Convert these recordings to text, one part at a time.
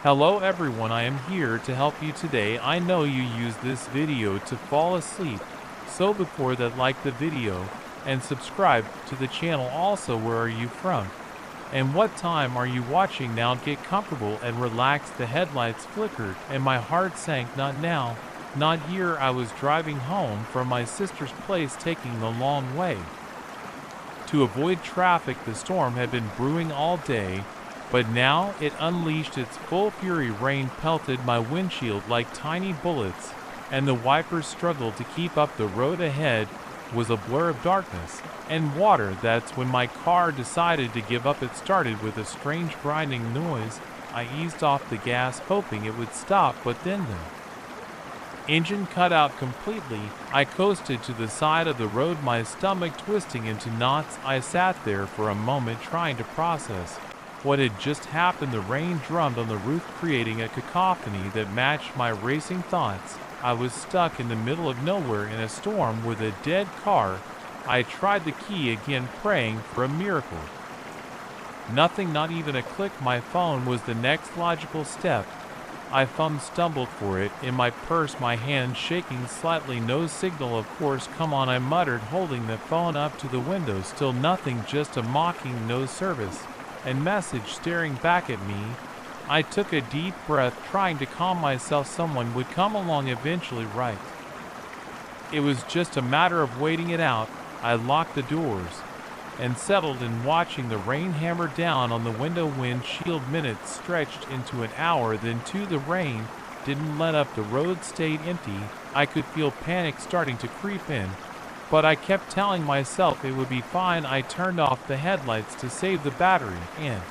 Hello everyone, I am here to help you today. I know you use this video to fall asleep, so before that like the video and subscribe to the channel. Also, where are you from and what time are you watching now? Get comfortable and relax. The headlights flickered and my heart sank. Not now, not here. I was driving home from my sister's place, taking the long way. To avoid traffic, the storm had been brewing all day, but now it unleashed its full fury. Rain pelted my windshield like tiny bullets, and the wipers struggled to keep up. The road ahead was a blur of darkness and water. That's when my car decided to give up. It started with a strange grinding noise. I eased off the gas, hoping it would stop, but then the engine cut out completely. I coasted to the side of the road, my stomach twisting into knots. I sat there for a moment, trying to process what had just happened. The rain drummed on the roof, creating a cacophony that matched my racing thoughts. I was stuck in the middle of nowhere in a storm with a dead car. I tried the key again, praying for a miracle. Nothing, not even a click. My phone was the next logical step. I stumbled for it in my purse, my hand shaking slightly. No signal, of course. Come on, I muttered, holding the phone up to the window. Still nothing, just a mocking no service and message staring back at me. I took a deep breath, trying to calm myself. Someone would come along eventually, right? It was just a matter of waiting it out. I locked the doors and settled in, watching the rain hammer down on the window windshield. Minutes stretched into an hour, then two. The rain didn't let up. The road stayed empty. I could feel panic starting to creep in, but I kept telling myself it would be fine. I turned off the headlights to save the battery and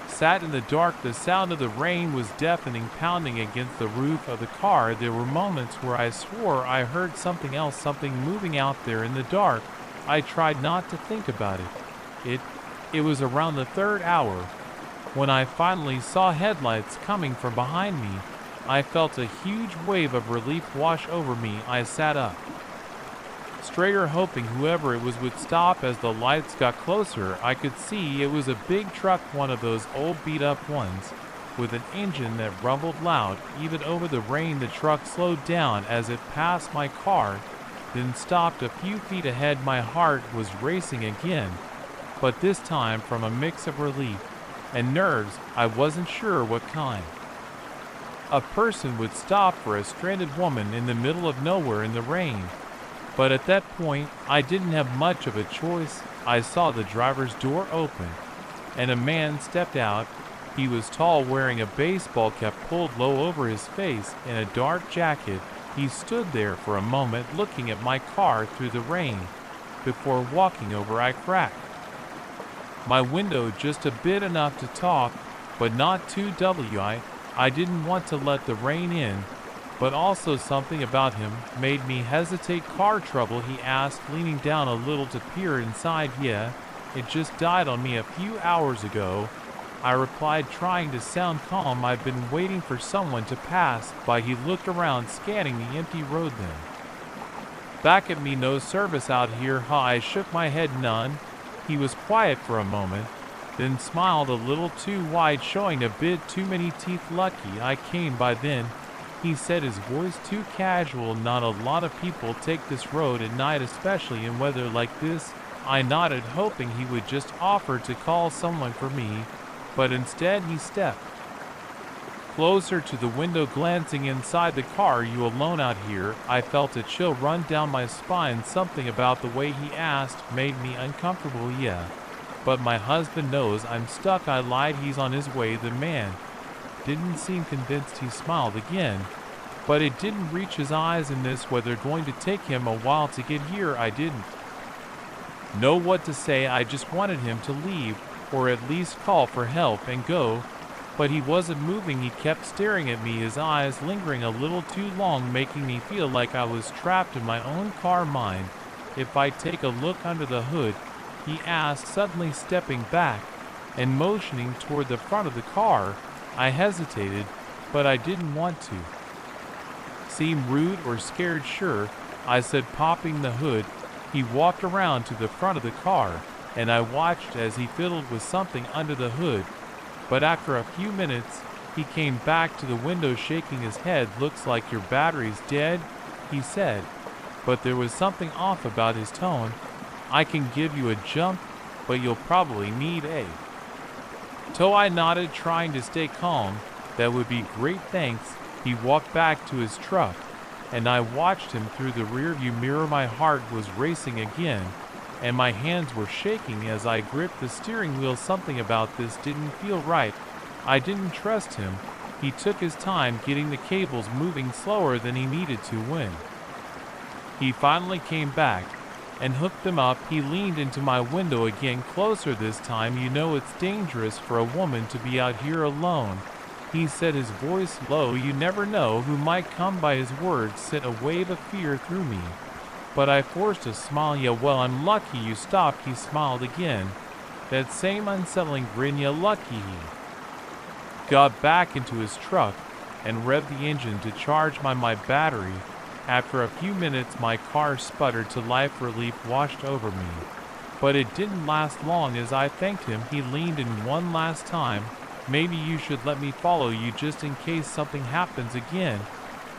sat in the dark. The sound of the rain was deafening, pounding against the roof of the car. There were moments where I swore I heard something else, something moving out there in the dark. I tried not to think about it. It was around the third hour when I finally saw headlights coming from behind me. I felt a huge wave of relief wash over me. I sat up straighter, hoping whoever it was would stop. As the lights got closer, I could see it was a big truck, one of those old beat-up ones, with an engine that rumbled loud even over the rain. The truck slowed down as it passed my car, then stopped a few feet ahead. My heart was racing again, but this time from a mix of relief and nerves. I wasn't sure what kind. A person would stop for a stranded woman in the middle of nowhere in the rain. But at that point, I didn't have much of a choice. I saw the driver's door open, and a man stepped out. He was tall, wearing a baseball cap pulled low over his face, in a dark jacket. He stood there for a moment, looking at my car through the rain, before walking over. I cracked my window just a bit, enough to talk, but not too I didn't want to let the rain in, but also something about him made me hesitate. Car trouble? He asked, leaning down a little to peer inside. Yeah, it just died on me a few hours ago, I replied, trying to sound calm. I've been waiting for someone to pass by. He looked around, scanning the empty road, then back at me. No service out here, huh? I shook my head. None. He was quiet for a moment, then smiled a little too wide, showing a bit too many teeth. Lucky I came by then, he said, his voice too casual. Not a lot of people take this road at night, especially in weather like this. I nodded, hoping he would just offer to call someone for me, but instead he stepped closer to the window, glancing inside the car. You alone out here? I felt a chill run down my spine. Something about the way he asked made me uncomfortable. Yeah, but my husband knows I'm stuck, I lied. He's on his way. The man didn't seem convinced. He smiled again, but it didn't reach his eyes. In this weather, going to take him a while to get here. I didn't know what to say. I just wanted him to leave, or at least call for help and go, but he wasn't moving. He kept staring at me, his eyes lingering a little too long, making me feel like I was trapped in my own car. Mind if I take a look under the hood? He asked, suddenly stepping back and motioning toward the front of the car. I hesitated, but I didn't want to seem rude or scared. Sure, I said, popping the hood. He walked around to the front of the car, and I watched as he fiddled with something under the hood. But after a few minutes, He came back to the window shaking his head. "Looks like your battery's dead," he said, but there was something off about his tone. "I can give you a jump, but you'll probably need a tow." I nodded, trying to stay calm. "That would be great, thanks." He walked back to his truck, and I watched him through the rearview mirror. My heart was racing again, and my hands were shaking as I gripped the steering wheel. Something about this didn't feel right. I didn't trust him. He took his time getting the cables moving, slower than he needed to. When he finally came back and hooked them up, he leaned into my window again, closer this time. "You know it's dangerous for a woman to be out here alone," he said, his voice low. "You never know who might come by." His words sent a wave of fear through me, but I forced a smile. "Yeah, well, I'm lucky you stopped." He smiled again, that same unsettling grin. "Yeah, lucky." He got back into his truck and revved the engine to charge my battery. After a few minutes, my car sputtered to life. Relief washed over me, but it didn't last long. As I thanked him, he leaned in one last time. "Maybe you should let me follow you just in case something happens again."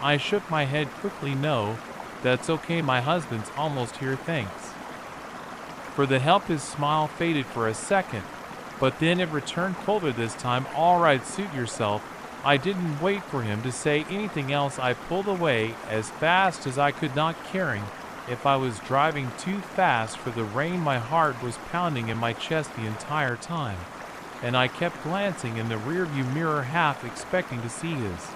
I shook my head quickly. "No, that's okay. My husband's almost here. Thanks for the help." His smile faded for a second, but then it returned, colder this time. "All right, suit yourself." I didn't wait for him to say anything else. I pulled away as fast as I could, not caring if I was driving too fast for the rain. My heart was pounding in my chest the entire time, and I kept glancing in the rearview mirror, half expecting to see his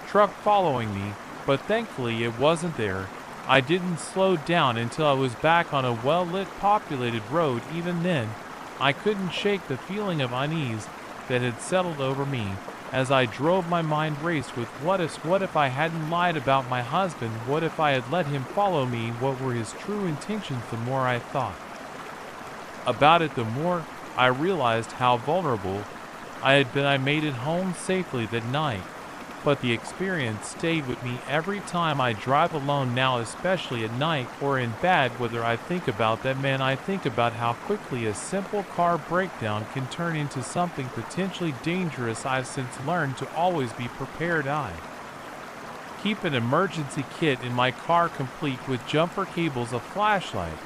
truck following me, but thankfully it wasn't there. I didn't slow down until I was back on a well-lit, populated road. Even then, I couldn't shake the feeling of unease that had settled over me. As I drove, my mind raced with what ifs. What if I hadn't lied about my husband? What if I had let him follow me? What were his true intentions? The more I thought about it, the more I realized how vulnerable I had been. I made it home safely that night, but the experience stayed with me every time I drive alone now, especially at night or in bad weather. I think about that man. I think about how quickly a simple car breakdown can turn into something potentially dangerous. I've since learned to always be prepared. I keep an emergency kit in my car, complete with jumper cables, a flashlight,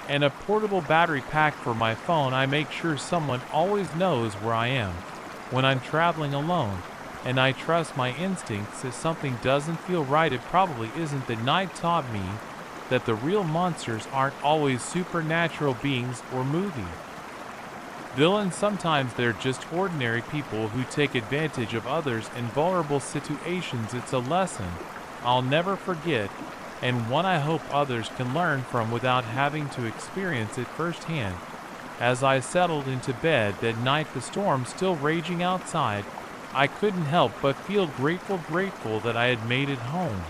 and a portable battery pack for my phone. I make sure someone always knows where I am when I'm traveling alone, and I trust my instincts. If something doesn't feel right, it probably isn't. The night taught me that the real monsters aren't always supernatural beings or movie villains. Sometimes they're just ordinary people who take advantage of others in vulnerable situations. It's a lesson I'll never forget, and one I hope others can learn from without having to experience it firsthand. As I settled into bed that night, the storm still raging outside, I couldn't help but feel grateful that I had made it home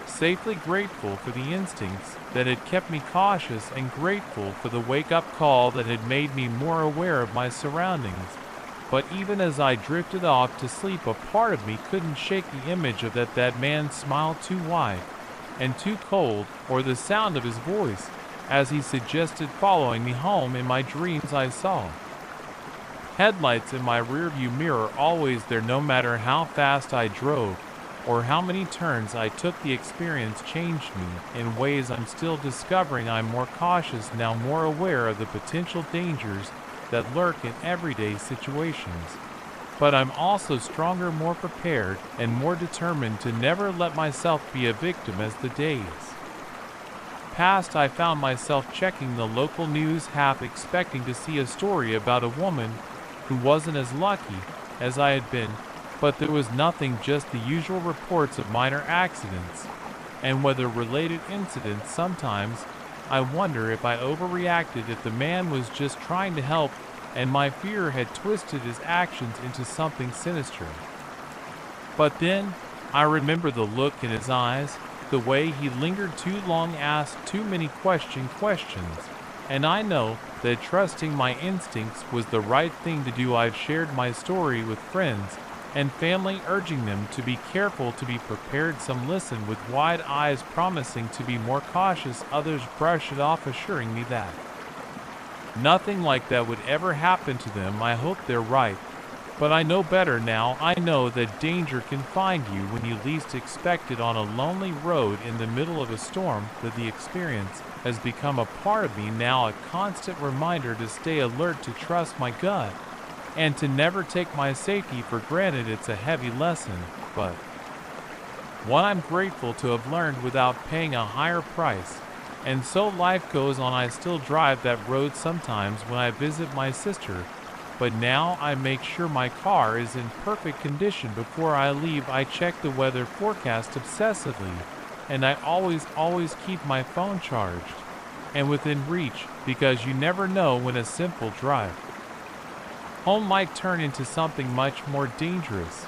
safely, grateful for the instincts that had kept me cautious, and grateful for the wake-up call that had made me more aware of my surroundings. But even as I drifted off to sleep, a part of me couldn't shake the image of that man's smile, too wide and too cold, or the sound of his voice as he suggested following me home. In my dreams I saw headlights in my rearview mirror, always there, no matter how fast I drove or how many turns I took. The experience changed me in ways I'm still discovering. I'm more cautious now, more aware of the potential dangers that lurk in everyday situations. But I'm also stronger, more prepared, and more determined to never let myself be a victim. As the days passed, I found myself checking the local news, half expecting to see a story about a woman who wasn't as lucky as I had been, but there was nothing, just the usual reports of minor accidents and weather-related incidents. Sometimes I wonder if I overreacted, if the man was just trying to help and my fear had twisted his actions into something sinister. But then I remember the look in his eyes, the way he lingered too long, asked too many questions, and I know that trusting my instincts was the right thing to do. I've shared my story with friends and family, urging them to be careful, to be prepared. Some listened with wide eyes, promising to be more cautious. Others brushed it off, assuring me that nothing like that would ever happen to them. I hope they're right, But I know better now. I know that danger can find you when you least expect it on a lonely road in the middle of a storm, that the experience has become a part of me now, a constant reminder to stay alert, to trust my gut, and to never take my safety for granted. It's a heavy lesson, but one I'm grateful to have learned without paying a higher price. And so life goes on. I still drive that road sometimes when I visit my sister, but now I make sure my car is in perfect condition before I leave. I check the weather forecast obsessively, and I always keep my phone charged and within reach, because you never know when a simple drive home might turn into something much more dangerous.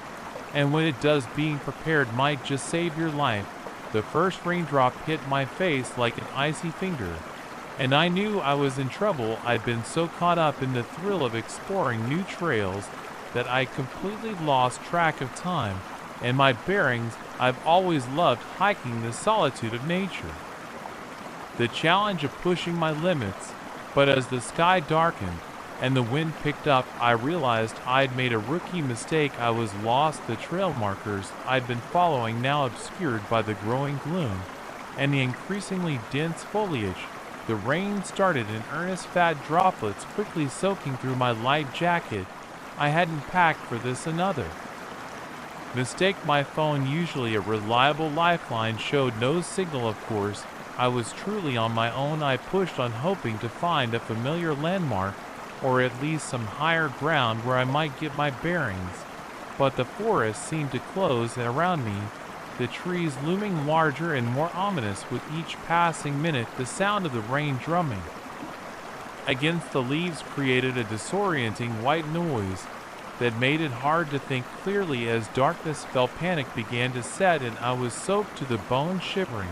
And when it does, being prepared might just save your life. The first raindrop hit my face like an icy finger, and I knew I was in trouble. I'd been so caught up in the thrill of exploring new trails that I completely lost track of time and my bearings. I've always loved hiking, the solitude of nature, the challenge of pushing my limits. But as the sky darkened and the wind picked up, I realized I'd made a rookie mistake. I was lost. The trail markers I'd been following now obscured by the growing gloom and the increasingly dense foliage. The rain started in earnest, fat droplets quickly soaking through my light jacket. I hadn't packed for this. Another mistake. My phone, usually a reliable lifeline, showed no signal. Of course, I was truly on my own. I pushed on, hoping to find a familiar landmark, or at least some higher ground where I might get my bearings. But the forest seemed to close in around me, the trees looming larger and more ominous with each passing minute. The sound of the rain drumming against the leaves created a disorienting white noise that made it hard to think clearly. As darkness fell, panic began to set in. I was soaked to the bone, shivering,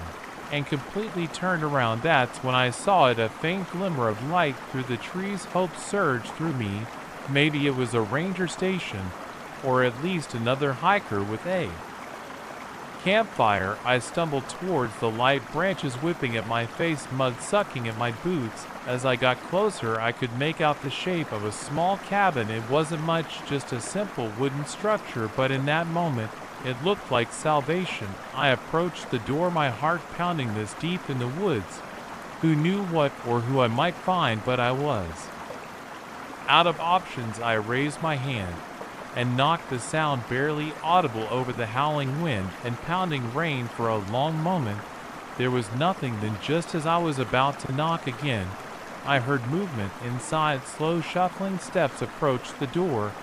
and completely turned around. That's when I saw it, a faint glimmer of light through the trees. Hope surged through me. Maybe it was a ranger station, or at least another hiker with a campfire. I stumbled towards the light, branches whipping at my face, mud sucking at my boots. As I got closer, I could make out the shape of a small cabin. It wasn't much, just a simple wooden structure, but in that moment, it looked like salvation. I approached the door, my heart pounding. This deep in the woods, who knew what or who I might find? But I was out of options. I raised my hand and knocked, the sound barely audible over the howling wind and pounding rain. For a long moment, there was nothing. Then, just as I was about to knock again, I heard movement inside. Slow, shuffling steps approached the door.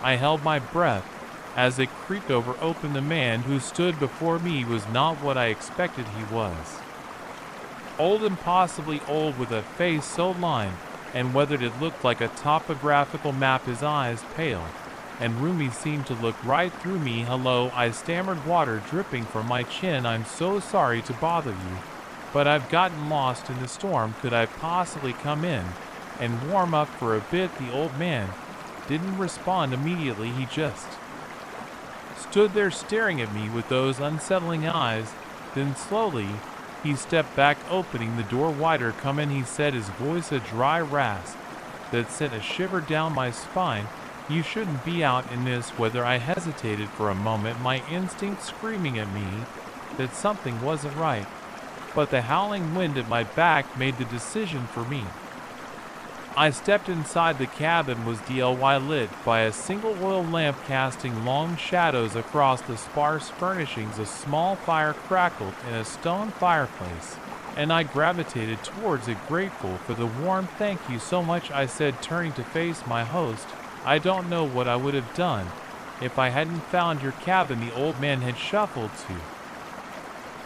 I held my breath as it creaked over open. The man who stood before me was not what I expected he was. Old, impossibly old, with a face so lined and weathered it looked like a topographical map. His eyes, pale and roomy, seemed to look right through me. Hello, I stammered, water dripping from my chin. I'm so sorry to bother you, but I've gotten lost in the storm. Could I possibly come in and warm up for a bit? The old man didn't respond immediately. He just stood there staring at me with those unsettling eyes. Then slowly, he stepped back, opening the door wider. Come in, he said, his voice a dry rasp that sent a shiver down my spine. You shouldn't be out in this weather. I hesitated for a moment, my instinct screaming at me that something wasn't right. But the howling wind at my back made the decision for me. I stepped inside. The cabin was DIY, lit by a single oil lamp casting long shadows across the sparse furnishings. A small fire crackled in a stone fireplace, and I gravitated towards it, grateful for the warmth. Thank you so much, I said, turning to face my host. I don't know what I would have done if I hadn't found your cabin. The old man had shuffled to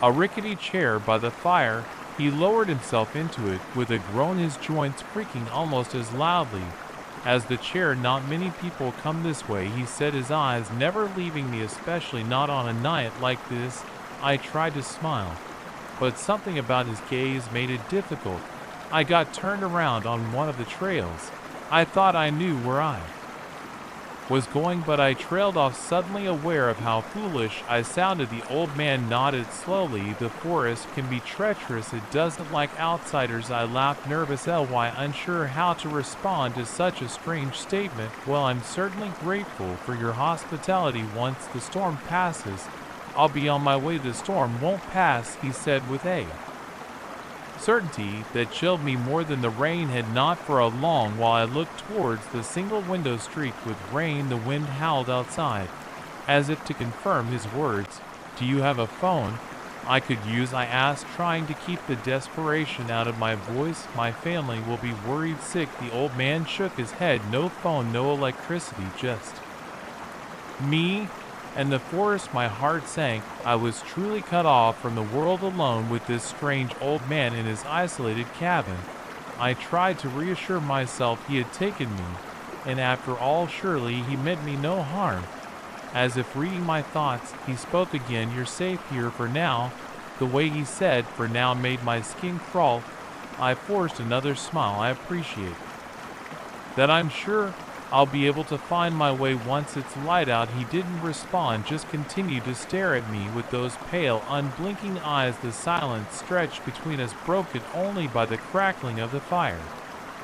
a rickety chair by the fire. He lowered himself into it with a groan, his joints creaking almost as loudly as the chair. Not many people come this way, he said, his eyes never leaving me, especially not on a night like this. I tried to smile, but something about his gaze made it difficult. I got turned around on one of the trails. I thought I knew where I was going, but I trailed off, suddenly aware of how foolish I sounded. The old man nodded slowly. The forest can be treacherous. It doesn't like outsiders. I laughed, nervous, unsure how to respond to such a strange statement. Well, I'm certainly grateful for your hospitality. Once the storm passes, I'll be on my way. The storm won't pass, he said with a certainty that chilled me more than the rain had. Not for a long while. I looked towards the single window streaked with rain. The wind howled outside, as if to confirm his words. Do you have a phone I could use? I asked, trying to keep the desperation out of my voice. My family will be worried sick. The old man shook his head. No phone, no electricity, just me and the forest. My heart sank. I was truly cut off from the world, alone with this strange old man in his isolated cabin. I tried to reassure myself he had taken me, and after all, surely he meant me no harm. As if reading my thoughts, he spoke again. You're safe here for now. The way he said "for now" made my skin crawl. I forced another smile. I appreciate that. I'm sure I'll be able to find my way once it's light out. He didn't respond, just continued to stare at me with those pale, unblinking eyes. The silence stretched between us, broken only by the crackling of the fire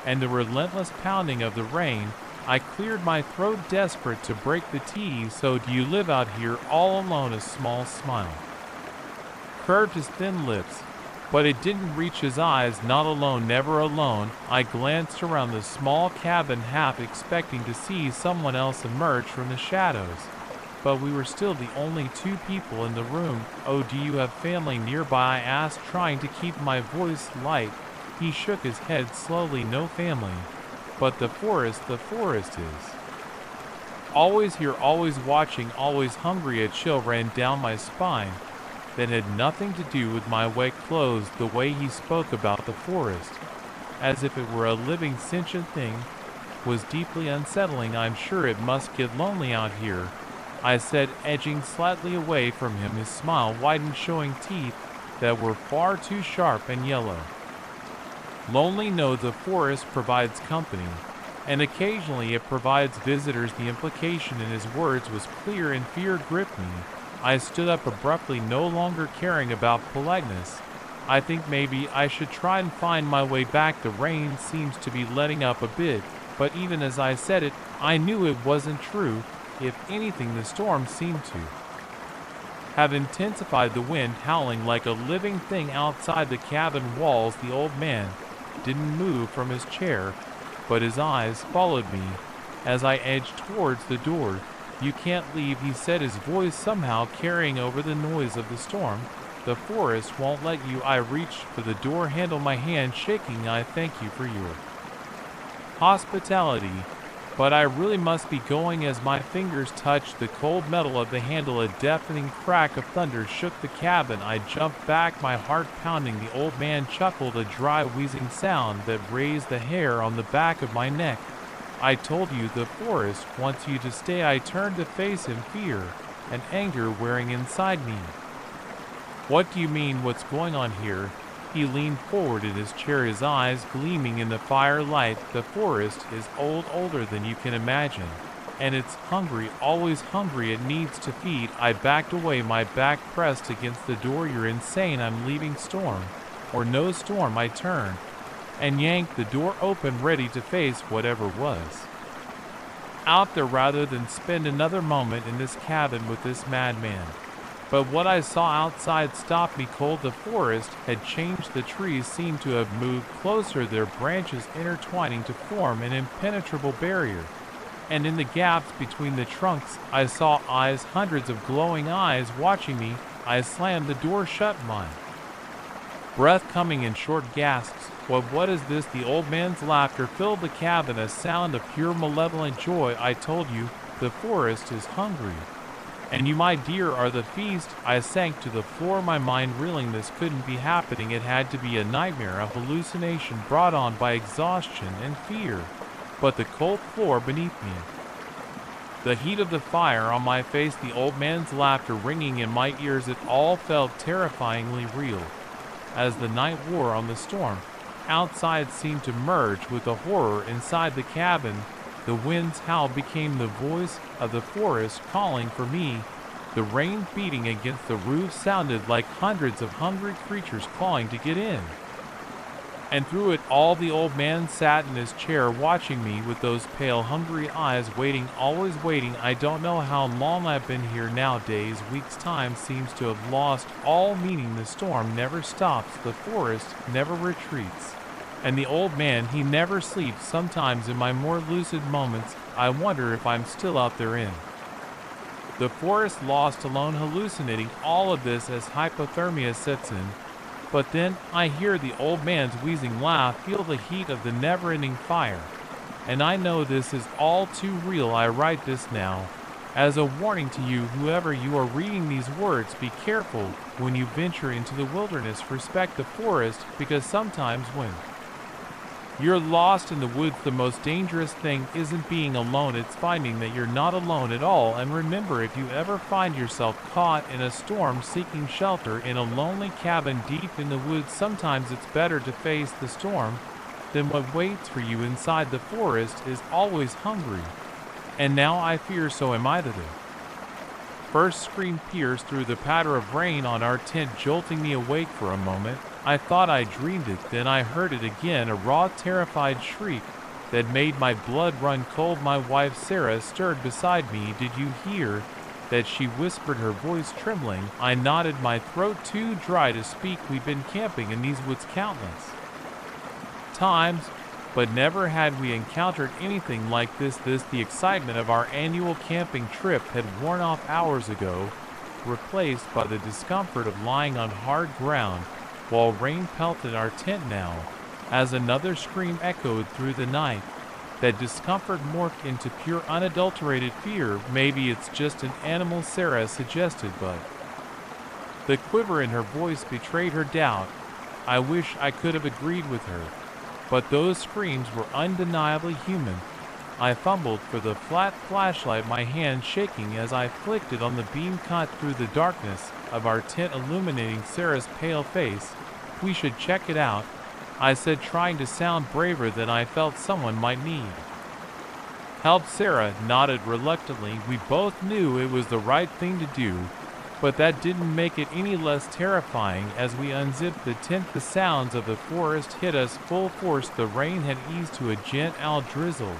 and the relentless pounding of the rain. I cleared my throat, desperate to break the tease. So do you live out here all alone? A small smile curved his thin lips, but it didn't reach his eyes. Not alone, never alone. I glanced around the small cabin, half expecting to see someone else emerge from the shadows, but we were still the only two people in the room. Oh, do you have family nearby? I asked, trying to keep my voice light. He shook his head slowly. No family, but the forest is always here, always watching, always hungry. A chill ran down my spine that had nothing to do with my wet clothes. The way he spoke about the forest, as if it were a living, sentient thing, was deeply unsettling. I'm sure it must get lonely out here, I said, edging slightly away from him. His smile widened, showing teeth that were far too sharp and yellow. Lonely? No, the forest provides company, and occasionally it provides visitors. The implication in his words was clear, and fear gripped me. I stood up abruptly, no longer caring about politeness. I think maybe I should try and find my way back. The rain seems to be letting up a bit, but even as I said it, I knew it wasn't true. If anything, the storm seemed to have intensified. The wind howling like a living thing outside the cabin walls. The old man didn't move from his chair, but his eyes followed me as I edged towards the door. You can't leave, he said, his voice somehow carrying over the noise of the storm. The forest won't let you. I reached for the door handle, my hand shaking. I thank you for your hospitality, but I really must be going. As my fingers touched the cold metal of the handle, a deafening crack of thunder shook the cabin. I jumped back, my heart pounding. The old man chuckled, a dry, wheezing sound that raised the hair on the back of my neck. I told you the forest wants you to stay. I turned to face him, fear and anger wearing inside me. What do you mean? What's going on here? He leaned forward in his chair, his eyes gleaming in the firelight. The forest is old, older than you can imagine, and it's hungry, always hungry. It needs to feed. I backed away, my back pressed against the door. You're insane. I'm leaving, storm or no storm. I turned and yanked the door open, ready to face whatever was out there rather than spend another moment in this cabin with this madman. But what I saw outside stopped me cold. The forest had changed. The trees seemed to have moved closer, their branches intertwining to form an impenetrable barrier. And in the gaps between the trunks, I saw eyes, hundreds of glowing eyes watching me. I slammed the door shut, my breath coming in short gasps. What is this? The old man's laughter filled the cabin, a sound of pure malevolent joy. I told you, the forest is hungry, and you, my dear, are the feast. I sank to the floor, my mind reeling. This couldn't be happening. It had to be a nightmare, a hallucination brought on by exhaustion and fear. But the cold floor beneath me, the heat of the fire on my face, the old man's laughter ringing in my ears, it all felt terrifyingly real. As the night wore on, the storm outside seemed to merge with the horror inside the cabin. The wind's howl became the voice of the forest calling for me. The rain beating against the roof sounded like hundreds of hungry creatures clawing to get in. And through it all the old man sat in his chair watching me with those pale, hungry eyes, waiting, always waiting. I don't know how long I've been here now. Days, weeks, time seems to have lost all meaning. The storm never stops, the forest never retreats. And the old man, he never sleeps. Sometimes in my more lucid moments, I wonder if I'm still out there in the forest, lost, alone, hallucinating all of this as hypothermia sets in. But then I hear the old man's wheezing laugh, feel the heat of the never-ending fire. And I know this is all too real. I write this now as a warning to you, whoever you are reading these words. Be careful when you venture into the wilderness. Respect the forest, because sometimes when you're lost in the woods, the most dangerous thing isn't being alone, it's finding that you're not alone at all. And remember, if you ever find yourself caught in a storm seeking shelter in a lonely cabin deep in the woods, sometimes it's better to face the storm than what waits for you inside. The forest is always hungry. And now I fear so am I. The first scream pierced through the patter of rain on our tent, jolting me awake for a moment. I thought I dreamed it, then I heard it again, a raw, terrified shriek that made my blood run cold. My wife Sarah stirred beside me. Did you hear that? She whispered, her voice trembling. I nodded, my throat too dry to speak. We've been camping in these woods countless times, but never had we encountered anything like this. The excitement of our annual camping trip had worn off hours ago, replaced by the discomfort of lying on hard ground while rain pelted our tent. Now, as another scream echoed through the night, that discomfort morphed into pure, unadulterated fear. Maybe it's just an animal, Sarah suggested, but the quiver in her voice betrayed her doubt. I wish I could have agreed with her, but those screams were undeniably human. I fumbled for the flat flashlight, my hand shaking as I flicked it on the beam cut through the darkness of our tent, illuminating Sarah's pale face. We should check it out, I said, trying to sound braver than I felt someone might need help. Sarah nodded reluctantly. We both knew it was the right thing to do, but that didn't make it any less terrifying. As we unzipped the tent, the sounds of the forest hit us full force. The rain had eased to a gentle drizzle,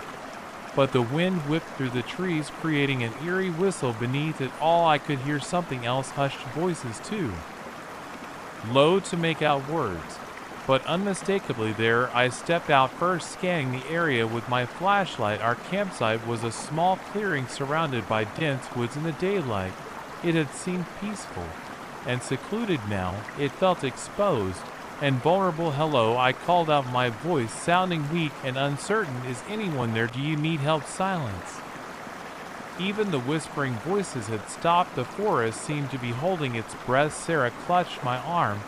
but the wind whipped through the trees, creating an eerie whistle beneath it all. I could hear something else, hushed voices too low to make out words, but unmistakably there. I stepped out first, scanning the area with my flashlight. Our campsite was a small clearing surrounded by dense woods. In the daylight, it had seemed peaceful and secluded. Now it felt exposed and vulnerable. Hello, I called out, my voice sounding weak and uncertain. Is anyone there? Do you need help? Silence. Even the whispering voices had stopped. The forest seemed to be holding its breath. Sarah clutched my arm.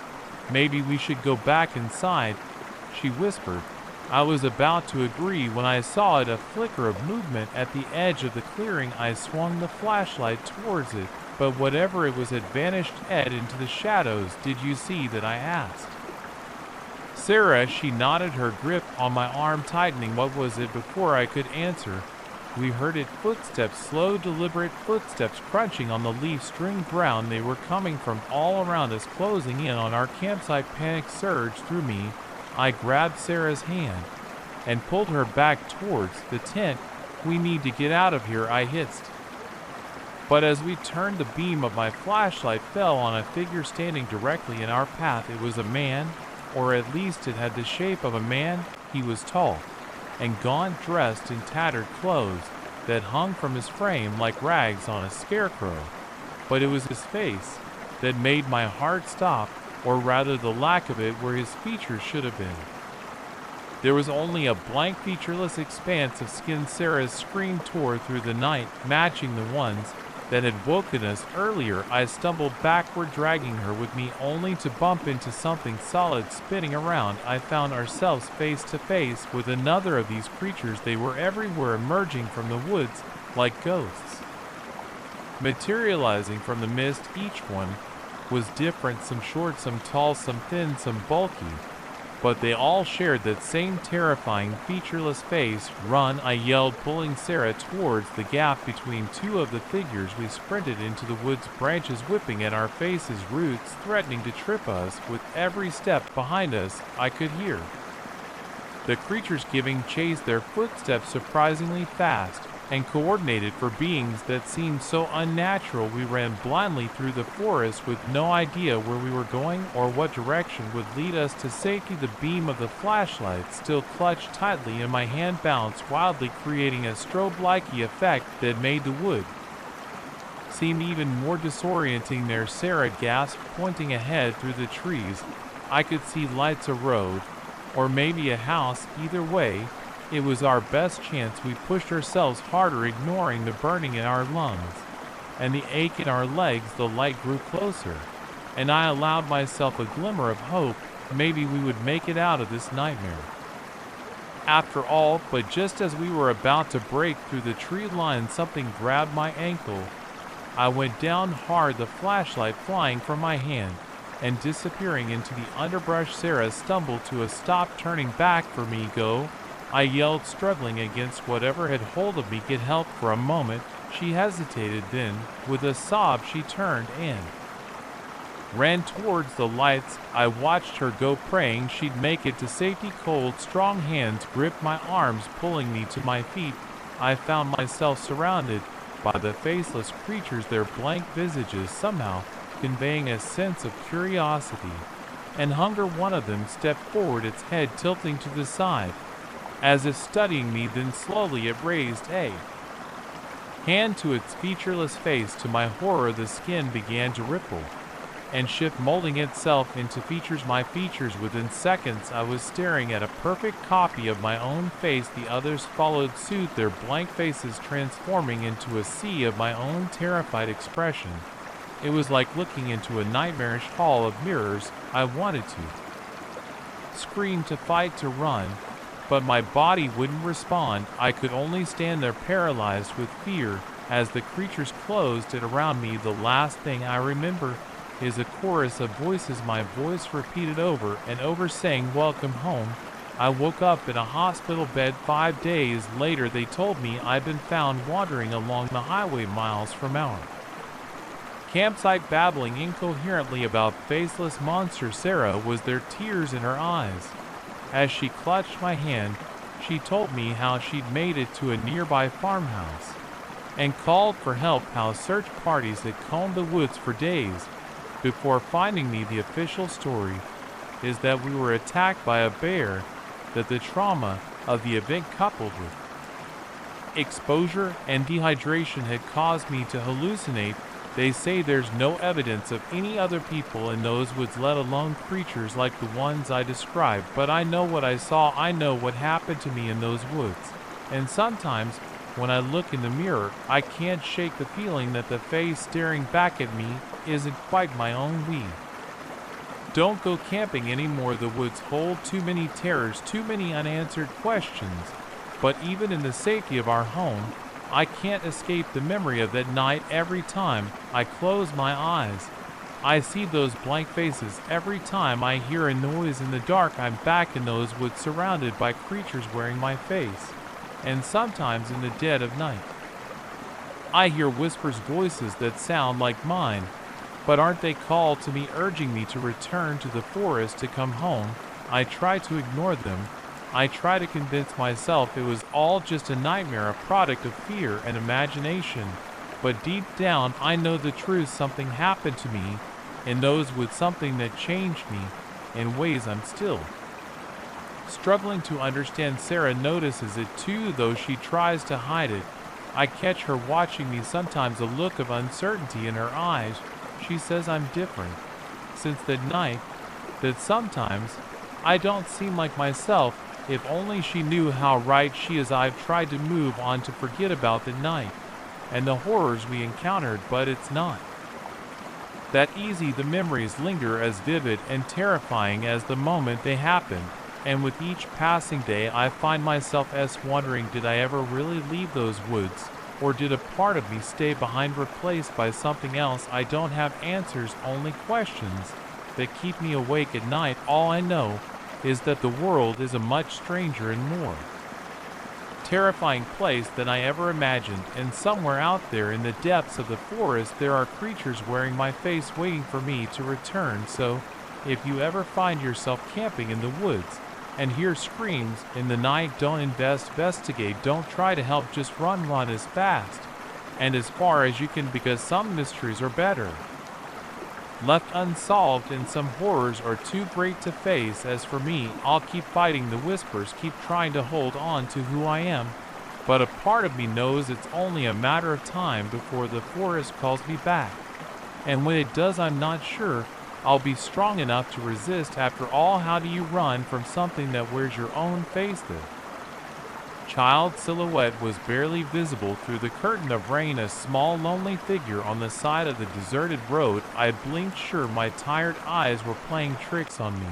Maybe we should go back inside, she whispered. I was about to agree when I saw it, a flicker of movement at the edge of the clearing. I swung the flashlight towards it, but whatever it was had vanished into the shadows. Did you see that? I asked Sarah. She nodded, her grip on my arm tightening. What was it? Before I could answer, we heard it. Footsteps, slow, deliberate footsteps crunching on the leaf-strewn ground. They were coming from all around us, closing in on our campsite. Panic surged through me. I grabbed Sarah's hand and pulled her back towards the tent. We need to get out of here, I hissed. But as we turned, the beam of my flashlight fell on a figure standing directly in our path. It was a man, or at least it had the shape of a man. He was tall and gaunt, dressed in tattered clothes that hung from his frame like rags on a scarecrow. But it was his face that made my heart stop, or rather the lack of it where his features should have been. There was only a blank, featureless expanse of skin. Sarah's scream tore through the night, matching the ones that had woken us earlier. I stumbled backward, dragging her with me, only to bump into something solid spinning around. I found ourselves face to face with another of these creatures. They were everywhere, emerging from the woods like ghosts, materializing from the mist. Each one was different, some short, some tall, some thin, some bulky, but they all shared that same terrifying, featureless face. "Run!" I yelled, pulling Sarah towards the gap between two of the figures. We sprinted into the woods, branches whipping at our faces, roots threatening to trip us. With every step behind us, I could hear the creatures giving chase, their footsteps surprisingly fast and coordinated for beings that seemed so unnatural. We ran blindly through the forest with no idea where we were going or what direction would lead us to safety. The beam of the flashlight, still clutched tightly in my hand, bounced wildly, creating a strobe-like effect that made the wood seem even more disorienting. There, Sarah gasped, pointing ahead through the trees. I could see lights, a road, or maybe a house. Either way, it was our best chance. We pushed ourselves harder, ignoring the burning in our lungs and the ache in our legs. The light grew closer, and I allowed myself a glimmer of hope. Maybe we would make it out of this nightmare after all. But just as we were about to break through the tree line, something grabbed my ankle. I went down hard, the flashlight flying from my hand and disappearing into the underbrush. Sarah stumbled to a stop, turning back. "For me, go!" I yelled, struggling against whatever had hold of me. "Get help." For a moment, she hesitated, then, with a sob, she turned and ran towards the lights. I watched her go, praying she'd make it to safety. Cold, strong hands gripped my arms, pulling me to my feet. I found myself surrounded by the faceless creatures, their blank visages somehow conveying a sense of curiosity and hunger. One of them stepped forward, its head tilting to the side, as if studying me. Then slowly it raised a hand to its featureless face. To my horror, the skin began to ripple and shift, molding itself into features, my features. Within seconds, I was staring at a perfect copy of my own face. The others followed suit, their blank faces transforming into a sea of my own terrified expression. It was like looking into a nightmarish hall of mirrors. I wanted to scream, to fight, to run, but my body wouldn't respond. I could only stand there, paralyzed with fear, as the creatures closed in around me. The last thing I remember is a chorus of voices, my voice repeated over and over, saying, "Welcome home." I woke up in a hospital bed 5 days later. They told me I'd been found wandering along the highway miles from our campsite, babbling incoherently about faceless monsters. Sarah was there, tears in her eyes. As she clutched my hand, she told me how she'd made it to a nearby farmhouse and called for help, how search parties had combed the woods for days before finding me. The official story is that we were attacked by a bear, that the trauma of the event, coupled with exposure and dehydration, had caused me to hallucinate. They say there's no evidence of any other people in those woods, let alone creatures like the ones I described. But I know what I saw. I know what happened to me in those woods. And sometimes, when I look in the mirror, I can't shake the feeling that the face staring back at me isn't quite my own. We don't go camping anymore. The woods hold too many terrors, too many unanswered questions. But even in the safety of our home, I can't escape the memory of that night. Every time I close my eyes, I see those blank faces. Every time I hear a noise in the dark, I'm back in those woods, surrounded by creatures wearing my face. And sometimes in the dead of night, I hear whispers, voices that sound like mine, but aren't they called to me, urging me to return to the forest, to come home. I try to ignore them. I try to convince myself it was all just a nightmare, a product of fear and imagination. But deep down, I know the truth. Something happened to me in those woods, something that changed me in ways I'm still struggling to understand. Sarah notices it too, though she tries to hide it. I catch her watching me, sometimes a look of uncertainty in her eyes. She says I'm different since that night, that sometimes I don't seem like myself. If only she knew how right she is. I've tried to move on, to forget about the night and the horrors we encountered, but it's not that easy. The memories linger, as vivid and terrifying as the moment they happened. And with each passing day, I find myself wondering, did I ever really leave those woods? Or did a part of me stay behind, replaced by something else? I don't have answers, only questions that keep me awake at night. All I know is that the world is a much stranger and more terrifying place than I ever imagined, and somewhere out there in the depths of the forest there are creatures wearing my face waiting for me to return. So, if you ever find yourself camping in the woods and hear screams in the night, don't investigate, don't try to help, just run as fast and as far as you can, because some mysteries are better left unsolved and some horrors are too great to face. As for me, I'll keep fighting the whispers, keep trying to hold on to who I am, but a part of me knows it's only a matter of time before the forest calls me back. And when it does, I'm not sure I'll be strong enough to resist. After all, how do you run from something that wears your own face? The child's silhouette was barely visible through the curtain of rain, a small lonely figure on the side of the deserted road. I blinked, sure my tired eyes were playing tricks on me,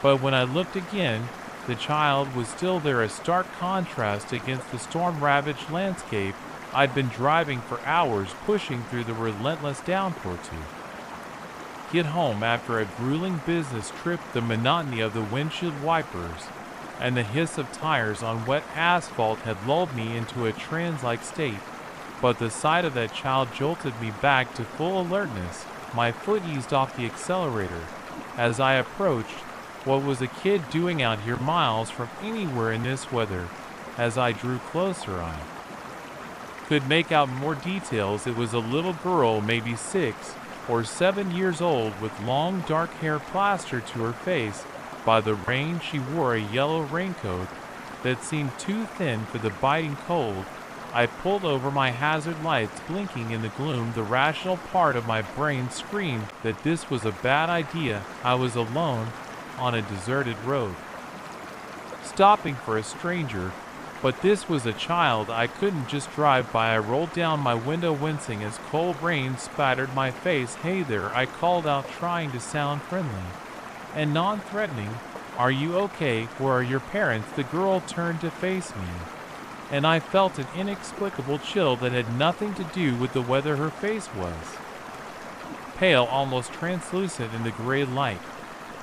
but when I looked again, the child was still there, a stark contrast against the storm-ravaged landscape I'd been driving for hours, pushing through the relentless downpour to get home after a grueling business trip. The monotony of the windshield wipers and the hiss of tires on wet asphalt had lulled me into a trance-like state, but the sight of that child jolted me back to full alertness. My foot eased off the accelerator as I approached. What was a kid doing out here miles from anywhere in this weather? As I drew closer, I could make out more details. It was a little girl, maybe 6 or 7 years old, with long dark hair plastered to her face by the rain. She wore a yellow raincoat that seemed too thin for the biting cold. I pulled over, my hazard lights blinking in the gloom. The rational part of my brain screamed that this was a bad idea. I was alone on a deserted road, stopping for a stranger, but this was a child. I couldn't just drive by. I rolled down my window, wincing as cold rain spattered my face. "Hey there," I called out, trying to sound friendly and non-threatening. "Are you okay? Where are your parents?" The girl turned to face me, and I felt an inexplicable chill that had nothing to do with the weather. Her face was pale, almost translucent in the gray light,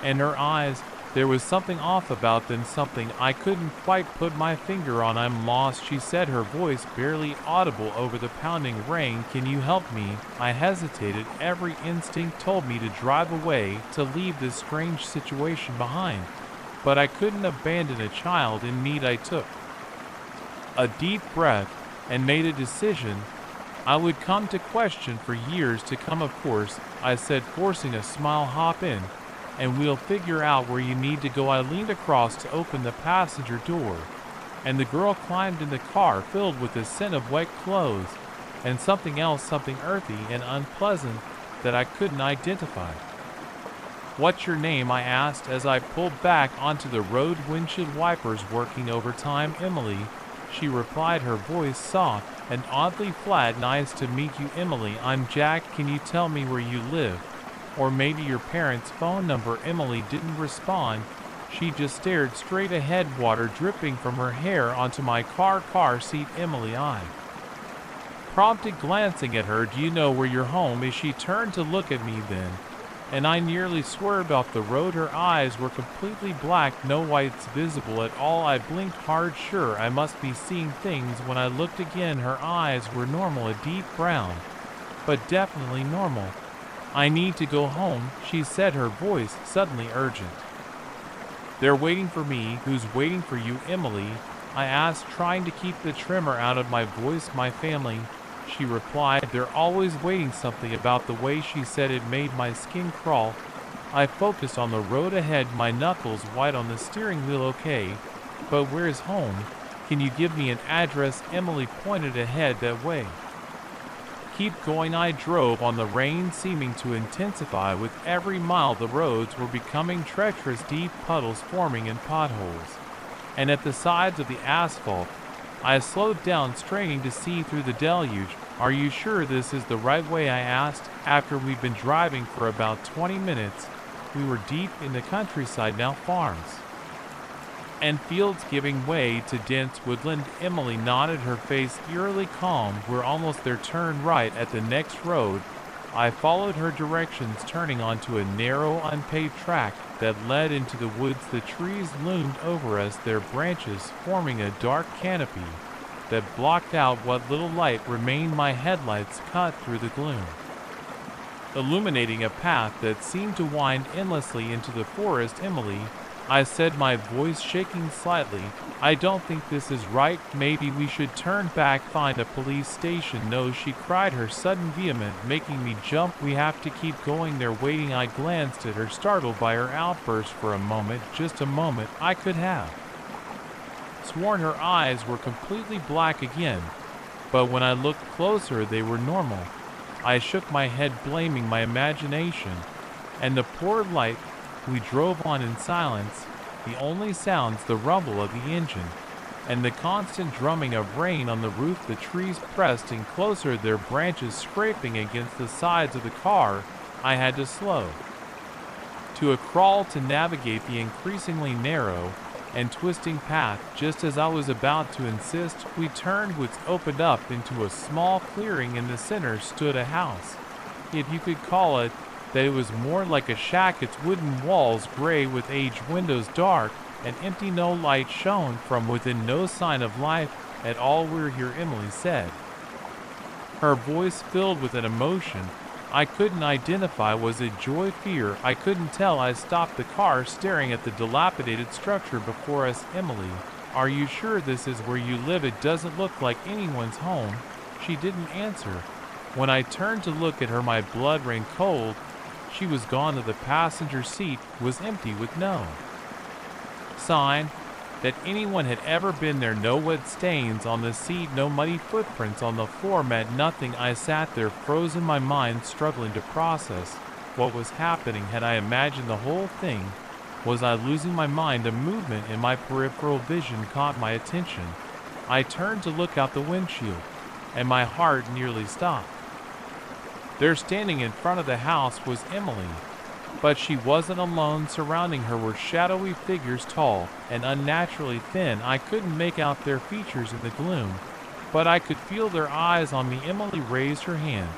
and her eyes, there was something off about them, something I couldn't quite put my finger on. "I'm lost," she said, her voice barely audible over the pounding rain. "Can you help me?" I hesitated. Every instinct told me to drive away, to leave this strange situation behind, but I couldn't abandon a child in need. I took a deep breath and made a decision I would come to question for years to come. "Of course," I said, forcing a smile. "Hop in and we'll figure out where you need to go." I leaned across to open the passenger door, and the girl climbed in the car, filled with the scent of wet clothes and something else, something earthy and unpleasant that I couldn't identify. "What's your name?" I asked as I pulled back onto the road, windshield wipers working overtime. "Emily," she replied, her voice soft and oddly flat. "Nice to meet you, Emily. I'm Jack. Can you tell me where you live? Or maybe your parents' phone number?" Emily didn't respond. She just stared straight ahead, water dripping from her hair onto my car seat. "Emily," I prompted, glancing at her, "do you know where your home is?" She turned to look at me then, and I nearly swerved off the road. Her eyes were completely black, no whites visible at all. I blinked hard. Sure, I must be seeing things. When I looked again, her eyes were normal, a deep brown, but definitely normal. "I need to go home," she said, her voice suddenly urgent. "They're waiting for me." "Who's waiting for you, Emily?" I asked, trying to keep the tremor out of my voice. "My family," she replied. "They're always waiting." Something about the way she said it made my skin crawl. I focused on the road ahead, my knuckles white on the steering wheel. "Okay, but where's home? Can you give me an address?" Emily pointed ahead. "That way." "Keep going." I drove on, the rain seeming to intensify with every mile. The roads were becoming treacherous, deep puddles forming in potholes, and at the sides of the asphalt. I slowed down, straining to see through the deluge. "Are you sure this is the right way?" I asked. After we'd been driving for about 20 minutes, we were deep in the countryside now, farms and fields giving way to dense woodland. Emily nodded, her face eerily calm. "We're almost there. Turn right at the next road." I followed her directions, turning onto a narrow, unpaved track that led into the woods. The trees loomed over us, their branches forming a dark canopy that blocked out what little light remained. My headlights cut through the gloom, illuminating a path that seemed to wind endlessly into the forest. "Emily," I said, my voice shaking slightly, "I don't think this is right. Maybe we should turn back, find a police station." "No," she cried, her sudden vehemence making me jump. "We have to keep going. They're waiting." I glanced at her, startled by her outburst. For a moment, just a moment, I could have sworn her eyes were completely black again, but when I looked closer, they were normal. I shook my head, blaming my imagination and the poor light. We drove on in silence, the only sounds the rumble of the engine and the constant drumming of rain on the roof. The trees pressed in closer, their branches scraping against the sides of the car. I had to slow to a crawl to navigate the increasingly narrow and twisting path. Just as I was about to insist, we turned. Woods opened up into a small clearing. In the center stood a house, if you could call it that. It was more like a shack, its wooden walls gray with age, windows dark and empty. No light shone from within, no sign of life at all. "We're here," Emily said, her voice filled with an emotion I couldn't identify. Was it joy, fear? I couldn't tell. I stopped the car, staring at the dilapidated structure before us. "Emily, are you sure this is where you live? It doesn't look like anyone's home." She didn't answer. When I turned to look at her, my blood ran cold. She was gone. The passenger seat was empty, with no sign that anyone had ever been there. No wet stains on the seat, no muddy footprints on the floor mat, nothing. I sat there, frozen, my mind struggling to process what was happening. Had I imagined the whole thing? Was I losing my mind? A movement in my peripheral vision caught my attention. I turned to look out the windshield, and my heart nearly stopped. There, standing in front of the house, was Emily. But she wasn't alone. Surrounding her were shadowy figures, tall and unnaturally thin. I couldn't make out their features in the gloom, but I could feel their eyes on me. Emily raised her hand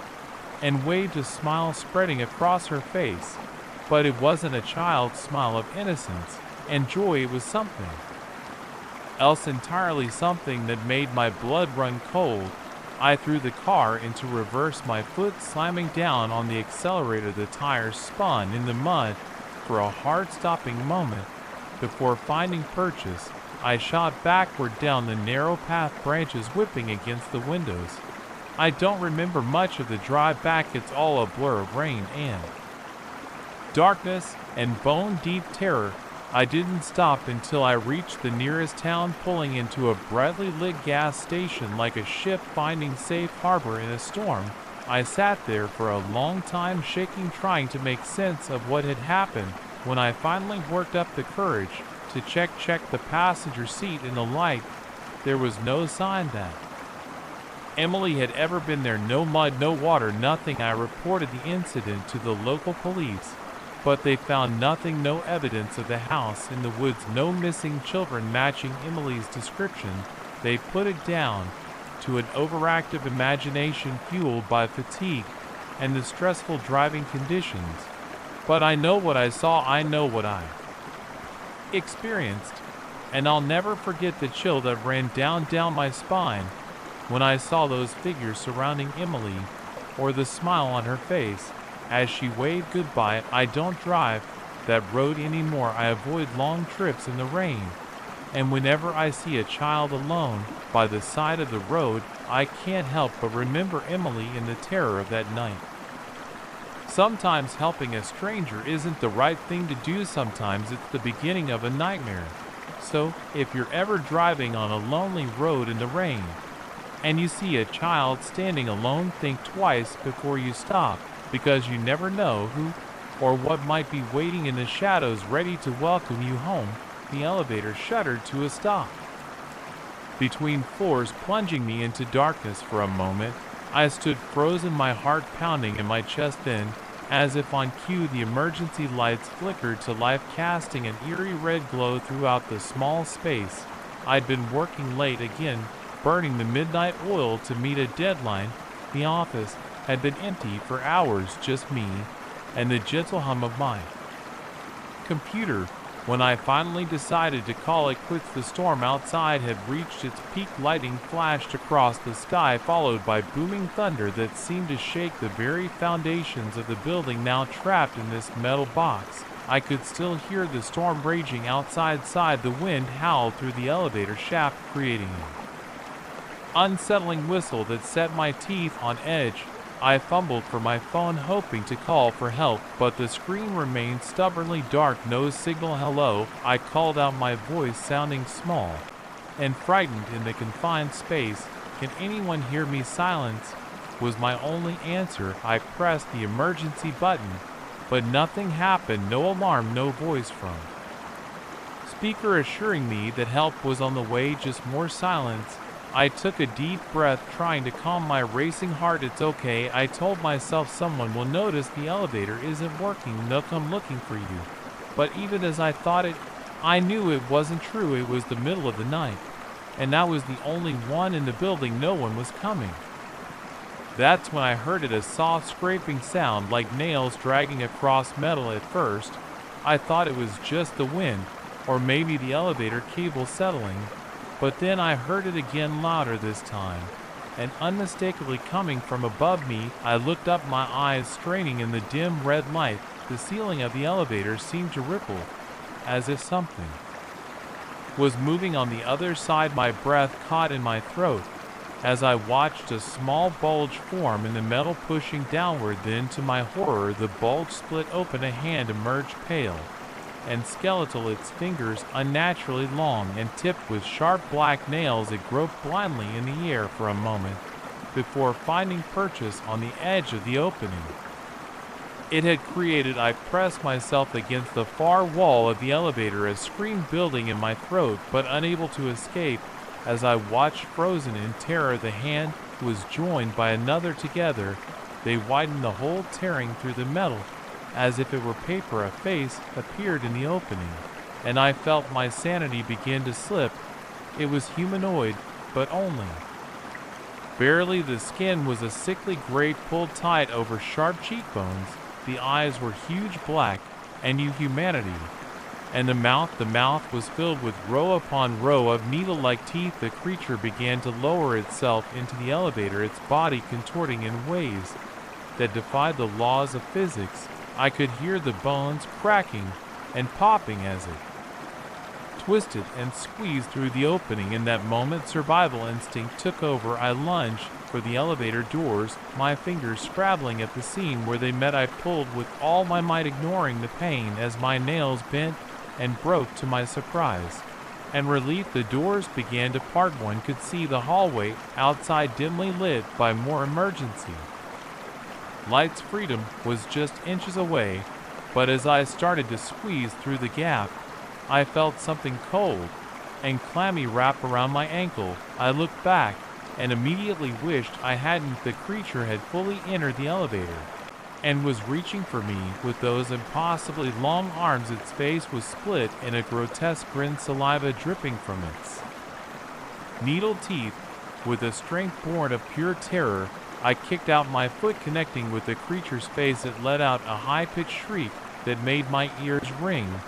and waved, a smile spreading across her face. But it wasn't a child's smile of innocence and joy. It was something else entirely, something that made my blood run cold. I threw the car into reverse, my foot slamming down on the accelerator. The tires spun in the mud for a heart-stopping moment before finding purchase. I shot backward down the narrow path, branches whipping against the windows. I don't remember much of the drive back. It's all a blur of rain and darkness and bone-deep terror. I didn't stop until I reached the nearest town, pulling into a brightly lit gas station like a ship finding safe harbor in a storm. I sat there for a long time, shaking, trying to make sense of what had happened. When I finally worked up the courage to check the passenger seat in the light, there was no sign that Emily had ever been there. No mud, no water, nothing. I reported the incident to the local police, but they found nothing. No evidence of the house in the woods, no missing children matching Emily's description. They put it down to an overactive imagination fueled by fatigue and the stressful driving conditions. But I know what I saw, I know what I experienced, and I'll never forget the chill that ran down my spine when I saw those figures surrounding Emily, or the smile on her face as she waved goodbye. I don't drive that road anymore. I avoid long trips in the rain, and whenever I see a child alone by the side of the road, I can't help but remember Emily and the terror of that night. Sometimes helping a stranger isn't the right thing to do. Sometimes it's the beginning of a nightmare. So, if you're ever driving on a lonely road in the rain, and you see a child standing alone, think twice before you stop, because you never know who or what might be waiting in the shadows, ready to welcome you home. The elevator shuddered to a stop between floors, plunging me into darkness. For a moment, I stood frozen, my heart pounding in my chest. Then, as if on cue, the emergency lights flickered to life, casting an eerie red glow throughout the small space. I'd been working late again, burning the midnight oil to meet a deadline. The office had been empty for hours, just me and the gentle hum of my computer. When I finally decided to call it quits, the storm outside had reached its peak. Lightning flashed across the sky, followed by booming thunder that seemed to shake the very foundations of the building. Now trapped in this metal box, I could still hear the storm raging outside. The wind howled through the elevator shaft, creating an unsettling whistle that set my teeth on edge. I fumbled for my phone, hoping to call for help, but the screen remained stubbornly dark. No signal. Hello, I called out, my voice sounding small and frightened in the confined space. Can anyone hear me? Silence was my only answer. I pressed the emergency button, but nothing happened. No alarm, no voice from speaker assuring me that help was on the way, just more silence. I took a deep breath, trying to calm my racing heart. It's okay, I told myself. Someone will notice. The elevator isn't working. They'll come looking for you. But even as I thought it, I knew it wasn't true. It was the middle of the night, and I was the only one in the building. No one was coming. That's when I heard it, a soft scraping sound like nails dragging across metal. At first, I thought it was just the wind, or maybe the elevator cable settling. But then I heard it again, louder this time, and unmistakably coming from above me. I looked up, my eyes straining in the dim red light. The ceiling of the elevator seemed to ripple, as if something was moving on the other side. My breath caught in my throat as I watched a small bulge form in the metal, pushing downward. Then, to my horror, the bulge split open. A hand emerged, pale and skeletal, its fingers unnaturally long and tipped with sharp black nails. It groped blindly in the air for a moment before finding purchase on the edge of the opening it had created. I pressed myself against the far wall of the elevator, a scream building in my throat, but unable to escape. As I watched, frozen in terror, the hand was joined by another. Together they widened, the hole tearing through the metal as if it were paper. A face appeared in the opening, and I felt my sanity begin to slip. It was humanoid, but only barely. The skin was a sickly gray, pulled tight over sharp cheekbones. The eyes were huge, black, and humanity. And the mouth was filled with row upon row of needle-like teeth. The creature began to lower itself into the elevator, its body contorting in ways that defied the laws of physics. I could hear the bones cracking and popping as it twisted and squeezed through the opening. In that moment, survival instinct took over. I lunged for the elevator doors, my fingers scrabbling at the seam where they met. I pulled with all my might, ignoring the pain as my nails bent and broke. To my surprise and relief, the doors began to part. One could see the hallway outside, dimly lit by more emergency lights. Freedom was just inches away, but as I started to squeeze through the gap, I felt something cold and clammy wrap around my ankle. I looked back and immediately wished I hadn't. The creature had fully entered the elevator and was reaching for me with those impossibly long arms. Its face was split in a grotesque grin, saliva dripping from its needle teeth. With a strength born of pure terror, I kicked out my foot, connecting with the creature's face. It let out a high-pitched shriek that made my ears ring,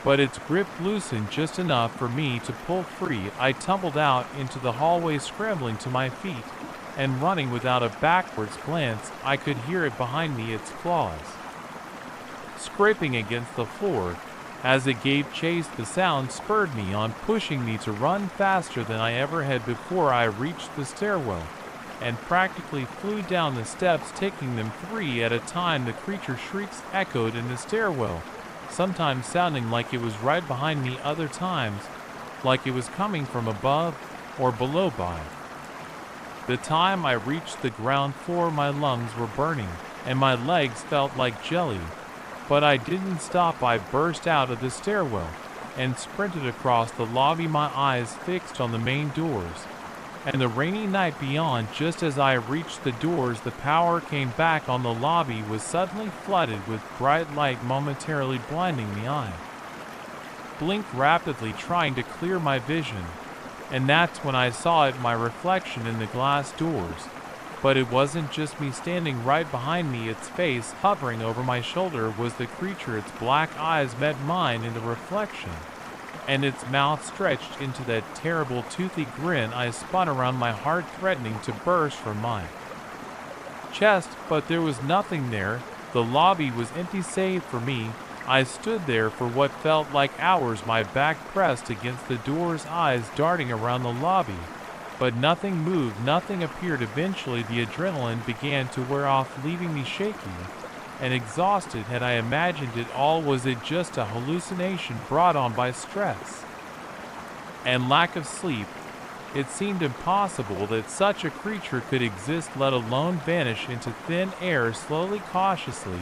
but its grip loosened just enough for me to pull free. I tumbled out into the hallway, scrambling to my feet and running without a backwards glance. I could hear it behind me, its claws scraping against the floor. As it gave chase, the sound spurred me on, pushing me to run faster than I ever had before. I reached the stairwell and practically flew down the steps, taking them 3 at a time. The creature's shrieks echoed in the stairwell, sometimes sounding like it was right behind me, other times like it was coming from above or below. By the time I reached the ground floor, my lungs were burning and my legs felt like jelly. But I didn't stop. I burst out of the stairwell and sprinted across the lobby, my eyes fixed on the main doors and the rainy night beyond. Just as I reached the doors, the power came back on. The lobby was suddenly flooded with bright light, momentarily blinding the eye. Blinked rapidly, trying to clear my vision, and that's when I saw it, my reflection in the glass doors. But it wasn't just me standing right behind me. Its face, hovering over my shoulder, was the creature. Its black eyes met mine in the reflection, and its mouth stretched into that terrible toothy grin. I spun around, my heart threatening to burst from my chest, but there was nothing there. The lobby was empty save for me. I stood there for what felt like hours, my back pressed against the door's eyes darting around the lobby. But nothing moved, nothing appeared. Eventually the adrenaline began to wear off, leaving me shaky and exhausted. Had I imagined it all? Was it just a hallucination brought on by stress and lack of sleep? It seemed impossible that such a creature could exist, let alone vanish into thin air. Slowly, cautiously,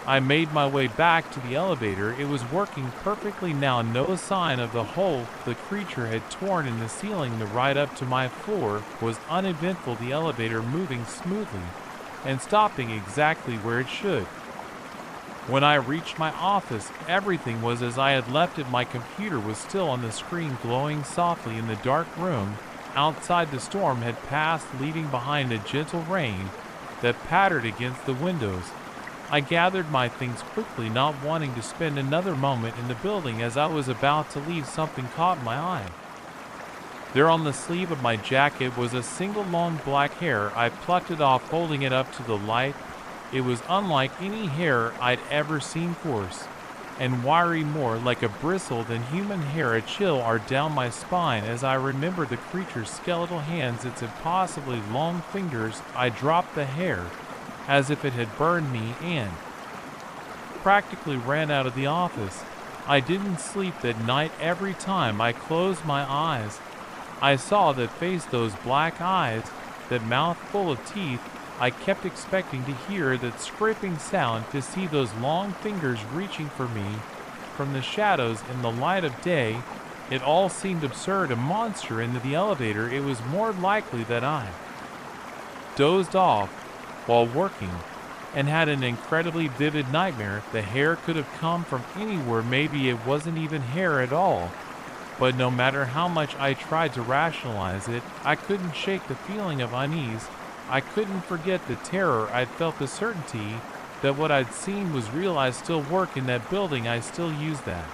I made my way back to the elevator. It was working perfectly now, no sign of the hole the creature had torn in the ceiling. The ride up to my floor was uneventful, the elevator moving smoothly and stopping exactly where it should. When I reached my office, everything was as I had left it. My computer was still on the screen, glowing softly in the dark room. Outside, the storm had passed, leaving behind a gentle rain that pattered against the windows. I gathered my things quickly, not wanting to spend another moment in the building. As I was about to leave, something caught my eye. There on the sleeve of my jacket was a single long black hair. I plucked it off, holding it up to the light. It was unlike any hair I'd ever seen, coarse and wiry, more like a bristle than human hair. A chill ran down my spine as I remembered the creature's skeletal hands, its impossibly long fingers. I dropped the hair as if it had burned me and practically ran out of the office. I didn't sleep that night. Every time I closed my eyes, I saw that face, those black eyes, that mouth full of teeth. I kept expecting to hear that scraping sound, to see those long fingers reaching for me from the shadows in the light of day. It all seemed absurd. A monster in the elevator. It was more likely that I dozed off while working and had an incredibly vivid nightmare. The hair could have come from anywhere. Maybe it wasn't even hair at all. But no matter how much I tried to rationalize it, I couldn't shake the feeling of unease. I couldn't forget the terror I'd felt, the certainty that what I'd seen was real. I still work in that building. I still use that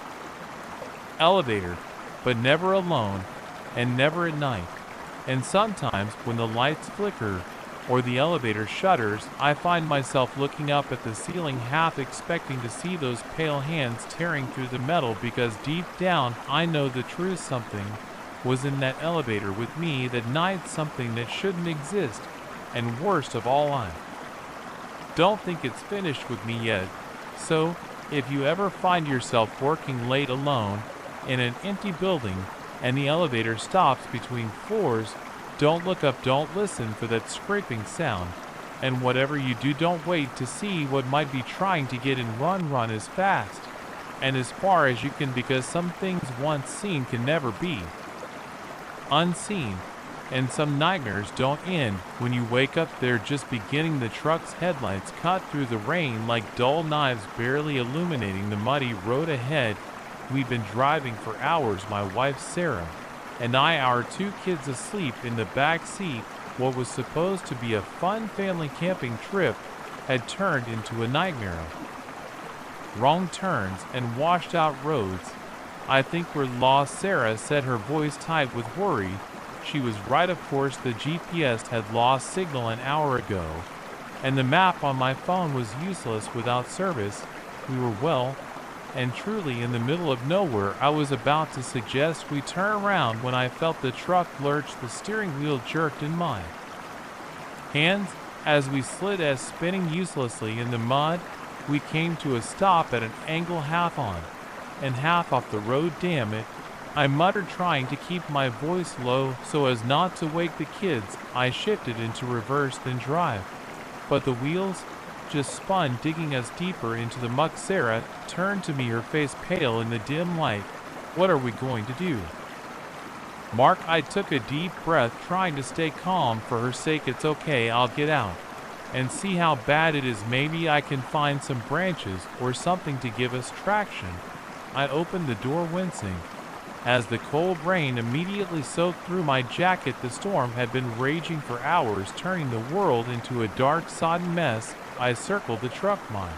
elevator, but never alone and never at night. And sometimes when the lights flicker or the elevator shudders, I find myself looking up at the ceiling, half expecting to see those pale hands tearing through the metal, because deep down I know the truth. Something was in that elevator with me that night, something that shouldn't exist. And worst of all, I don't think it's finished with me yet. So, if you ever find yourself working late alone in an empty building and the elevator stops between floors, don't look up, don't listen for that scraping sound. And whatever you do, don't wait to see what might be trying to get in. Run as fast and as far as you can, because some things once seen can never be unseen. And some nightmares don't end when you wake up. They're just beginning. The truck's headlights cut through the rain like dull knives, barely illuminating the muddy road ahead. We've been driving for hours, my wife Sarah and I, our 2 kids asleep in the back seat. What was supposed to be a fun family camping trip had turned into a nightmare. Wrong turns and washed out roads. I think we're lost, Sarah said, her voice tight with worry. She was right, of course. The GPS had lost signal an hour ago, and the map on my phone was useless without service. We were well and truly in the middle of nowhere. I was about to suggest we turn around when I felt the truck lurch. The steering wheel jerked in my hands as we slid, as spinning uselessly in the mud. We came to a stop at an angle, half on and half off the road. Damn it, I muttered, trying to keep my voice low so as not to wake the kids. I shifted into reverse, then drive, but the wheels just spun, digging us deeper into the muck. Sarah turned to me, her face pale in the dim light. What are we going to do, Mark? I took a deep breath, trying to stay calm. For her sake, it's okay. I'll get out and see how bad it is. Maybe I can find some branches or something to give us traction. I opened the door, wincing As the cold rain immediately soaked through my jacket, the storm had been raging for hours, turning the world into a dark, sodden mess. I circled the truck mile.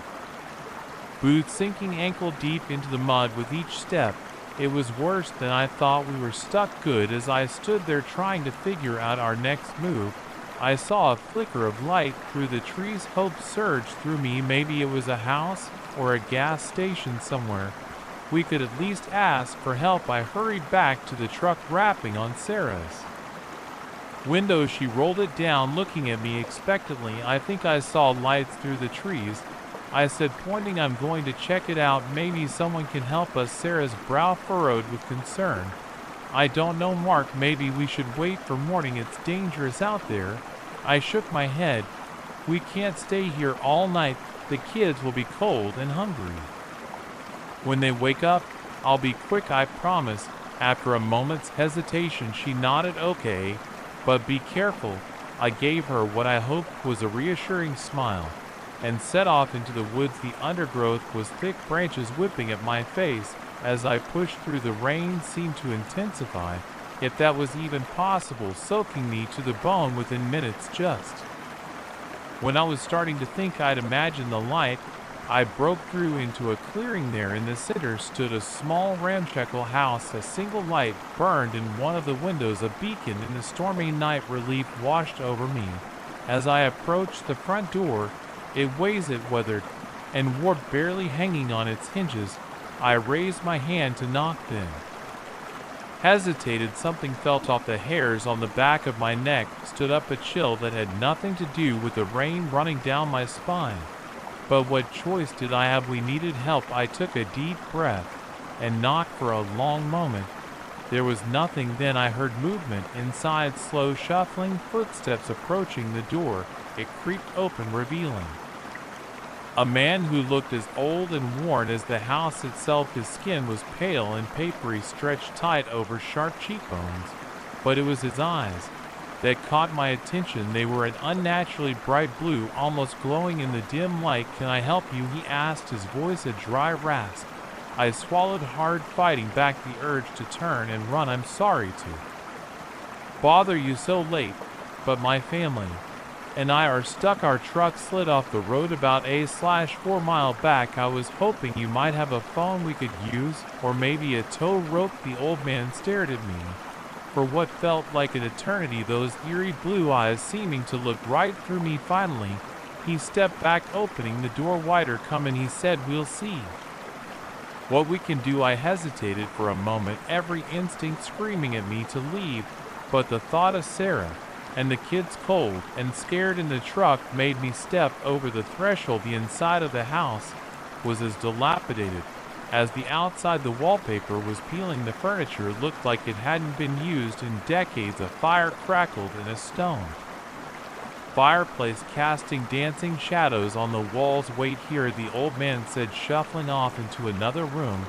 Boots sinking ankle deep into the mud with each step. It was worse than I thought. We were stuck good. As I stood there trying to figure out our next move, I saw a flicker of light through the trees. Hope surged through me. Maybe it was a house or a gas station somewhere. We could at least ask for help. I hurried back to the truck, rapping on Sarah's window. She rolled it down, looking at me expectantly. I think I saw lights through the trees, I said, pointing. I'm going to check it out. Maybe someone can help us. Sarah's brow furrowed with concern. I don't know, Mark. Maybe we should wait for morning. It's dangerous out there. I shook my head. We can't stay here all night. The kids will be cold and hungry. When they wake up, I'll be quick, I promise. After a moment's hesitation, she nodded. Okay, but be careful. I gave her what I hoped was a reassuring smile, and set off into the woods. The undergrowth was thick, branches whipping at my face as I pushed through. The rain seemed to intensify, if that was even possible, soaking me to the bone within minutes. Just when I was starting to think I'd imagined the light, I broke through into a clearing. There in the center stood a small ramshackle house. A single light burned in one of the windows, a beacon in the stormy night. Relief washed over me as I approached the front door. It was weathered and warped, barely hanging on its hinges. I raised my hand to knock, then hesitated. Something felt off. The hairs on the back of my neck stood up, a chill that had nothing to do with the rain running down my spine. But what choice did I have? We needed help. I took a deep breath and knocked for a long moment. There was nothing. Then I heard movement inside, slow shuffling footsteps approaching the door. It creaked open, revealing a man who looked as old and worn as the house itself. His skin was pale and papery, stretched tight over sharp cheekbones, but it was his eyes that caught my attention. They were an unnaturally bright blue, almost glowing in the dim light. Can I help you? He asked, his voice a dry rasp. I swallowed hard, fighting back the urge to turn and run. I'm sorry to bother you so late, but my family and I are stuck. Our truck slid off the road about a/4 mile back. I was hoping you might have a phone we could use, or maybe a tow rope. The old man stared at me for what felt like an eternity, those eerie blue eyes seeming to look right through me. Finally, he stepped back, opening the door wider. Come in, he said. We'll see what we can do. I hesitated for a moment, every instinct screaming at me to leave, but the thought of Sarah and the kids, cold and scared in the truck, made me step over the threshold. The inside of the house was as dilapidated as the outside. The wallpaper was peeling. The furniture looked like it hadn't been used in decades. A fire crackled in a stone fireplace, casting dancing shadows on the walls. Wait here, the old man said, shuffling off into another room.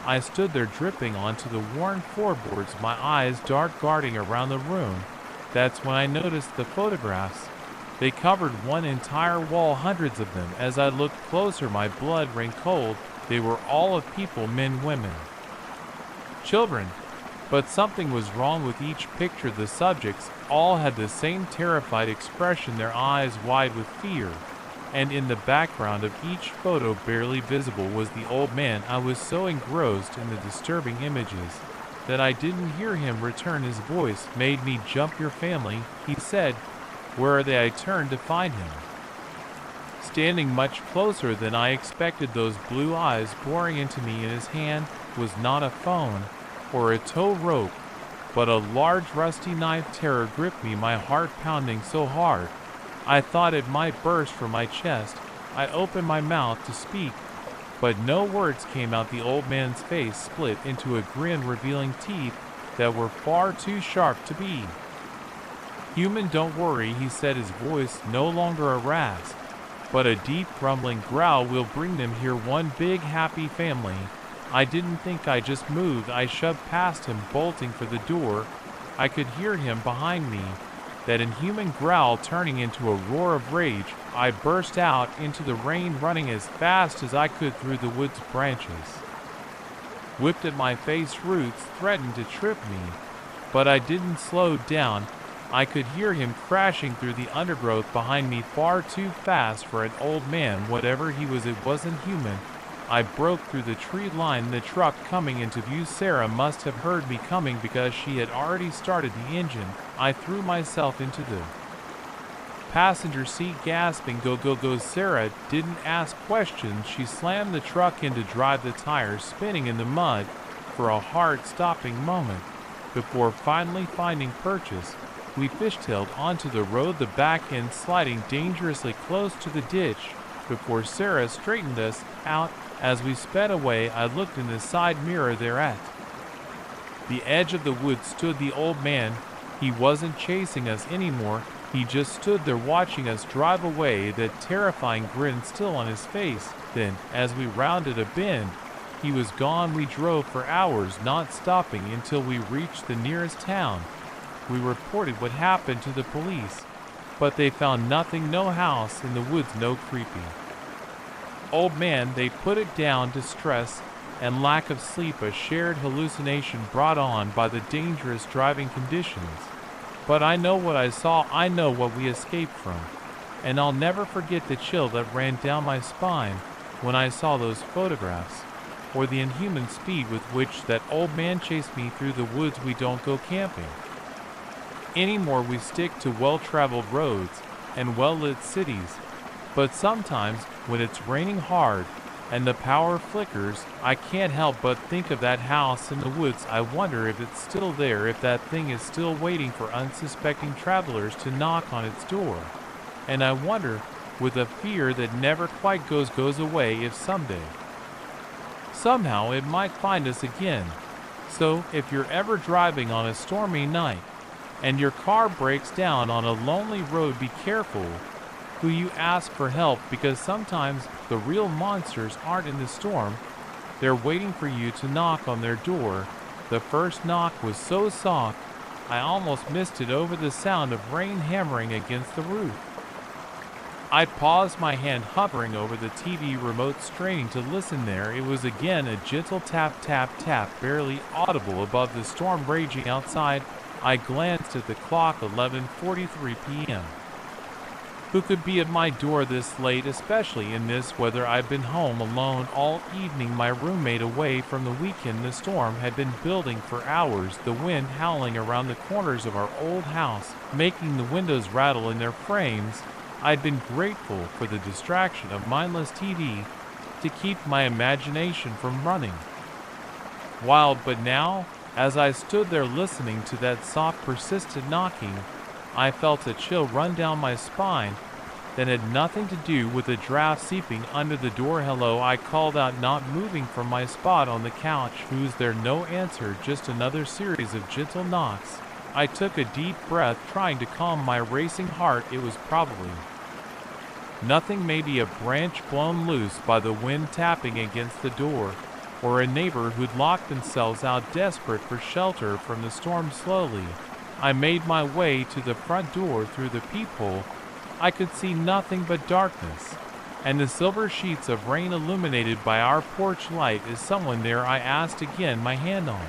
I stood there, dripping onto the worn floorboards, my eyes dark, guarding around the room. That's when I noticed the photographs. They covered one entire wall, hundreds of them. As I looked closer, my blood ran cold. They were all of people, men, women, children. But something was wrong with each picture. The subjects all had the same terrified expression, their eyes wide with fear. And in the background of each photo, barely visible, was the old man. I was so engrossed in the disturbing images that I didn't hear him return. His voice made me jump. Your family, he said. Where are they? I turned to find him standing much closer than I expected, those blue eyes boring into me. In his hand was not a phone or a tow rope, but a large rusty knife. Terror gripped me, my heart pounding so hard I thought it might burst from my chest. I opened my mouth to speak, but no words came out. The old man's face split into a grin, revealing teeth that were far too sharp to be human. Don't worry, he said, his voice no longer a rasp, but a deep rumbling growl. We'll bring them here, one big happy family. I didn't think. I just moved. I shoved past him, bolting for the door. I could hear him behind me, that inhuman growl turning into a roar of rage. I burst out into the rain, running as fast as I could through the woods branches. whipped at my face. Roots threatened to trip me, but I didn't slow down. I could hear him crashing through the undergrowth behind me far too fast for an old man. Whatever he was, it wasn't human. I broke through the tree line, the truck coming into view. Sarah must have heard me coming because she had already started the engine. I threw myself into the passenger seat, gasping, "Go, go, go." Sarah didn't ask questions. She slammed the truck in to drive the tires spinning in the mud for a heart-stopping moment. Before finally finding purchase, we fishtailed onto the road, the back end sliding dangerously close to the ditch before Sarah straightened us out. As we sped away, I looked in the side mirror. There at the edge of the woods stood the old man. He wasn't chasing us anymore. He just stood there watching us drive away, that terrifying grin still on his face. Then, as we rounded a bend, he was gone. We drove for hours, not stopping until we reached the nearest town. We reported what happened to the police, but they found nothing. No house in the woods, no creepy old man. They put it down to stress and lack of sleep, a shared hallucination brought on by the dangerous driving conditions. But I know what I saw. I know what we escaped from, and I'll never forget the chill that ran down my spine when I saw those photographs, or the inhuman speed with which that old man chased me through the woods. We don't go camping anymore. We stick to well-traveled roads and well-lit cities. But sometimes, when it's raining hard and the power flickers, I can't help but think of that house in the woods. I wonder if it's still there, if that thing is still waiting for unsuspecting travelers to knock on its door. And I wonder, with a fear that never quite goes away, if someday, somehow it might find us again. So, if you're ever driving on a stormy night and your car breaks down on a lonely road, be careful who you ask for help, because sometimes the real monsters aren't in the storm. They're waiting for you to knock on their door. The first knock was so soft, I almost missed it over the sound of rain hammering against the roof. I paused, my hand hovering over the TV remote, straining to listen. There it was again, a gentle tap, tap, tap, barely audible above the storm raging outside. I glanced at the clock, 11:43 p.m. Who could be at my door this late, especially in this weather? I'd been home alone all evening, my roommate away from the weekend. The storm had been building for hours, the wind howling around the corners of our old house, making the windows rattle in their frames. I'd been grateful for the distraction of mindless TV to keep my imagination from running wild. But now, as I stood there listening to that soft, persistent knocking, I felt a chill run down my spine that had nothing to do with the draft seeping under the door. "Hello," I called out, not moving from my spot on the couch. "Who's there?" No answer, just another series of gentle knocks. I took a deep breath, trying to calm my racing heart. It was probably nothing, maybe a branch blown loose by the wind tapping against the door, or a neighbor who'd locked themselves out, desperate for shelter from the storm. Slowly, I made my way to the front door. Through the peephole, I could see nothing but darkness, and the silver sheets of rain illuminated by our porch light. "Is someone there?" I asked again, my hand on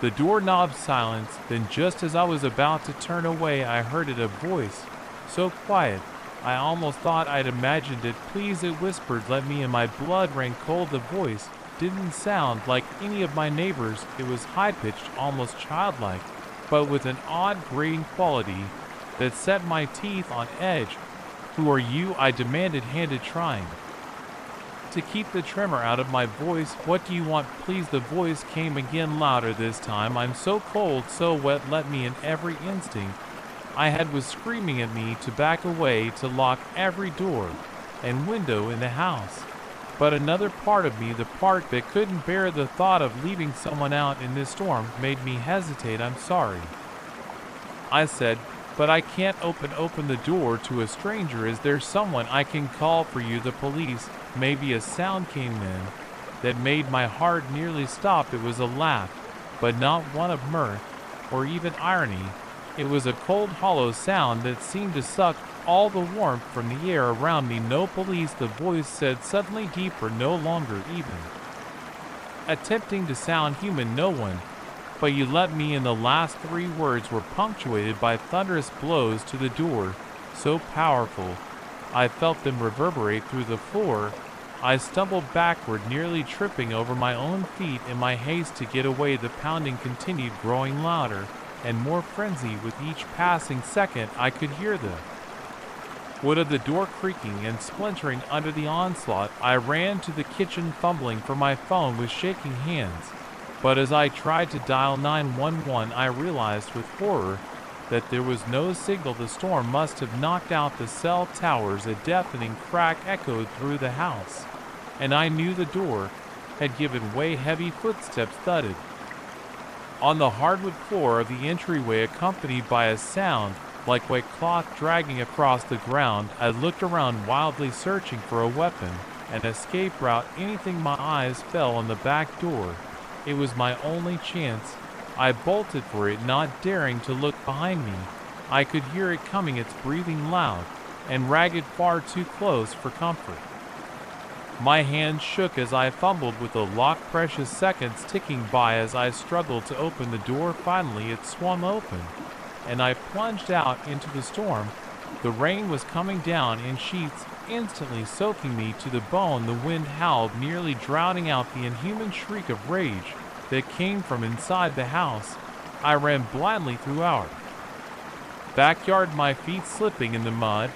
the doorknob. Silence. Then, just as I was about to turn away, I heard it, a voice so quiet I almost thought I'd imagined it. "Please," it whispered, "let me in." My blood ran cold. The voice didn't sound like any of my neighbors. It was high-pitched, almost childlike, but with an odd grating quality that set my teeth on edge. "Who are you?" I demanded, handed, trying to keep the tremor out of my voice. "What do you want, please?" The voice came again, louder this time. "I'm so cold, so wet, let me in." Every instinct I had was screaming at me to back away, to lock every door and window in the house. But another part of me, the part that couldn't bear the thought of leaving someone out in this storm, made me hesitate. "I'm sorry," I said, "but I can't open the door to a stranger. Is there someone I can call for you?" "The police." Maybe a sound came then that made my heart nearly stop. It was a laugh, but not one of mirth or even irony. It was a cold, hollow sound that seemed to suck all the warmth from the air around me. "No police," the voice said, suddenly deeper, no longer even attempting to sound human. No one, but you let me in. The last 3 words were punctuated by thunderous blows to the door, so powerful I felt them reverberate through the floor. I stumbled backward, nearly tripping over my own feet in my haste to get away. The pounding continued, growing louder and more frenzied with each passing second. I could hear the wood of the door creaking and splintering under the onslaught. I ran to the kitchen, fumbling for my phone with shaking hands. But as I tried to dial 911, I realized with horror that there was no signal. The storm must have knocked out the cell towers. A deafening crack echoed through the house, and I knew the door had given way. Heavy footsteps thudded on the hardwood floor of the entryway, accompanied by a sound like wet cloth dragging across the ground. I looked around wildly, searching for a weapon, an escape route, anything. My eyes fell on the back door. It was my only chance. I bolted for it, not daring to look behind me. I could hear it coming, its breathing loud and ragged, far too close for comfort. My hands shook as I fumbled with the lock, precious seconds ticking by as I struggled to open the door. Finally, it swung open, and I plunged out into the storm. The rain was coming down in sheets, instantly soaking me to the bone. The wind howled, nearly drowning out the inhuman shriek of rage that came from inside the house. I ran blindly through our backyard, my feet slipping in the mud.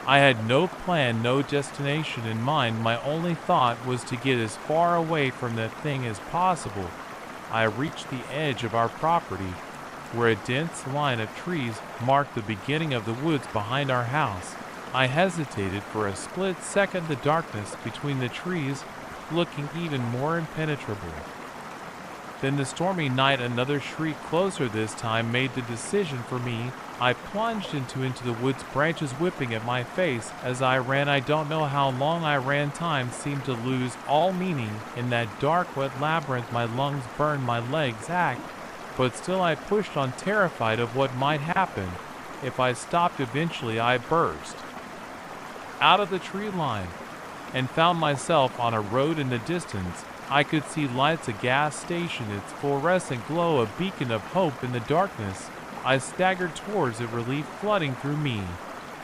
I had no plan, no destination in mind. My only thought was to get as far away from that thing as possible. I reached the edge of our property, where a dense line of trees marked the beginning of the woods behind our house. I hesitated for a split second, the darkness between the trees looking even more impenetrable than the stormy night. Another shriek, closer this time, made the decision for me. I plunged into the woods, branches whipping at my face as I ran. I don't know how long I ran. Time seemed to lose all meaning in that dark, wet labyrinth. My lungs burned, my legs ached, but still I pushed on, terrified of what might happen if I stopped. Eventually I burst out of the tree line and found myself on a road. In the distance I could see lights, a gas station, its fluorescent glow a beacon of hope in the darkness. I staggered towards it, relief flooding through me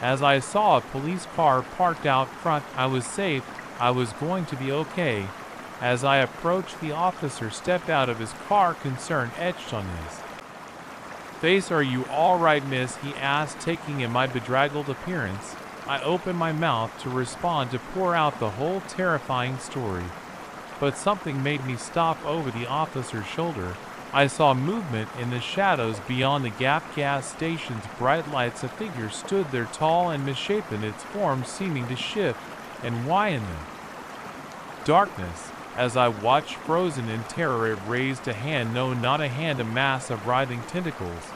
as I saw a police car parked out front. I was safe. I was going to be okay. As I approached, the officer stepped out of his car, concern etched on his face. "Are you all right, miss?" he asked, taking in my bedraggled appearance. I opened my mouth to respond, to pour out the whole terrifying story, but something made me stop. Over the officer's shoulder, I saw movement in the shadows beyond the gas station's bright lights. A figure stood there, tall and misshapen, its form seeming to shift and widen in the darkness. As I watched, frozen in terror, it raised a hand, no, not a hand, a mass of writhing tentacles,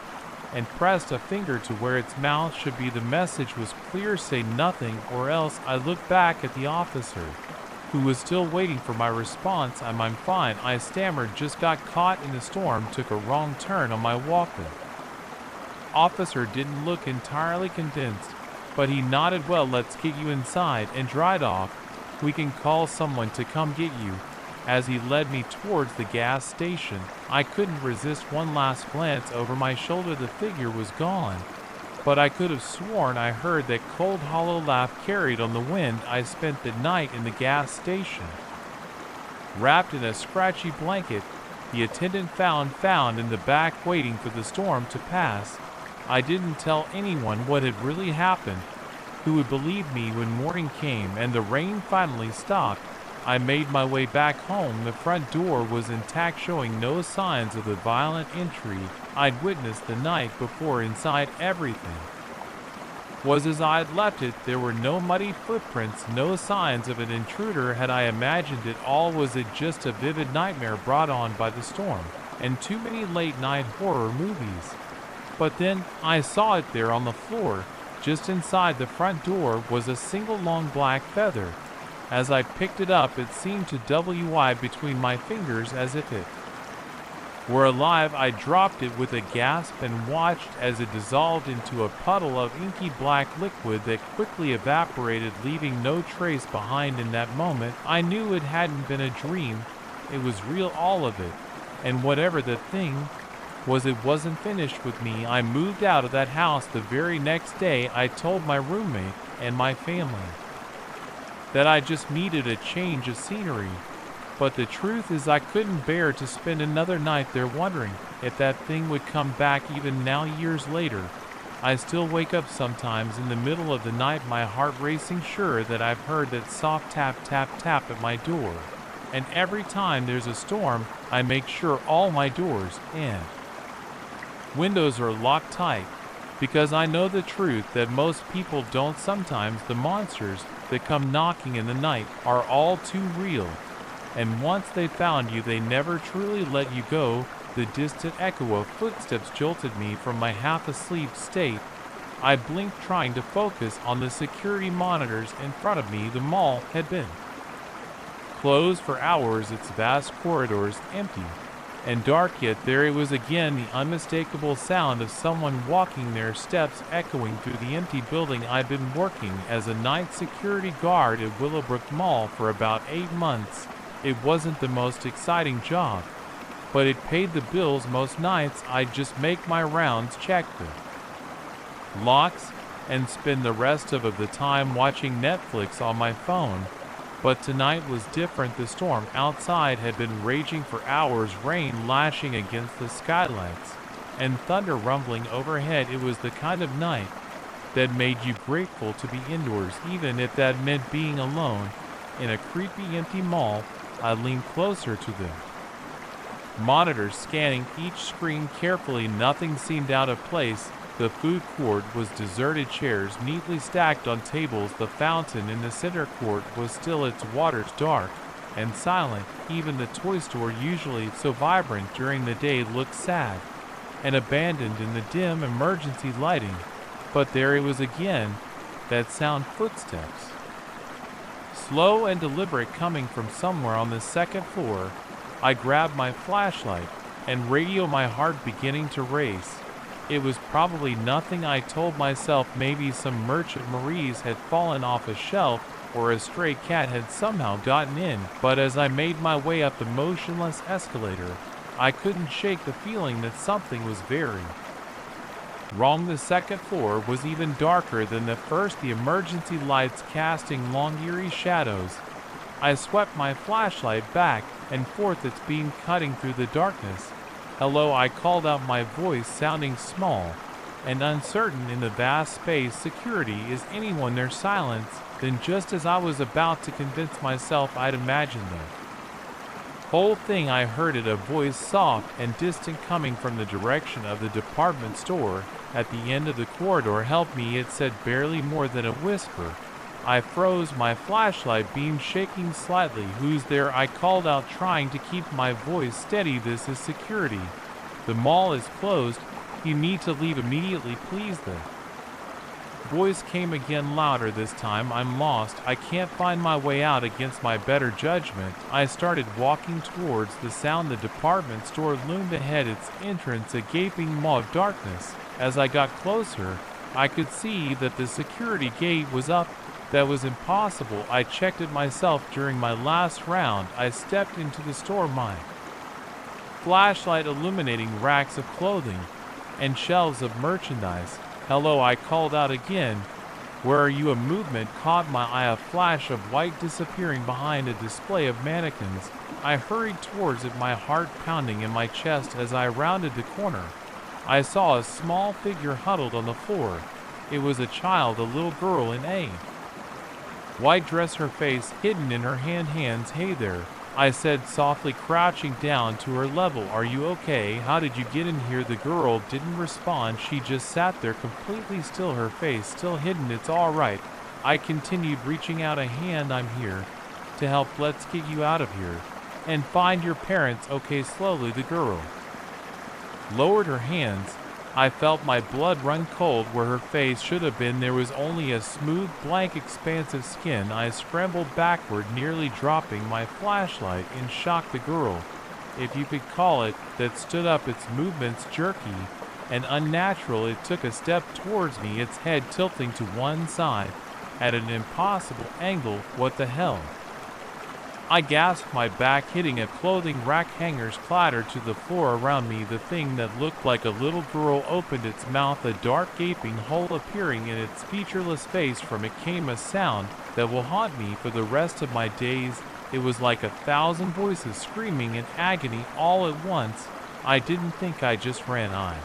and pressed a finger to where its mouth should be. The message was clear: say nothing or else. I looked back at the officer, who was still waiting for my response. I'm fine, I stammered, just got caught in the storm, took a wrong turn on my walk. The officer didn't look entirely convinced, but he nodded. "Well, let's get you inside and dried off. We can call someone to come get you." As he led me towards the gas station, I couldn't resist one last glance over my shoulder. The figure was gone, but I could have sworn I heard that cold, hollow laugh carried on the wind. I spent the night in the gas station, wrapped in a scratchy blanket. The attendant found in the back, waiting for the storm to pass. I didn't tell anyone what had really happened. Who would believe me when morning came and the rain finally stopped? I made my way back home. The front door was intact, showing no signs of the violent entry I'd witnessed the night before. Inside, everything was as I'd left it. There were no muddy footprints, no signs of an intruder. Had I imagined it all? Was it just a vivid nightmare brought on by the storm and too many late-night horror movies? But then I saw it there on the floor. Just inside the front door was a single long black feather. As I picked it up, it seemed to WI between my fingers as if it were alive. I dropped it with a gasp and watched as it dissolved into a puddle of inky black liquid that quickly evaporated, leaving no trace behind. In that moment, I knew it hadn't been a dream. It was real, all of it. And whatever the thing was, it wasn't finished with me. I moved out of that house the very next day. I told my roommate and my family that I just needed a change of scenery. But the truth is, I couldn't bear to spend another night there wondering if that thing would come back. Even now, years later, I still wake up sometimes in the middle of the night, my heart racing, sure that I've heard that soft tap, tap, tap at my door. And every time there's a storm, I make sure all my doors and windows are locked tight, because I know the truth that most people don't. Sometimes the monsters that come knocking in the night are all too real, and once they found you, they never truly let you go. The distant echo of footsteps jolted me from my half-asleep state. I blinked, trying to focus on the security monitors in front of me. The mall had been closed for hours, its vast corridors empty and dark, yet there it was again, the unmistakable sound of someone walking, their steps echoing through the empty building. I'd been working as a night security guard at Willowbrook Mall for about 8 months. It wasn't the most exciting job, but it paid the bills. Most nights I'd just make my rounds, check the locks, and spend the rest of the time watching Netflix on my phone. But tonight was different. The storm outside had been raging for hours, rain lashing against the skylights and thunder rumbling overhead. It was the kind of night that made you grateful to be indoors, even if that meant being alone in a creepy, empty mall. I leaned closer to the monitor, scanning each screen carefully. Nothing seemed out of place. The food court was deserted, chairs neatly stacked on tables. The fountain in the center court was still, its waters dark and silent. Even the toy store, usually so vibrant during the day, looked sad and abandoned in the dim emergency lighting. But there it was again, that sound, footsteps, slow and deliberate, coming from somewhere on the second floor. I grabbed my flashlight and radio, my heart beginning to race. It was probably nothing, I told myself. Maybe some Merchant Marie's had fallen off a shelf, or a stray cat had somehow gotten in. But as I made my way up the motionless escalator, I couldn't shake the feeling that something was very wrong. The second floor was even darker than the first, the emergency lights casting long, eerie shadows. I swept my flashlight back and forth, its beam cutting through the darkness. "Hello," I called out, my voice sounding small and uncertain in the vast space. "Security, is anyone there?" Silence. Then, just as I was about to convince myself I'd imagined the whole thing, I heard it, a voice, soft and distant, coming from the direction of the department store at the end of the corridor. "Help me," it said, barely more than a whisper. I froze, my flashlight beam shaking slightly. "Who's there?" I called out, trying to keep my voice steady. "This is security. The mall is closed. You need to leave immediately, please." The voice came again, louder this time. "I'm lost. I can't find my way out." Against my better judgment, I started walking towards the sound. The department store loomed ahead, its entrance a gaping maw of darkness. As I got closer, I could see that the security gate was up. That was impossible. I checked it myself during my last round. I stepped into the store, my flashlight illuminating racks of clothing and shelves of merchandise. "Hello," I called out again. "Where are you?" A movement caught my eye, a flash of white disappearing behind a display of mannequins. I hurried towards it, my heart pounding in my chest. As I rounded the corner, I saw a small figure huddled on the floor. It was a child, a little girl in a white dress, her face hidden in her hands. "Hey there," I said softly, crouching down to her level. "Are you okay? How did you get in here?" The girl didn't respond. She just sat there completely still, her face still hidden. "It's all right," I continued, reaching out a hand. "I'm here to help. Let's get you out of here and find your parents." "Okay." Slowly the girl lowered her hands. I felt my blood run cold where her face should have been. There was only a smooth, blank expanse of skin. I scrambled backward, nearly dropping my flashlight in shock. The girl, if you could call it, that stood up, its movements jerky and unnatural. It took a step towards me, its head tilting to one side at an impossible angle. "What the hell?" I gasped, my back hitting a clothing rack. Hangers clattered to the floor around me. The thing that looked like a little girl opened its mouth, a dark gaping hole appearing in its featureless face. From it came a sound that will haunt me for the rest of my days. It was like 1,000 voices screaming in agony all at once. I didn't think, I just ran. I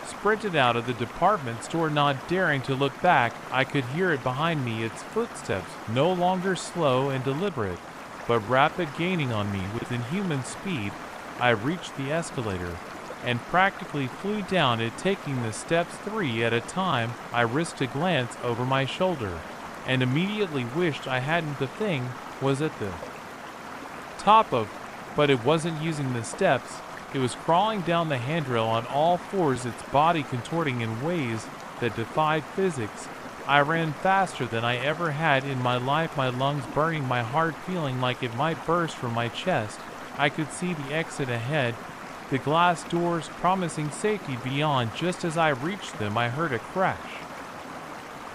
sprinted out of the department store, not daring to look back. I could hear it behind me, its footsteps, no longer slow and deliberate, but rapid, gaining on me with inhuman speed. I reached the escalator and practically flew down it, taking the steps 3 at a time. I risked a glance over my shoulder and immediately wished I hadn't. The thing was at the top of, but it wasn't using the steps. It was crawling down the handrail on all fours, its body contorting in ways that defied physics. I ran faster than I ever had in my life, my lungs burning, my heart feeling like it might burst from my chest. I could see the exit ahead, the glass doors promising safety beyond. Just as I reached them, I heard a crash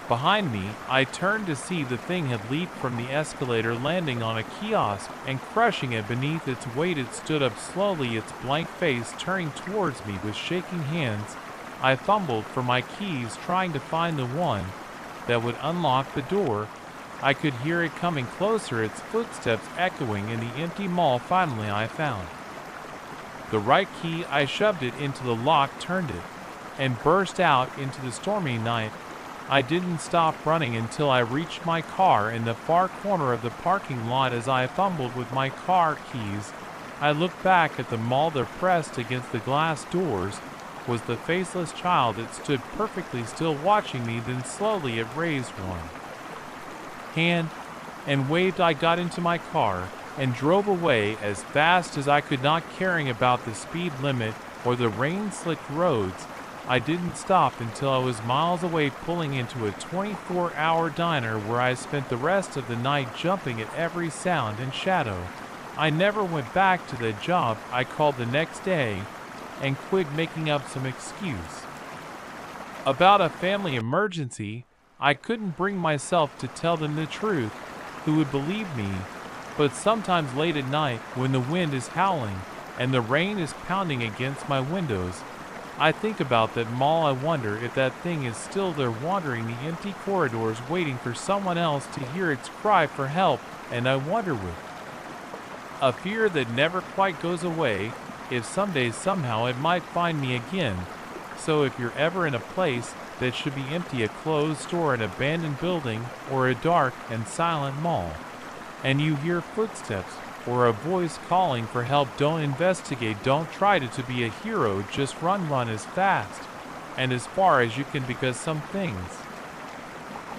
behind me. I turned to see the thing had leaped from the escalator, landing on a kiosk and crushing it beneath its weight. It stood up slowly, its blank face turning towards me with shaking hands. I fumbled for my keys, trying to find the one that would unlock the door. I could hear it coming closer, its footsteps echoing in the empty mall. Finally, I found the right key. I shoved it into the lock, turned it, and burst out into the stormy night. I didn't stop running until I reached my car in the far corner of the parking lot. As I fumbled with my car keys, I looked back at the mall. There, pressed against the glass doors, was the faceless child. It stood perfectly still, watching me. Then slowly it raised one hand and waved. I got into my car and drove away as fast as I could, not caring about the speed limit or the rain-slicked roads. I didn't stop until I was miles away, pulling into a 24-hour diner where I spent the rest of the night jumping at every sound and shadow. I never went back to that job. I called the next day and quit, making up some excuse about a family emergency. I couldn't bring myself to tell them the truth. Who would believe me? But sometimes late at night, when the wind is howling and the rain is pounding against my windows, I think about that mall. I wonder if that thing is still there, wandering the empty corridors, waiting for someone else to hear its cry for help. And I wonder, with a fear that never quite goes away, if someday somehow it might find me again. So if you're ever in a place that should be empty, a closed store, an abandoned building, or a dark and silent mall, and you hear footsteps or a voice calling for help, don't investigate, don't try to be a hero, just run as fast and as far as you can, because some things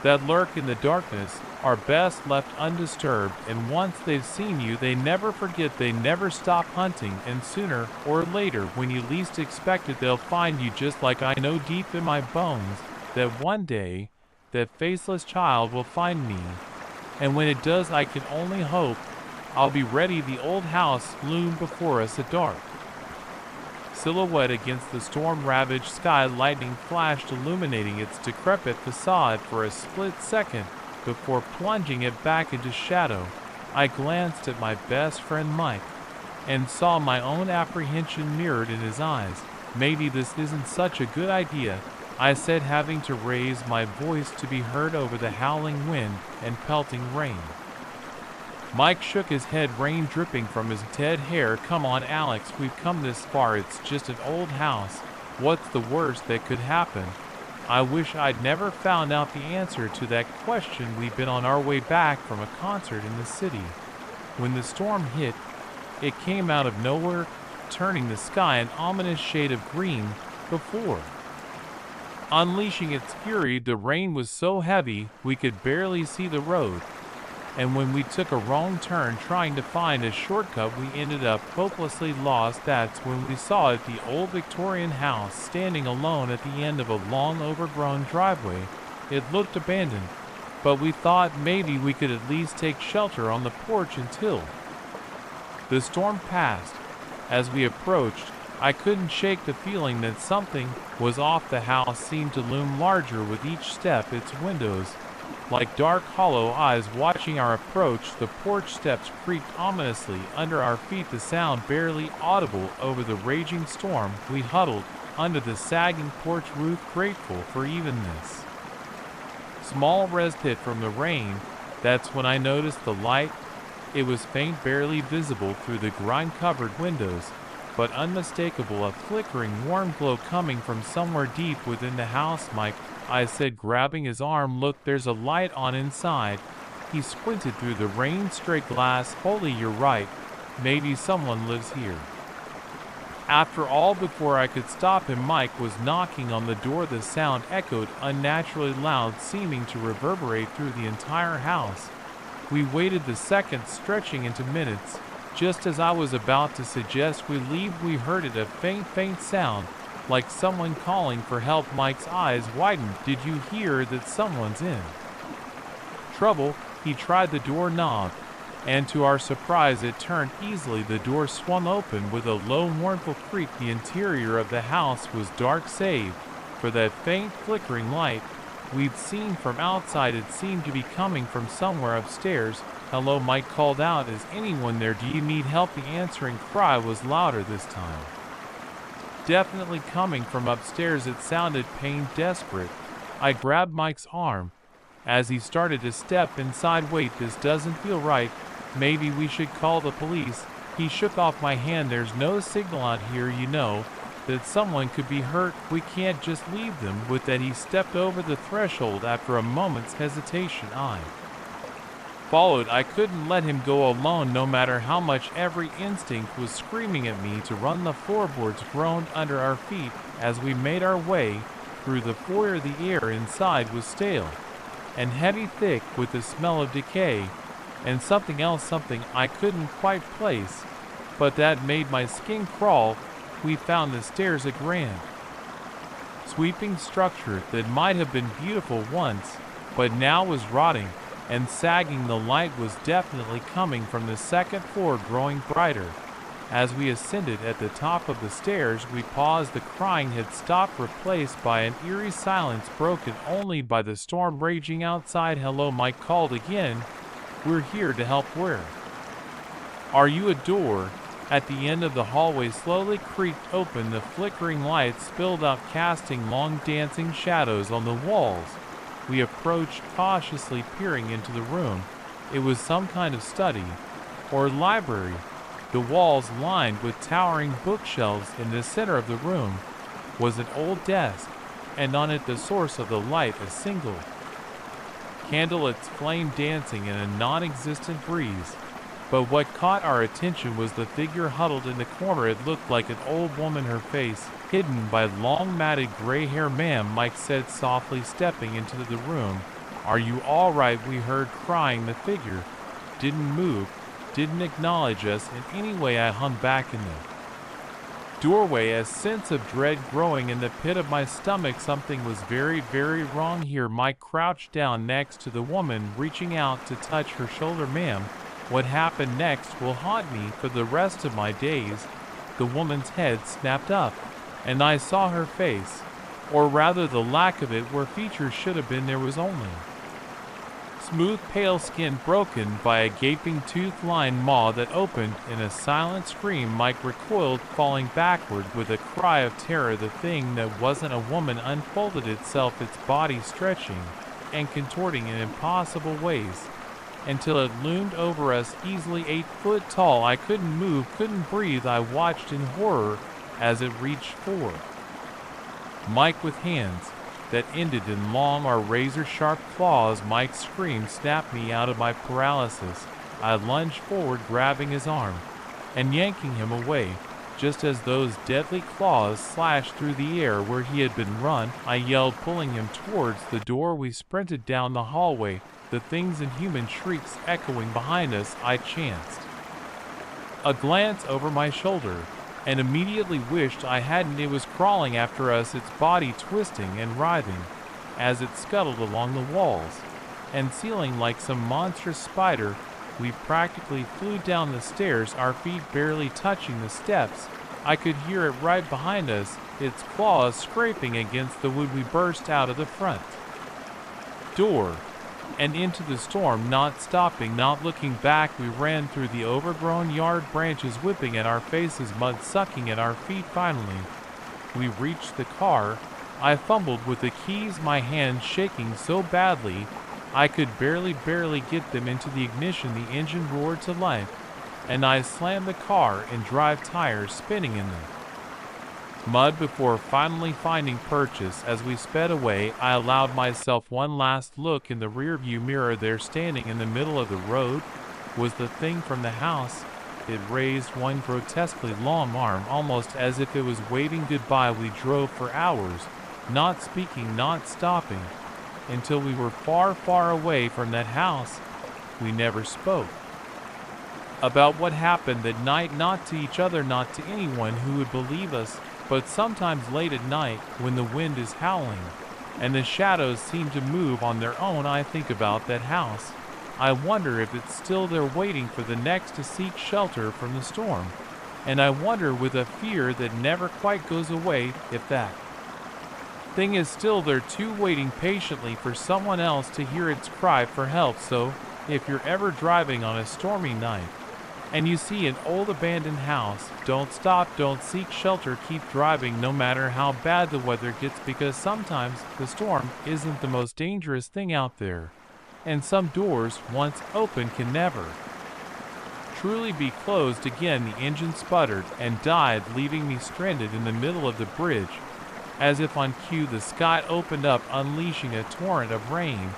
that lurk in the darkness are best left undisturbed, and once they've seen you, they never forget, they never stop hunting, and sooner or later, when you least expect it, they'll find you. Just like I know deep in my bones that one day that faceless child will find me, and when it does, I can only hope I'll be ready. The old house loomed before us, a dark silhouette against the storm-ravaged sky. Lightning flashed, illuminating its decrepit facade for a split second before plunging it back into shadow. I glanced at my best friend Mike and saw my own apprehension mirrored in his eyes. Maybe this isn't such a good idea, I said, having to raise my voice to be heard over the howling wind and pelting rain. Mike shook his head, rain dripping from his dead hair. Come on, Alex, we've come this far. It's just an old house. What's the worst that could happen? I wish I'd never found out the answer to that question. We'd been on our way back from a concert in the city when the storm hit. It came out of nowhere, turning the sky an ominous shade of green before unleashing its fury. The rain was so heavy we could barely see the road, and when we took a wrong turn trying to find a shortcut, we ended up hopelessly lost. That's when we saw it, the old Victorian house standing alone at the end of a long overgrown driveway. It looked abandoned, but we thought maybe we could at least take shelter on the porch until the storm passed. As we approached, I couldn't shake the feeling that something was off. The house seemed to loom larger with each step, its windows like dark hollow eyes watching our approach. The porch steps creaked ominously under our feet, the sound barely audible over the raging storm. We huddled under the sagging porch roof, grateful for even this small respite from the rain. That's when I noticed the light. It was faint, barely visible through the grime-covered windows, but unmistakable, a flickering warm glow coming from somewhere deep within the house. "Mike," I said, grabbing his arm, "look, there's a light on inside." He squinted through the rain-streaked glass. "Holy, you're right. Maybe someone lives here." After all, before I could stop him, Mike was knocking on the door. The sound echoed unnaturally loud, seeming to reverberate through the entire house. We waited, the seconds stretching into minutes. Just as I was about to suggest we leave, we heard it, a faint sound, like someone calling for help. Mike's eyes widened. "Did you hear that? Someone's in trouble." He tried the doorknob, and to our surprise it turned easily. The door swung open with a low, mournful creak. The interior of the house was dark save for that faint flickering light we'd seen from outside. It seemed to be coming from somewhere upstairs. "Hello," Mike called out. "Is anyone there? Do you need help?" The answering cry was louder this time, definitely coming from upstairs. It sounded pained, desperate. I grabbed Mike's arm as he started to step inside. "Wait, this doesn't feel right. Maybe we should call the police." He shook off my hand. "There's no signal out here, you know, that someone could be hurt. We can't just leave them." With that, he stepped over the threshold. After a moment's hesitation, I followed. I couldn't let him go alone, no matter how much every instinct was screaming at me to run. The floorboards groaned under our feet as we made our way through the foyer. The air inside was stale and heavy, thick with the smell of decay and something else, something I couldn't quite place, but that made my skin crawl. We found the stairs, a grand, sweeping structure that might have been beautiful once, but now was rotting and sagging. The light was definitely coming from the second floor, growing brighter. As we ascended at the top of the stairs, we paused. The crying had stopped, replaced by an eerie silence broken only by the storm raging outside. "Hello," Mike called again. "We're here to help. Where are you?" A door at the end of the hallway slowly creaked open. The flickering light spilled out, casting long dancing shadows on the walls. We approached, cautiously peering into the room. It was some kind of study or library. The walls lined with towering bookshelves. In the center of the room was an old desk, and on it, the source of the light, a single candle, its flame dancing in a non-existent breeze. But what caught our attention was the figure huddled in the corner. It looked like an old woman, her face hidden by long matted gray hair. "Ma'am," Mike said softly, stepping into the room. "Are you all right?" we heard crying. The figure didn't move, didn't acknowledge us in any way. I hung back in the doorway, a sense of dread growing in the pit of my stomach. Something was very, very wrong here. Mike crouched down next to the woman, reaching out to touch her shoulder. "Ma'am, what happened next will haunt me for the rest of my days." The woman's head snapped up, and I saw her face, or rather the lack of it, where features should have been. There was only smooth, pale skin broken by a gaping, tooth-lined maw that opened in a silent scream. Mike recoiled, falling backward with a cry of terror. The thing that wasn't a woman unfolded itself, its body stretching and contorting in impossible ways until it loomed over us, easily 8 foot tall. I couldn't move, couldn't breathe. I watched in horror as it reached for Mike with hands that ended in long or razor-sharp claws. Mike's scream snapped me out of my paralysis. I lunged forward, grabbing his arm and yanking him away. Just as those deadly claws slashed through the air where he had been run, I yelled, pulling him towards the door. We sprinted down the hallway, the things in human shrieks echoing behind us. I chanced a glance over my shoulder and immediately wished I hadn't. It was crawling after us, its body twisting and writhing as it scuttled along the walls and ceiling like some monstrous spider. We practically flew down the stairs, our feet barely touching the steps. I could hear it right behind us, its claws scraping against the wood. We burst out of the front door and into the storm, not stopping, not looking back. We ran through the overgrown yard, branches whipping at our faces, mud sucking at our feet. Finally, we reached the car. I fumbled with the keys, my hands shaking so badly I could barely get them into the ignition. The engine roared to life, and I slammed the car and drive tires spinning in the mud before finally finding purchase. As we sped away, I allowed myself one last look in the rearview mirror. There, standing in the middle of the road, was the thing from the house. It raised one grotesquely long arm, almost as if it was waving goodbye. We drove for hours, not speaking, not stopping, until we were far away from that house. We never spoke about what happened that night, not to each other, not to anyone who would believe us. But sometimes late at night, when the wind is howling and the shadows seem to move on their own, I think about that house. I wonder if it's still there, waiting for the next to seek shelter from the storm. And I wonder, with a fear that never quite goes away, if that thing is still there too, waiting patiently for someone else to hear its cry for help. So, if you're ever driving on a stormy night and you see an old abandoned house, don't stop, don't seek shelter, keep driving no matter how bad the weather gets, because sometimes the storm isn't the most dangerous thing out there, and some doors, once open, can never truly be closed again. The engine sputtered and died, leaving me stranded in the middle of the bridge. As if on cue, the sky opened up, unleashing a torrent of rain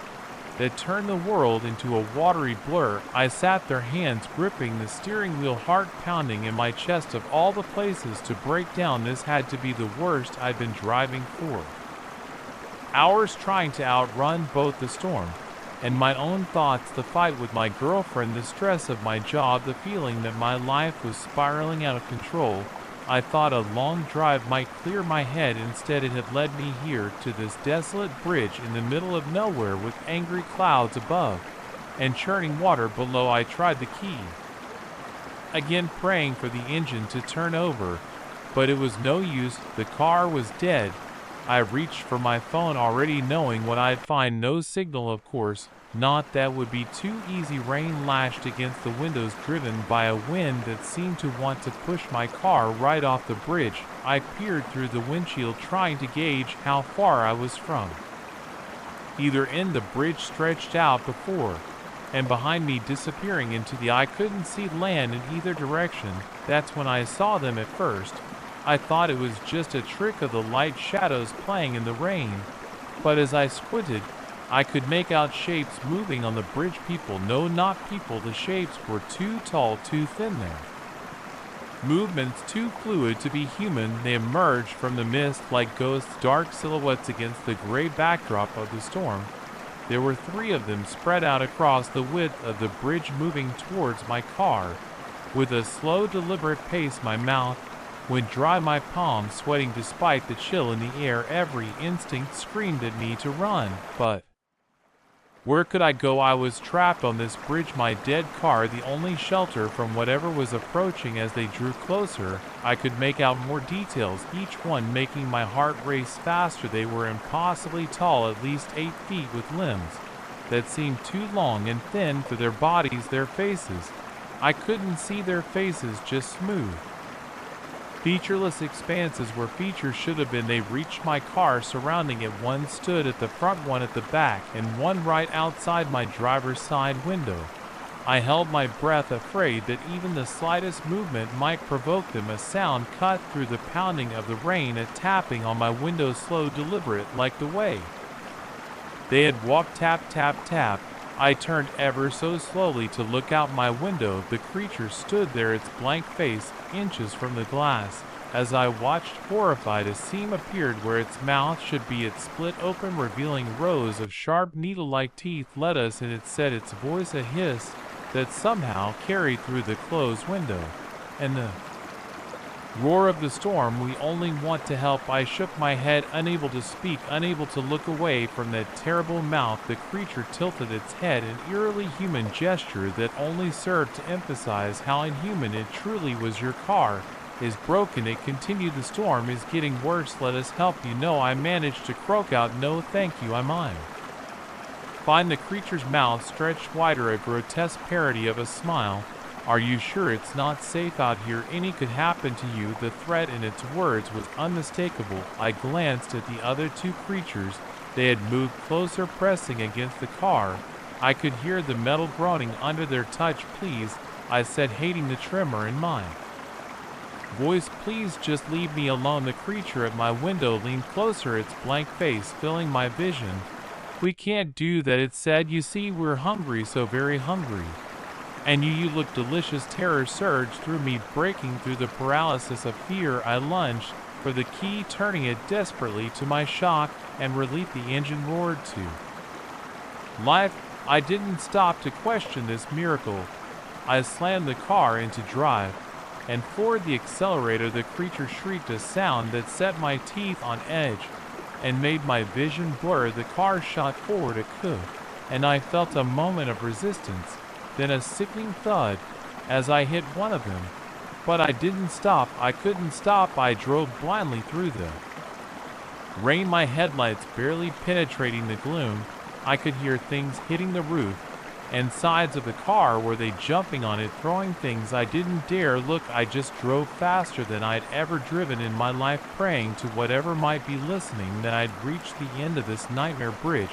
that turned the world into a watery blur. I sat there, hands gripping the steering wheel, heart pounding in my chest. Of all the places to break down, this had to be the worst. I'd been driving for hours, trying to outrun both the storm and my own thoughts, the fight with my girlfriend, the stress of my job, the feeling that my life was spiraling out of control. I thought a long drive might clear my head. Instead, it had led me here, to this desolate bridge in the middle of nowhere, with angry clouds above and churning water below. I tried the key again, praying for the engine to turn over, but it was no use. The car was dead. I reached for my phone, already knowing what I'd find. No signal, of course. Not that would be too easy. Rain lashed against the windows, driven by a wind that seemed to want to push my car right off the bridge. I peered through the windshield, trying to gauge how far I was from either end. The bridge stretched out before and behind me, disappearing into the I couldn't see land in either direction. That's when I saw them. At first, I thought it was just a trick of the light, shadows playing in the rain, but as I squinted, I could make out shapes moving on the bridge. People, no, not people. The shapes were too tall, too thin there. Movements too fluid to be human. They emerged from the mist like ghosts, dark silhouettes against the gray backdrop of the storm. There were 3 of them spread out across the width of the bridge, moving towards my car with a slow, deliberate pace. My mouth went dry, my palms sweating despite the chill in the air. Every instinct screamed at me to run, but where could I go? I was trapped on this bridge, my dead car, the only shelter from whatever was approaching. As they drew closer, I could make out more details, each one making my heart race faster. They were impossibly tall, at least 8 feet, with limbs that seemed too long and thin for their bodies, their faces. I couldn't see their faces, just smooth, featureless expanses where features should have been. They reached my car, surrounding it. One stood at the front, one at the back, and one right outside my driver's side window. I held my breath, afraid that even the slightest movement might provoke them. A sound cut through the pounding of the rain, a tapping on my window, slow, deliberate, like the way they had walked. Tap, tap, tap. I turned ever so slowly to look out my window. The creature stood there, its blank face inches from the glass. As I watched, horrified, a seam appeared where its mouth should be. It split open, revealing rows of sharp, needle-like teeth. Let us in, it said, its voice a hiss that somehow carried through the closed window and the roar of the storm. We only want to help. I shook my head, unable to speak, unable to look away from that terrible mouth. The creature tilted its head, an eerily human gesture that only served to emphasize how inhuman it truly was. Your car is broken, it continued. The storm is getting worse. Let us help you. No, I managed to croak out. No, thank you, I'm Find the creature's mouth stretched wider, a grotesque parody of a smile. Are you sure it's not safe out here? Any could happen to you. The threat in its words was unmistakable. I glanced at the other two creatures. They had moved closer, pressing against the car. I could hear the metal groaning under their touch. Please, I said, hating the tremor in my voice. Please just leave me alone. The creature at my window leaned closer, its blank face filling my vision. We can't do that, it said. You see, we're hungry, so very hungry. And you look delicious. Terror surged through me, breaking through the paralysis of fear. I lunged for the key, turning it desperately. To my shock and relief, the engine roared to life. I didn't stop to question this miracle. I slammed the car into drive and floored the accelerator. The creature shrieked, a sound that set my teeth on edge and made my vision blur. The car shot forward a cliff, and I felt a moment of resistance, then a sickening thud as I hit one of them. But I didn't stop. I couldn't stop. I drove blindly through the rain, my headlights barely penetrating the gloom. I could hear things hitting the roof and sides of the car. Were they jumping on it, throwing things? I didn't dare look. I just drove faster than I'd ever driven in my life, praying to whatever might be listening that I'd reached the end of this nightmare bridge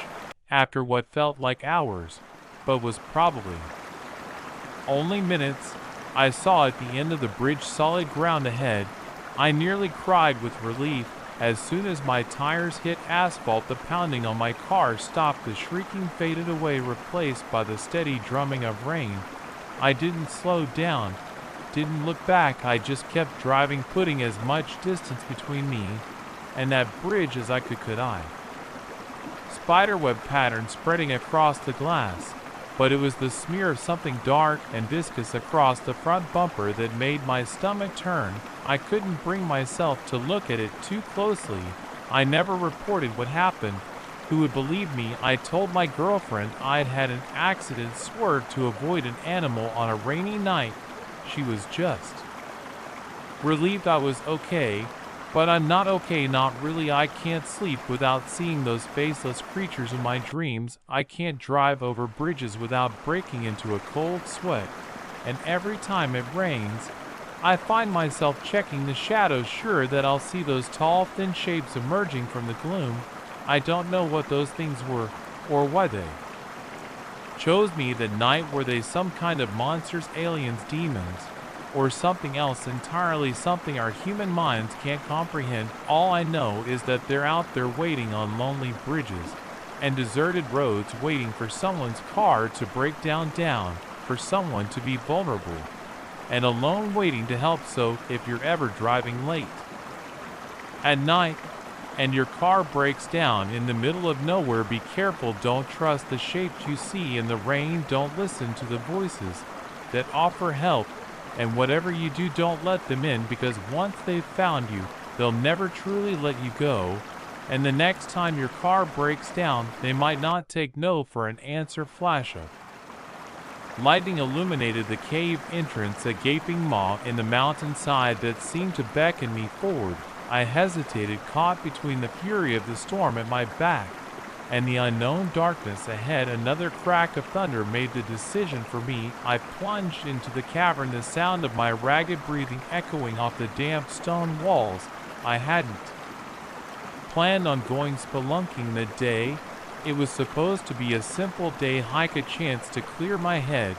after what felt like hours, but was probably only minutes. I saw at the end of the bridge solid ground ahead. I nearly cried with relief. As soon as my tires hit asphalt, the pounding on my car stopped. The shrieking faded away, replaced by the steady drumming of rain. I didn't slow down, didn't look back. I just kept driving, putting as much distance between me and that bridge as I could. Spiderweb pattern spreading across the glass, but it was the smear of something dark and viscous across the front bumper that made my stomach turn. I couldn't bring myself to look at it too closely. I never reported what happened. Who would believe me? I told my girlfriend I'd had an accident, swerved to avoid an animal on a rainy night. She was just relieved I was okay. But I'm not okay, not really. I can't sleep without seeing those faceless creatures in my dreams. I can't drive over bridges without breaking into a cold sweat. And every time it rains, I find myself checking the shadows, sure that I'll see those tall, thin shapes emerging from the gloom. I don't know what those things were, or why they chose me that night. Were they some kind of monsters, aliens, demons, or something else entirely, something our human minds can't comprehend? All I know is that they're out there waiting on lonely bridges and deserted roads, waiting for someone's car to break down, for someone to be vulnerable and alone, waiting to help. So if you're ever driving late at night and your car breaks down in the middle of nowhere, be careful. Don't trust the shapes you see in the rain. Don't listen to the voices that offer help. And whatever you do, don't let them in, because once they've found you, they'll never truly let you go. And the next time your car breaks down, they might not take no for an answer. Flash of lightning illuminated the cave entrance, a gaping maw in the mountainside that seemed to beckon me forward. I hesitated, caught between the fury of the storm at my back and the unknown darkness ahead. Another crack of thunder made the decision for me. I plunged into the cavern, the sound of my ragged breathing echoing off the damp stone walls. I hadn't planned on going spelunking that day. It was supposed to be a simple day hike, a chance to clear my head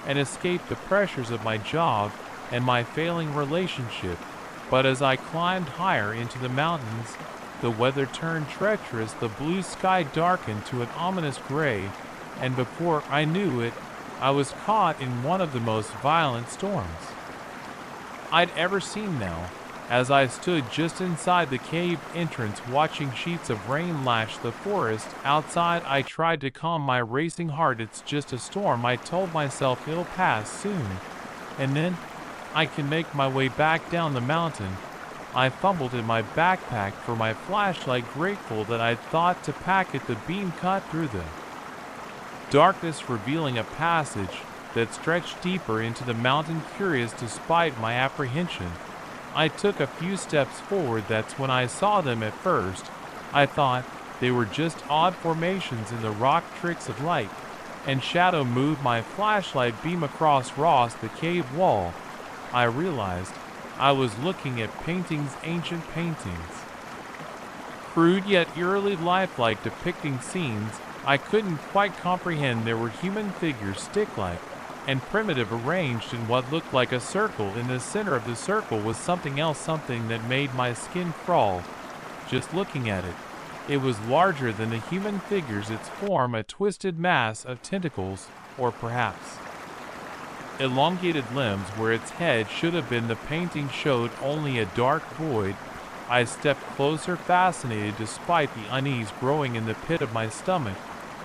and escape the pressures of my job and my failing relationship. But as I climbed higher into the mountains, the weather turned treacherous. The blue sky darkened to an ominous gray, and before I knew it, I was caught in one of the most violent storms I'd ever seen. Now, as I stood just inside the cave entrance, watching sheets of rain lash the forest outside, I tried to calm my racing heart. It's just a storm, I told myself. It'll pass soon, and then I can make my way back down the mountain. I fumbled in my backpack for my flashlight, grateful that I'd thought to pack it. The beam cut through the darkness, revealing a passage that stretched deeper into the mountain. Curious despite my apprehension, I took a few steps forward. That's when I saw them. At first, I thought They were just odd formations in the rock tricks of light and shadow. Moved my flashlight beam across the cave wall. I realized I was looking at paintings, ancient paintings. Crude yet eerily lifelike, depicting scenes I couldn't quite comprehend. There were human figures, stick-like and primitive, arranged in what looked like a circle. In the center of the circle was something else, something that made my skin crawl just looking at it. It was larger than the human figures, its form a twisted mass of tentacles, or perhaps elongated limbs where its head should have been. The painting showed only a dark void. I stepped closer, fascinated despite the unease growing in the pit of my stomach.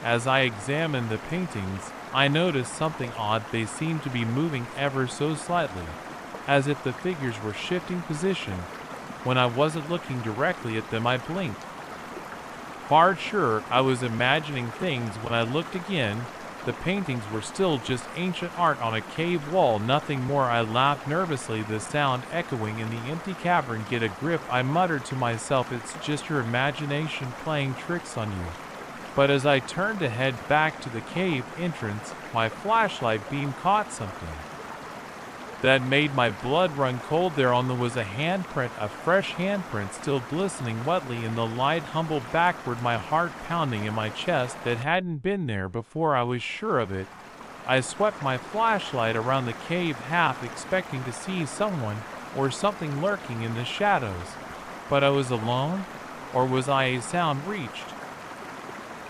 As I examined the paintings, I noticed something odd. They seemed to be moving ever so slightly, as if the figures were shifting position. When I wasn't looking directly at them, I blinked. Hard sure I was imagining things. When I looked again, the paintings were still just ancient art on a cave wall, nothing more. I laughed nervously, the sound echoing in the empty cavern. Get a grip, I muttered to myself. It's just your imagination playing tricks on you. But as I turned to head back to the cave entrance, my flashlight beam caught something that made my blood run cold. There on them was a handprint, a fresh handprint, still glistening wetly in the light. Humbled backward, my heart pounding in my chest. That hadn't been there before, I was sure of it. I swept my flashlight around the cave, half expecting to see someone or something lurking in the shadows. But I was alone, or was I a sound reached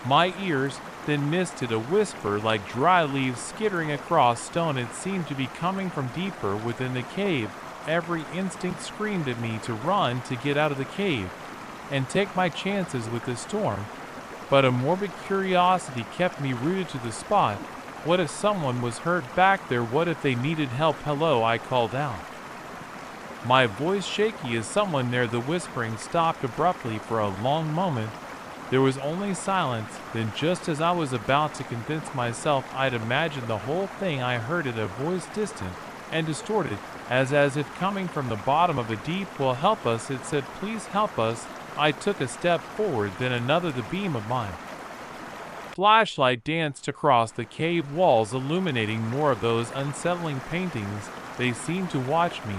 my ears, then misted a whisper like dry leaves skittering across stone. It seemed to be coming from deeper within the cave. Every instinct screamed at me to run, to get out of the cave and take my chances with the storm. But a morbid curiosity kept me rooted to the spot. What if someone was hurt back there? What if they needed help? Hello, I called out, my voice shaky. Is someone there? The whispering stopped abruptly. For a long moment, there was only silence. Then, just as I was about to convince myself I'd imagined the whole thing, I heard it, a voice distant and distorted, as if coming from the bottom of a deep well. Help us, it said. Please help us. I took a step forward, then another. The beam of my flashlight danced across the cave walls, illuminating more of those unsettling paintings. They seemed to watch me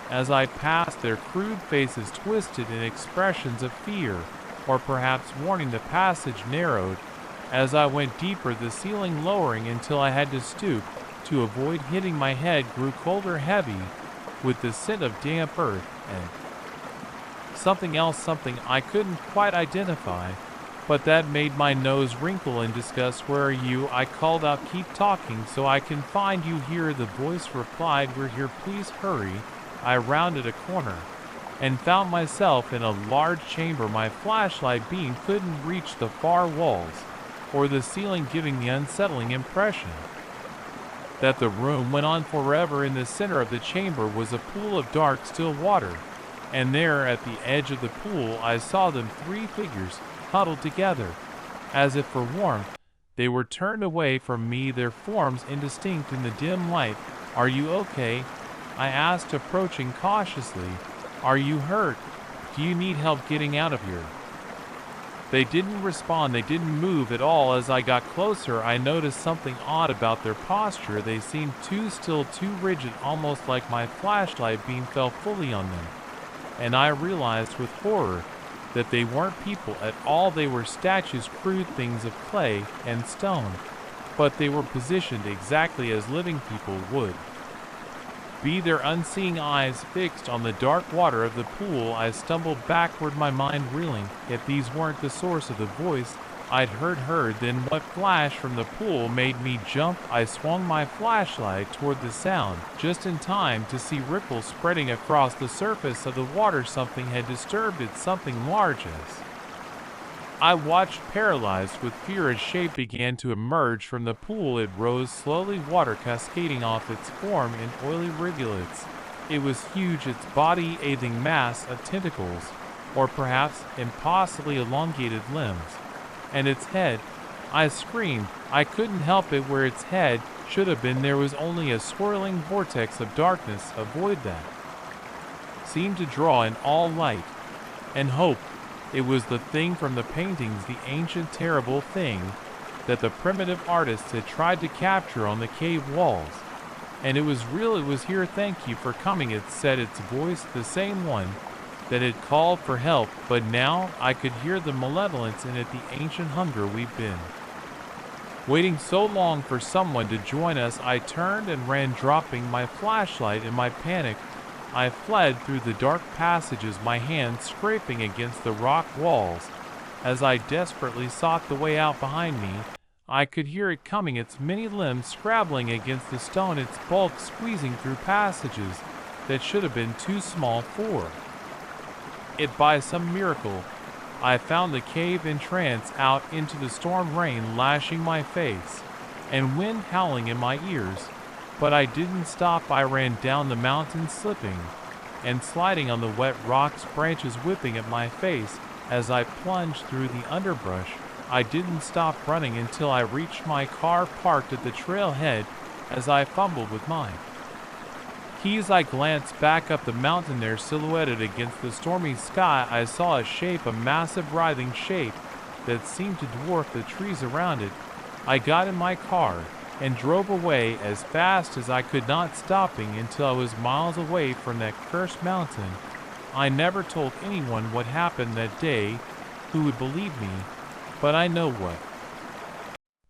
as I passed, their crude faces twisted in expressions of fear, or perhaps warning. The passage narrowed as I went deeper, the ceiling lowering until I had to stoop to avoid hitting. My head grew colder, heavy with the scent of damp earth and something else, something I couldn't quite identify, but that made my nose wrinkle in disgust. Where are you? I called out. Keep talking so I can find you here, the voice replied. We're here, please hurry. I rounded a corner and found myself in a large chamber. My flashlight beam couldn't reach the far walls or the ceiling, giving the unsettling impression that the room went on forever. In the center of the chamber was a pool of dark, still water, and there at the edge of the pool I saw them, 3 figures, huddled together, as if for warmth. They were turned away from me, their forms indistinct in the dim light. Are you okay? I asked, approaching cautiously. Are you hurt? Do you need help getting out of here? They didn't respond. They didn't move at all. As I got closer, I noticed something odd about their posture. They seemed too still, too rigid, almost like my flashlight beam fell fully on them. And I realized with horror that they weren't people at all. They were statues, crude things of clay and stone, but they were positioned exactly as living people would be, their unseeing eyes fixed on the dark water of the pool. I stumbled backward, my mind reeling. If these weren't the source of the voice I'd heard, then what flashed from the pool made me jump. I swung my flashlight toward the sound, just in time to see ripples spreading across the surface of the water. Something had disturbed it, something large. As I watched, paralyzed with fear, a shape began to emerge from the pool. It rose slowly, water cascading off its form in oily rivulets. It was huge, its body a thing mass of tentacles, or perhaps impossibly elongated limbs. And its head, I screamed. I couldn't help it. Where its head should have been, there was only a swirling vortex of darkness, a void that seemed to draw in all light and hope It was the thing from the paintings, the ancient terrible thing that the primitive artists had tried to capture on the cave walls. And it was real, it was here. Thank you for coming, it said, its voice the same one that had called for help, but now I could hear the malevolence in it, the ancient hunger. We've been waiting so long for someone to join us. I turned and ran, dropping my flashlight. In my panic, I fled through the dark passages, my hands scraping against the rock walls. As I desperately sought the way out behind me, I could hear it coming, its many limbs scrabbling against the stone, its bulk squeezing through passages that should have been too small for it. By some miracle, I found the cave entrance, out into the storm, rain lashing my face and wind howling in my ears. But I didn't stop. I ran down the mountain, slipping and sliding on the wet rocks, branches whipping at my face as I plunged through the underbrush. I didn't stop running until I reached my car parked at the trailhead. As I fumbled with my keys, I glanced back up the mountain. There, silhouetted against the stormy sky, I saw a shape, a massive writhing shape that seemed to dwarf the trees around it. I got in my car and drove away as fast as I could, not stopping until I was miles away from that cursed mountain. I never told anyone what happened that day. Who would believe me? But I know what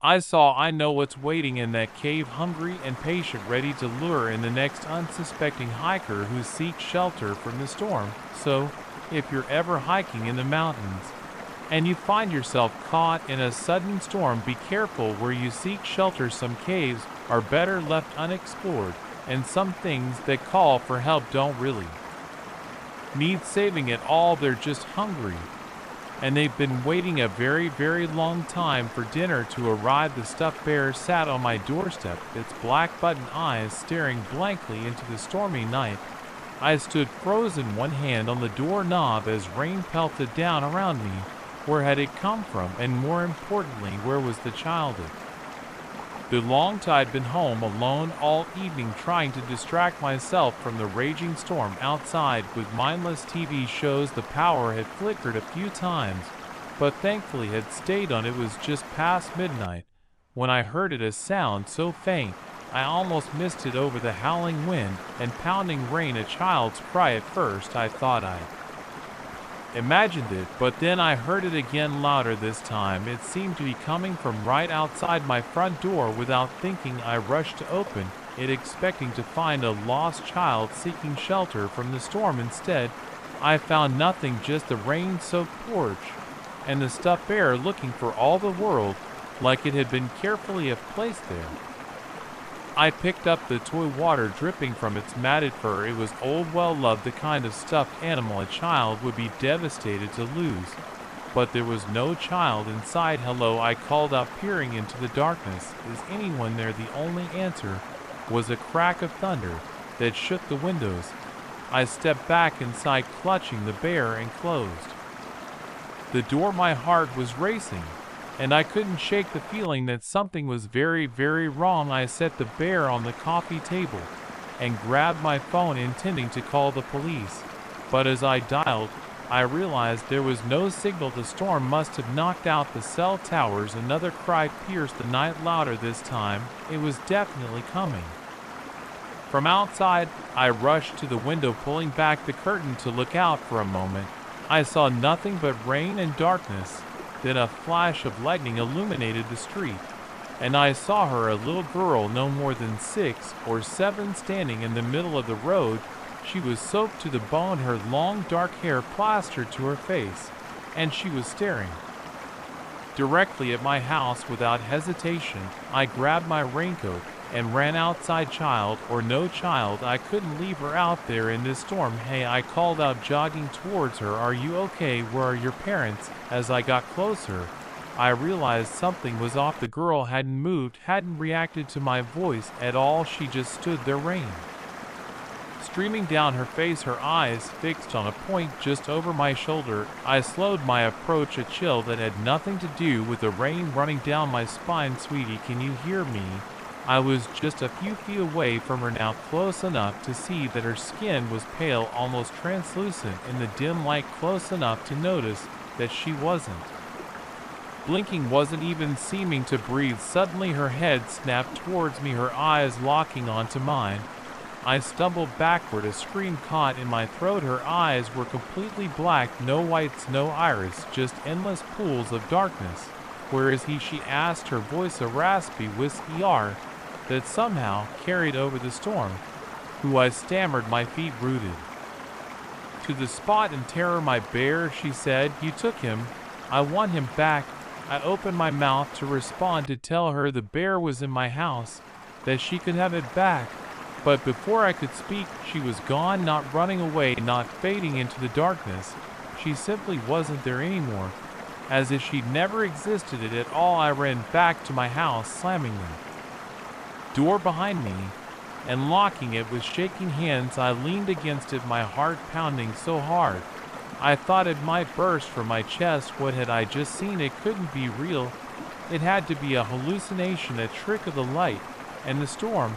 I saw. I know what's waiting in that cave, hungry and patient, ready to lure in the next unsuspecting hiker who seeks shelter from the storm. So, if you're ever hiking in the mountains and you find yourself caught in a sudden storm, be careful where you seek shelter. Some caves are better left unexplored, and some things that call for help don't really need saving at all. They're just hungry, and they've been waiting a very, very long time for dinner to arrive. The stuffed bear sat on my doorstep, its black button eyes staring blankly into the stormy night. I stood frozen, one hand on the doorknob as rain pelted down around me. Where had it come from? And more importantly, where was the child? It belonged to. I'd been home alone all evening, trying to distract myself from the raging storm outside with mindless TV shows. The power had flickered a few times, but thankfully had stayed on. It was just past midnight when I heard it, a sound so faint I almost missed it over the howling wind and pounding rain. A child's cry. At first I thought I imagined it, but then I heard it again, louder this time. It seemed to be coming from right outside my front door. Without thinking, I rushed to open it, expecting to find a lost child seeking shelter from the storm. Instead, I found nothing, just the rain-soaked porch and the stuffed bear looking for all the world like it had been carefully placed there. I picked up the toy, water dripping from its matted fur. It was old, well-loved, the kind of stuffed animal a child would be devastated to lose. But there was no child inside. Hello, I called out, peering into the darkness. Is anyone there? The only answer was a crack of thunder that shook the windows. I stepped back inside, clutching the bear, and closed the door. My heart was racing, and I couldn't shake the feeling that something was very, very wrong. I set the bear on the coffee table and grabbed my phone, intending to call the police. But as I dialed, I realized there was no signal. The storm must have knocked out the cell towers. Another cry pierced the night, louder this time. It was definitely coming from outside. I rushed to the window, pulling back the curtain to look out. For a moment, I saw nothing but rain and darkness. Then a flash of lightning illuminated the street, and I saw her, a little girl no more than 6 or 7, standing in the middle of the road. She was soaked to the bone, her long dark hair plastered to her face, and she was staring directly at my house. Without hesitation, I grabbed my raincoat and ran outside. Child or no child, I couldn't leave her out there in this storm. Hey, I called out, jogging towards her. Are you okay? Where are your parents? As I got closer, I realized something was off. The girl hadn't moved, hadn't reacted to my voice at all. She just stood there, rain streaming down her face, her eyes fixed on a point just over my shoulder. I slowed my approach, a chill that had nothing to do with the rain running down my spine. Sweetie, can you hear me? I was just a few feet away from her now, close enough to see that her skin was pale, almost translucent in the dim light, close enough to notice that she wasn't. Blinking, wasn't even seeming to breathe. Suddenly her head snapped towards me, her eyes locking onto mine. I stumbled backward, a scream caught in my throat. Her eyes were completely black, no whites, no iris, just endless pools of darkness. "Where is he?" she asked, her voice a raspy whisper that somehow carried over the storm. "Who?" I stammered, my feet rooted to the spot in terror. "My bear," she said. "You took him. I want him back." I opened my mouth to respond, to tell her the bear was in my house, that she could have it back. But before I could speak, she was gone, not running away, not fading into the darkness. She simply wasn't there anymore, as if she'd never existed at all. I ran back to my house, slamming the door behind me and locking it. With shaking hands, I leaned against it, my heart pounding so hard I thought it might burst from my chest. What had I just seen? It couldn't be real. It had to be a hallucination, a trick of the light and the storm.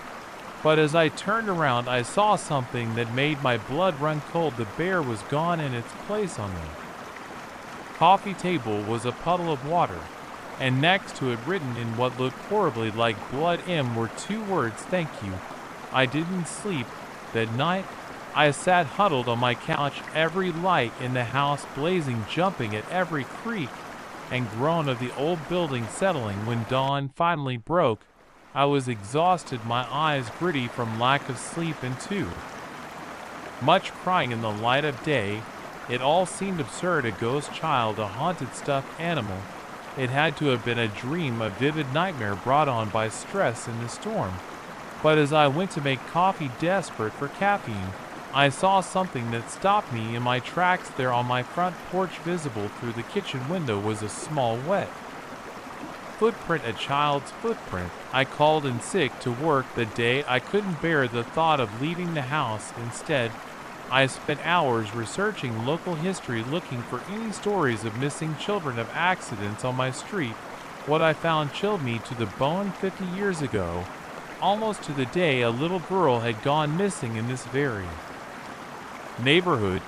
But as I turned around, I saw something that made my blood run cold. The bear was gone. In its place on the coffee table was a puddle of water, and next to it, written in what looked horribly like blood, were 2 words: "Thank you." I didn't sleep that night. I sat huddled on my couch, every light in the house blazing, jumping at every creak and groan of the old building settling. When dawn finally broke, I was exhausted, my eyes gritty from lack of sleep and too much crying in the light of day. It all seemed absurd, a ghost child, a haunted stuffed animal. It had to have been a dream, a vivid nightmare brought on by stress in the storm. But as I went to make coffee, desperate for caffeine, I saw something that stopped me in my tracks. There on my front porch, visible through the kitchen window, was a small wet footprint, a child's footprint. I called in sick to work that day. I couldn't bear the thought of leaving the house. Instead, I spent hours researching local history, looking for any stories of missing children, of accidents on my street. What I found chilled me to the bone. 50 years ago, almost to the day, a little girl had gone missing in this very neighborhood.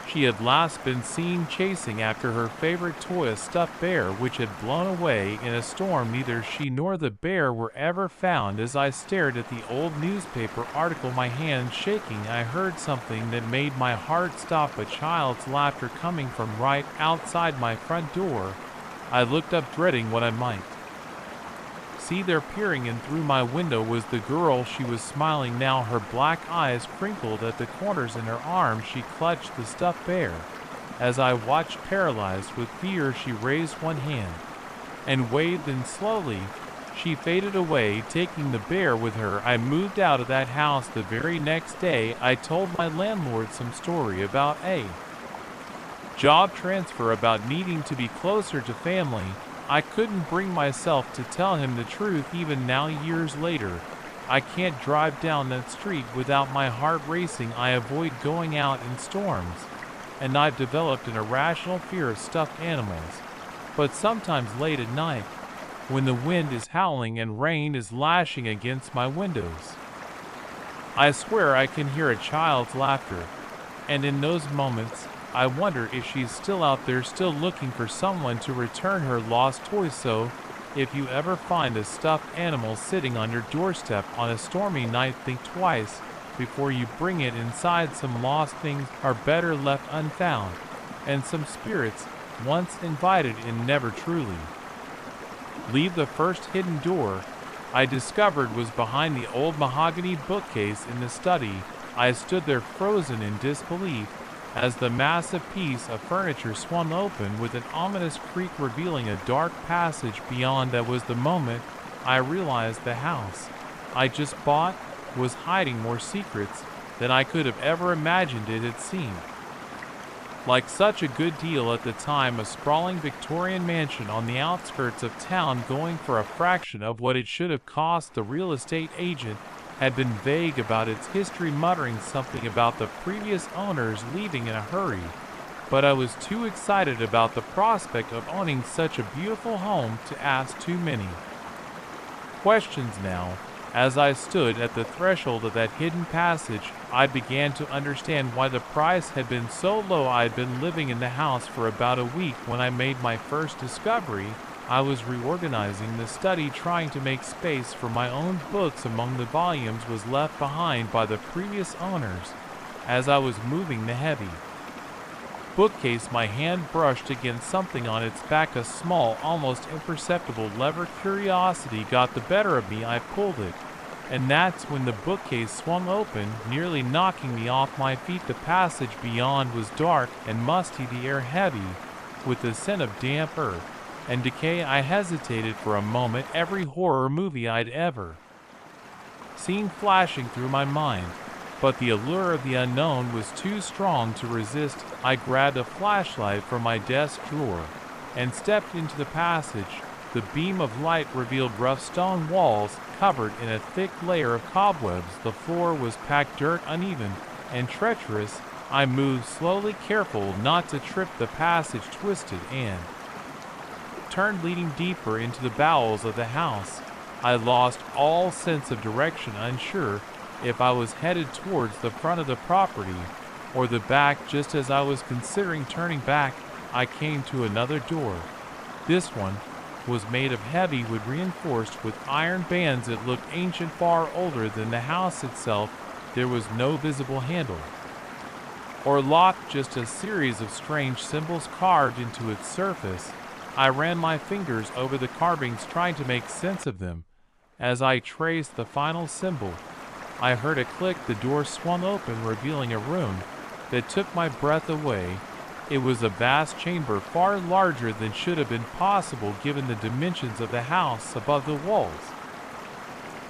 She had last been seen chasing after her favorite toy, a stuffed bear, which had blown away in a storm. Neither she nor the bear were ever found. As I stared at the old newspaper article, my hands shaking, I heard something that made my heart stop, a child's laughter coming from right outside my front door. I looked up, dreading what I might see there. Peering in through my window was the girl. She was smiling now, her black eyes crinkled at the corners. In her arms she clutched the stuffed bear. As I watched, paralyzed with fear, she raised one hand and waved, and slowly she faded away, taking the bear with her. I moved out of that house the very next day. I told my landlord some story about a job transfer, about needing to be closer to family. I couldn't bring myself to tell him the truth. Even now, years later, I can't drive down that street without my heart racing. I avoid going out in storms, and I've developed an irrational fear of stuffed animals. But sometimes late at night, when the wind is howling and rain is lashing against my windows, I swear I can hear a child's laughter. And in those moments, I wonder if she's still out there, still looking for someone to return her lost toy. So, if you ever find a stuffed animal sitting on your doorstep on a stormy night, think twice before you bring it inside. Some lost things are better left unfound, and some spirits, once invited in, never truly leave. The first hidden door I discovered was behind the old mahogany bookcase in the study. I stood there frozen in disbelief as the massive piece of furniture swung open with an ominous creak, revealing a dark passage beyond. That was the moment I realized the house I just bought was hiding more secrets than I could have ever imagined. It had seemed like such a good deal at the time, a sprawling Victorian mansion on the outskirts of town, going for a fraction of what it should have cost. The real estate agent had been vague about its history, muttering something about the previous owners leaving in a hurry. But I was too excited about the prospect of owning such a beautiful home to ask too many questions now. As I stood at the threshold of that hidden passage, I began to understand why the price had been so low. I had been living in the house for about a week when I made my first discovery. I was reorganizing the study, trying to make space for my own books among the volumes was left behind by the previous owners. As I was moving the heavy bookcase, my hand brushed against something on its back, a small, almost imperceptible lever. Curiosity got the better of me. I pulled it, and that's when the bookcase swung open, nearly knocking me off my feet. The passage beyond was dark and musty, the air heavy with the scent of damp earth and decay. I hesitated for a moment, every horror movie I'd ever seen flashing through my mind. But the allure of the unknown was too strong to resist. I grabbed a flashlight from my desk drawer and stepped into the passage. The beam of light revealed rough stone walls covered in a thick layer of cobwebs. The floor was packed dirt, uneven and treacherous. I moved slowly, careful not to trip. The passage twisted and turned, leading deeper into the bowels of the house. I lost all sense of direction, unsure if I was headed towards the front of the property or the back. Just as I was considering turning back, I came to another door. This one was made of heavy wood reinforced with iron bands. It looked ancient, far older than the house itself. There was no visible handle or lock, just a series of strange symbols carved into its surface. I ran my fingers over the carvings, trying to make sense of them. As I traced the final symbol, I heard a click. The door swung open, revealing a room that took my breath away. It was a vast chamber, far larger than should have been possible given the dimensions of the house. Above, the walls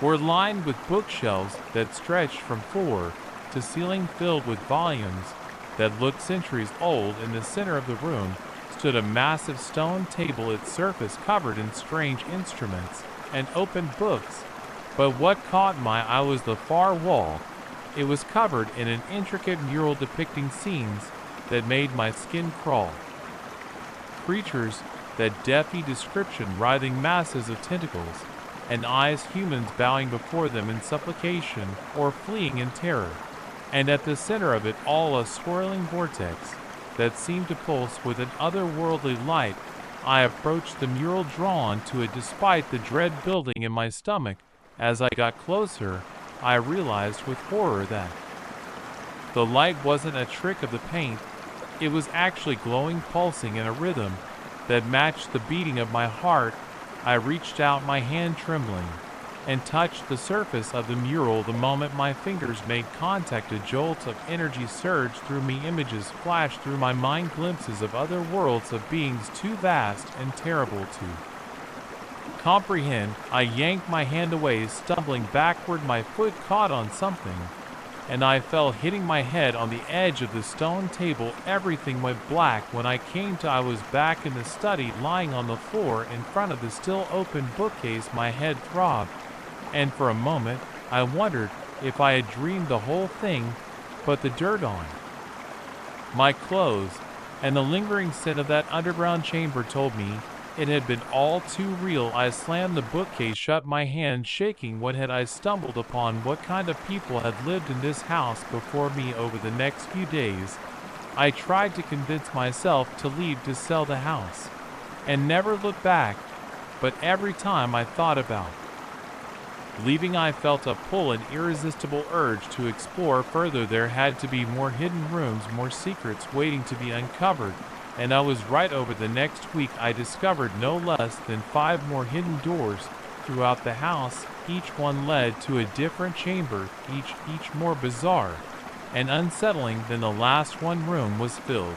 were lined with bookshelves that stretched from floor to ceiling, filled with volumes that looked centuries old. In the center of the room stood a massive stone table, its surface covered in strange instruments and open books. But what caught my eye was the far wall. It was covered in an intricate mural depicting scenes that made my skin crawl. Creatures that deafy description, writhing masses of tentacles and eyes, humans bowing before them in supplication or fleeing in terror. And at the center of it all, a swirling vortex that seemed to pulse with an otherworldly light. I approached the mural, drawn to it despite the dread building in my stomach. As I got closer, I realized with horror that the light wasn't a trick of the paint. It was actually glowing, pulsing in a rhythm that matched the beating of my heart. I reached out, my hand trembling, and touched the surface of the mural. The moment my fingers made contact, a jolt of energy surged through me. Images flashed through my mind, glimpses of other worlds, of beings too vast and terrible to comprehend. I yanked my hand away, stumbling backward. My foot caught on something, and I fell, hitting my head on the edge of the stone table. Everything went black. When I came to, I was back in the study, lying on the floor in front of the still open bookcase. My head throbbed, and for a moment I wondered if I had dreamed the whole thing. But the dirt on my clothes and the lingering scent of that underground chamber told me it had been all too real. I slammed the bookcase shut, my hand shaking. What had I stumbled upon? What kind of people had lived in this house before me? Over the next few days, I tried to convince myself to leave, to sell the house, and never look back. But every time I thought about leaving, I felt a pull, an irresistible urge to explore further. There had to be more hidden rooms, more secrets waiting to be uncovered. And I was right. Over the next week, I discovered no less than 5 more hidden doors throughout the house. Each one led to a different chamber, each more bizarre and unsettling than the last. One room was filled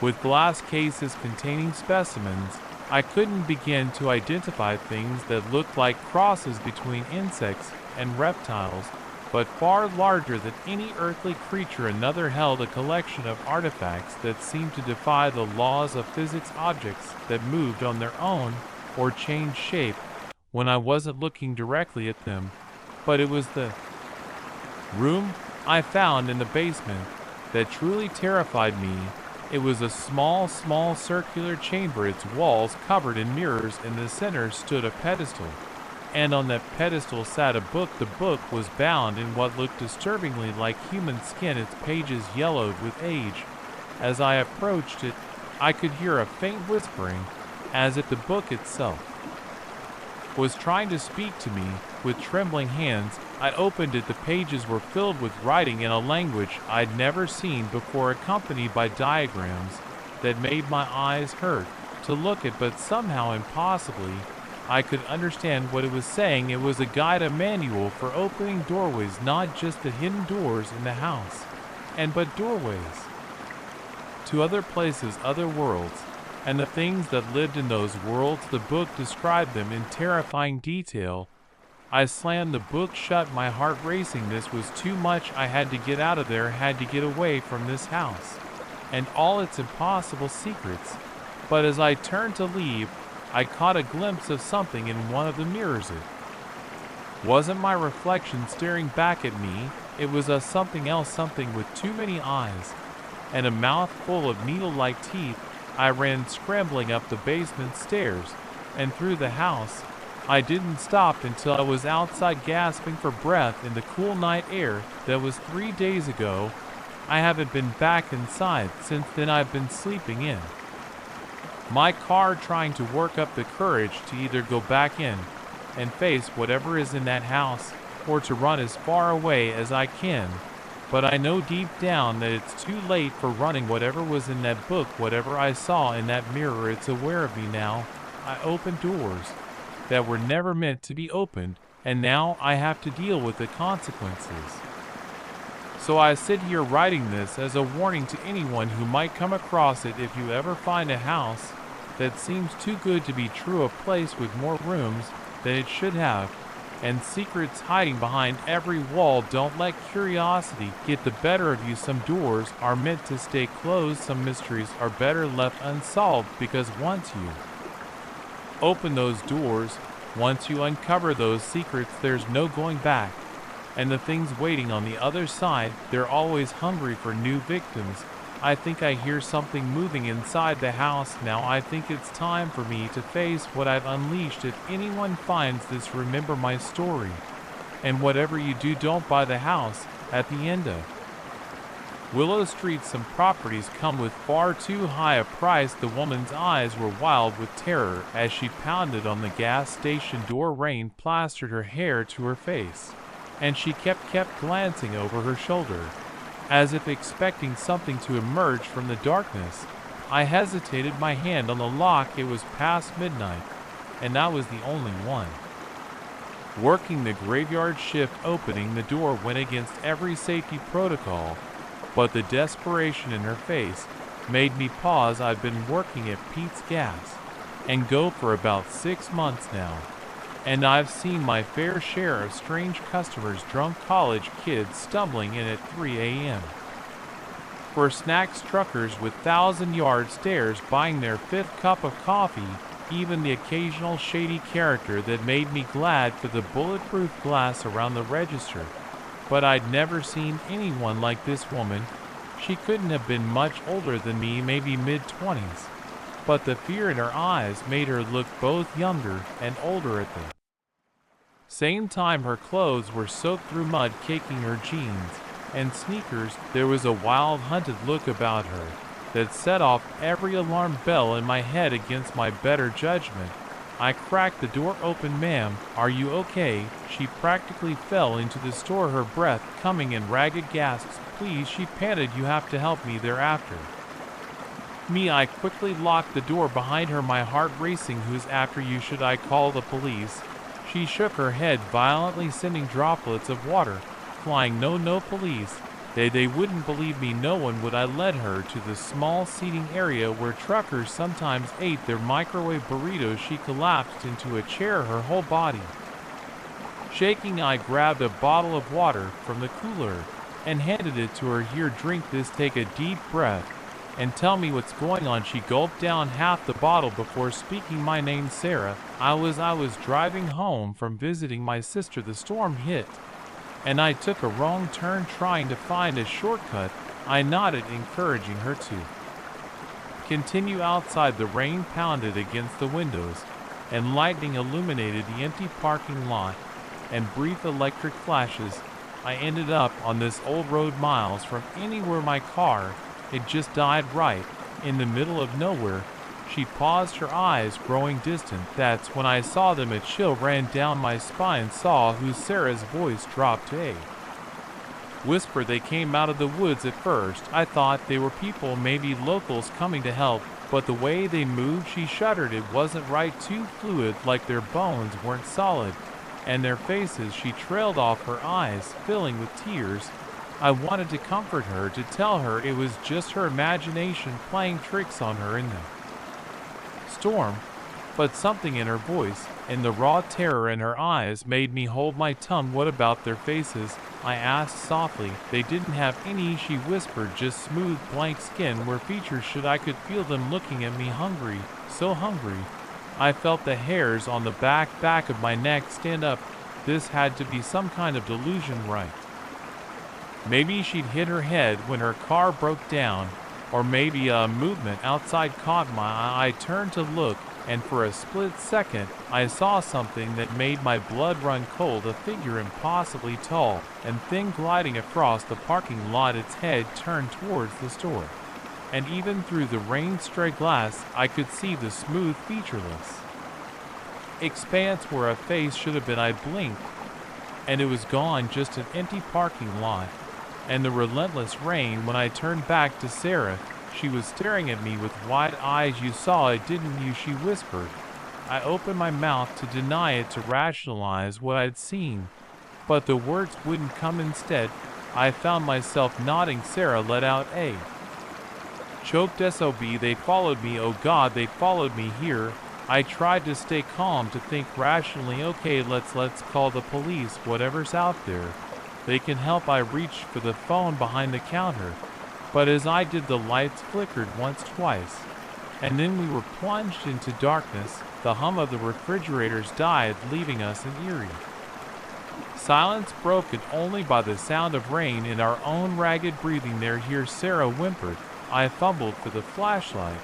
with glass cases containing specimens. I couldn't begin to identify things that looked like crosses between insects and reptiles, but far larger than any earthly creature. Another held a collection of artifacts that seemed to defy the laws of physics, objects that moved on their own or changed shape when I wasn't looking directly at them. But it was the room I found in the basement that truly terrified me. It was a small circular chamber, its walls covered in mirrors. In the center stood a pedestal and on that pedestal sat a book. The book was bound in what looked disturbingly like human skin, its pages yellowed with age. As I approached it, I could hear a faint whispering, as if the book itself was trying to speak to me. With trembling hands, I opened it. The pages were filled with writing in a language I'd never seen before, accompanied by diagrams that made my eyes hurt to look at, but somehow impossibly I could understand what it was saying. It was a guide, a manual for opening doorways, not just the hidden doors in the house, but doorways to other places, other worlds, and the things that lived in those worlds. The book described them in terrifying detail. I slammed the book shut, my heart racing. This was too much. I had to get out of there, had to get away from this house and all its impossible secrets. But as I turned to leave, I caught a glimpse of something in one of the mirrors. It wasn't my reflection staring back at me. It was a something else, something with too many eyes and a mouth full of needle-like teeth. I ran scrambling up the basement stairs and through the house. I didn't stop until I was outside, gasping for breath in the cool night air. That was 3 days ago. I haven't been back inside since then. I've been sleeping in my car, trying to work up the courage to either go back in and face whatever is in that house, or to run as far away as I can. But I know deep down that it's too late for running. Whatever was in that book, whatever I saw in that mirror, it's aware of me now. I opened doors that were never meant to be opened, and now I have to deal with the consequences. So I sit here writing this as a warning to anyone who might come across it. If you ever find a house that seems too good to be true, a place with more rooms than it should have, and secrets hiding behind every wall, don't let curiosity get the better of you. Some doors are meant to stay closed. Some mysteries are better left unsolved, because once you open those doors, once you uncover those secrets, there's no going back. And the things waiting on the other side, they're always hungry for new victims. I think I hear something moving inside the house now. I think it's time for me to face what I've unleashed. If anyone finds this, remember my story. And whatever you do, don't buy the house at the end of Willow Street. Some properties come with far too high a price. The woman's eyes were wild with terror as she pounded on the gas station door. Rain plastered her hair to her face, and she kept glancing over her shoulder, as if expecting something to emerge from the darkness. I hesitated, my hand on the lock. It was past midnight, and I was the only one working the graveyard shift. Opening the door went against every safety protocol, but the desperation in her face made me pause. I've been working at Pete's Gas and Go for about 6 months now, and I've seen my fair share of strange customers, drunk college kids stumbling in at 3 a.m. for snacks, truckers with 1,000-yard stares buying their 5th cup of coffee, even the occasional shady character that made me glad for the bulletproof glass around the register. But I'd never seen anyone like this woman. She couldn't have been much older than me, maybe mid-20s. But the fear in her eyes made her look both younger and older at the same time. Her clothes were soaked through mud, caking her jeans and sneakers. There was a wild, hunted look about her that set off every alarm bell in my head against my better judgment. I cracked the door open. "Ma'am, are you okay?" She practically fell into the store, her breath coming in ragged gasps. "Please," she panted, "you have to help me." Thereafter me, I quickly locked the door behind her, my heart racing. "Who's after you? Should I call the police?" She shook her head violently, sending droplets of water flying. No, police. They wouldn't believe me. No one would." I led her to the small seating area where truckers sometimes ate their microwave burritos. She collapsed into a chair, her whole body shaking. I grabbed a bottle of water from the cooler and handed it to her. "Here, drink this. Take a deep breath and tell me what's going on." She gulped down half the bottle before speaking my name. "Sarah, I was driving home from visiting my sister. The storm hit, and I took a wrong turn trying to find a shortcut." I nodded, encouraging her to continue. Outside, the rain pounded against the windows, and lightning illuminated the empty parking lot, and brief electric flashes. I ended up on this old road miles from anywhere my car. It just died right in the middle of nowhere. She paused, her eyes growing distant. That's when I saw them. A chill ran down my spine. Saw who Sarah's voice dropped to a whisper. They came out of the woods. At first, I thought they were people, maybe locals coming to help, but the way they moved, she shuddered. It wasn't right, too fluid, like their bones weren't solid, and their faces. She trailed off, her eyes filling with tears. I wanted to comfort her, to tell her it was just her imagination playing tricks on her in the storm, but something in her voice, in the raw terror in her eyes, made me hold my tongue. What about their faces? I asked softly. They didn't have any, she whispered, just smooth, blank skin where features should. I could feel them looking at me, hungry, so hungry. I felt the hairs on the back of my neck stand up. This had to be some kind of delusion, right? Maybe she'd hit her head when her car broke down, or maybe a movement outside caught my eye. I turned to look, and for a split second, I saw something that made my blood run cold. A figure impossibly tall and thin gliding across the parking lot, its head turned towards the store. And even through the rain-stray glass, I could see the smooth, featureless expanse where a face should have been. I blinked, and it was gone, just an empty parking lot and the relentless rain. When I turned back to Sarah, she was staring at me with wide eyes. You saw it, didn't you? She whispered. I opened my mouth to deny it, to rationalize what I'd seen, but the words wouldn't come. Instead, I found myself nodding. Sarah let out a choked sob. They followed me. Oh God, they followed me here. I tried to stay calm, to think rationally. Okay, let's call the police. Whatever's out there, they can help. I reached for the phone behind the counter, but as I did, the lights flickered once, twice, and then we were plunged into darkness. The hum of the refrigerators died, leaving us in eerie silence, broken only by the sound of rain and our own ragged breathing. They're here, Sarah whimpered. I fumbled for the flashlight.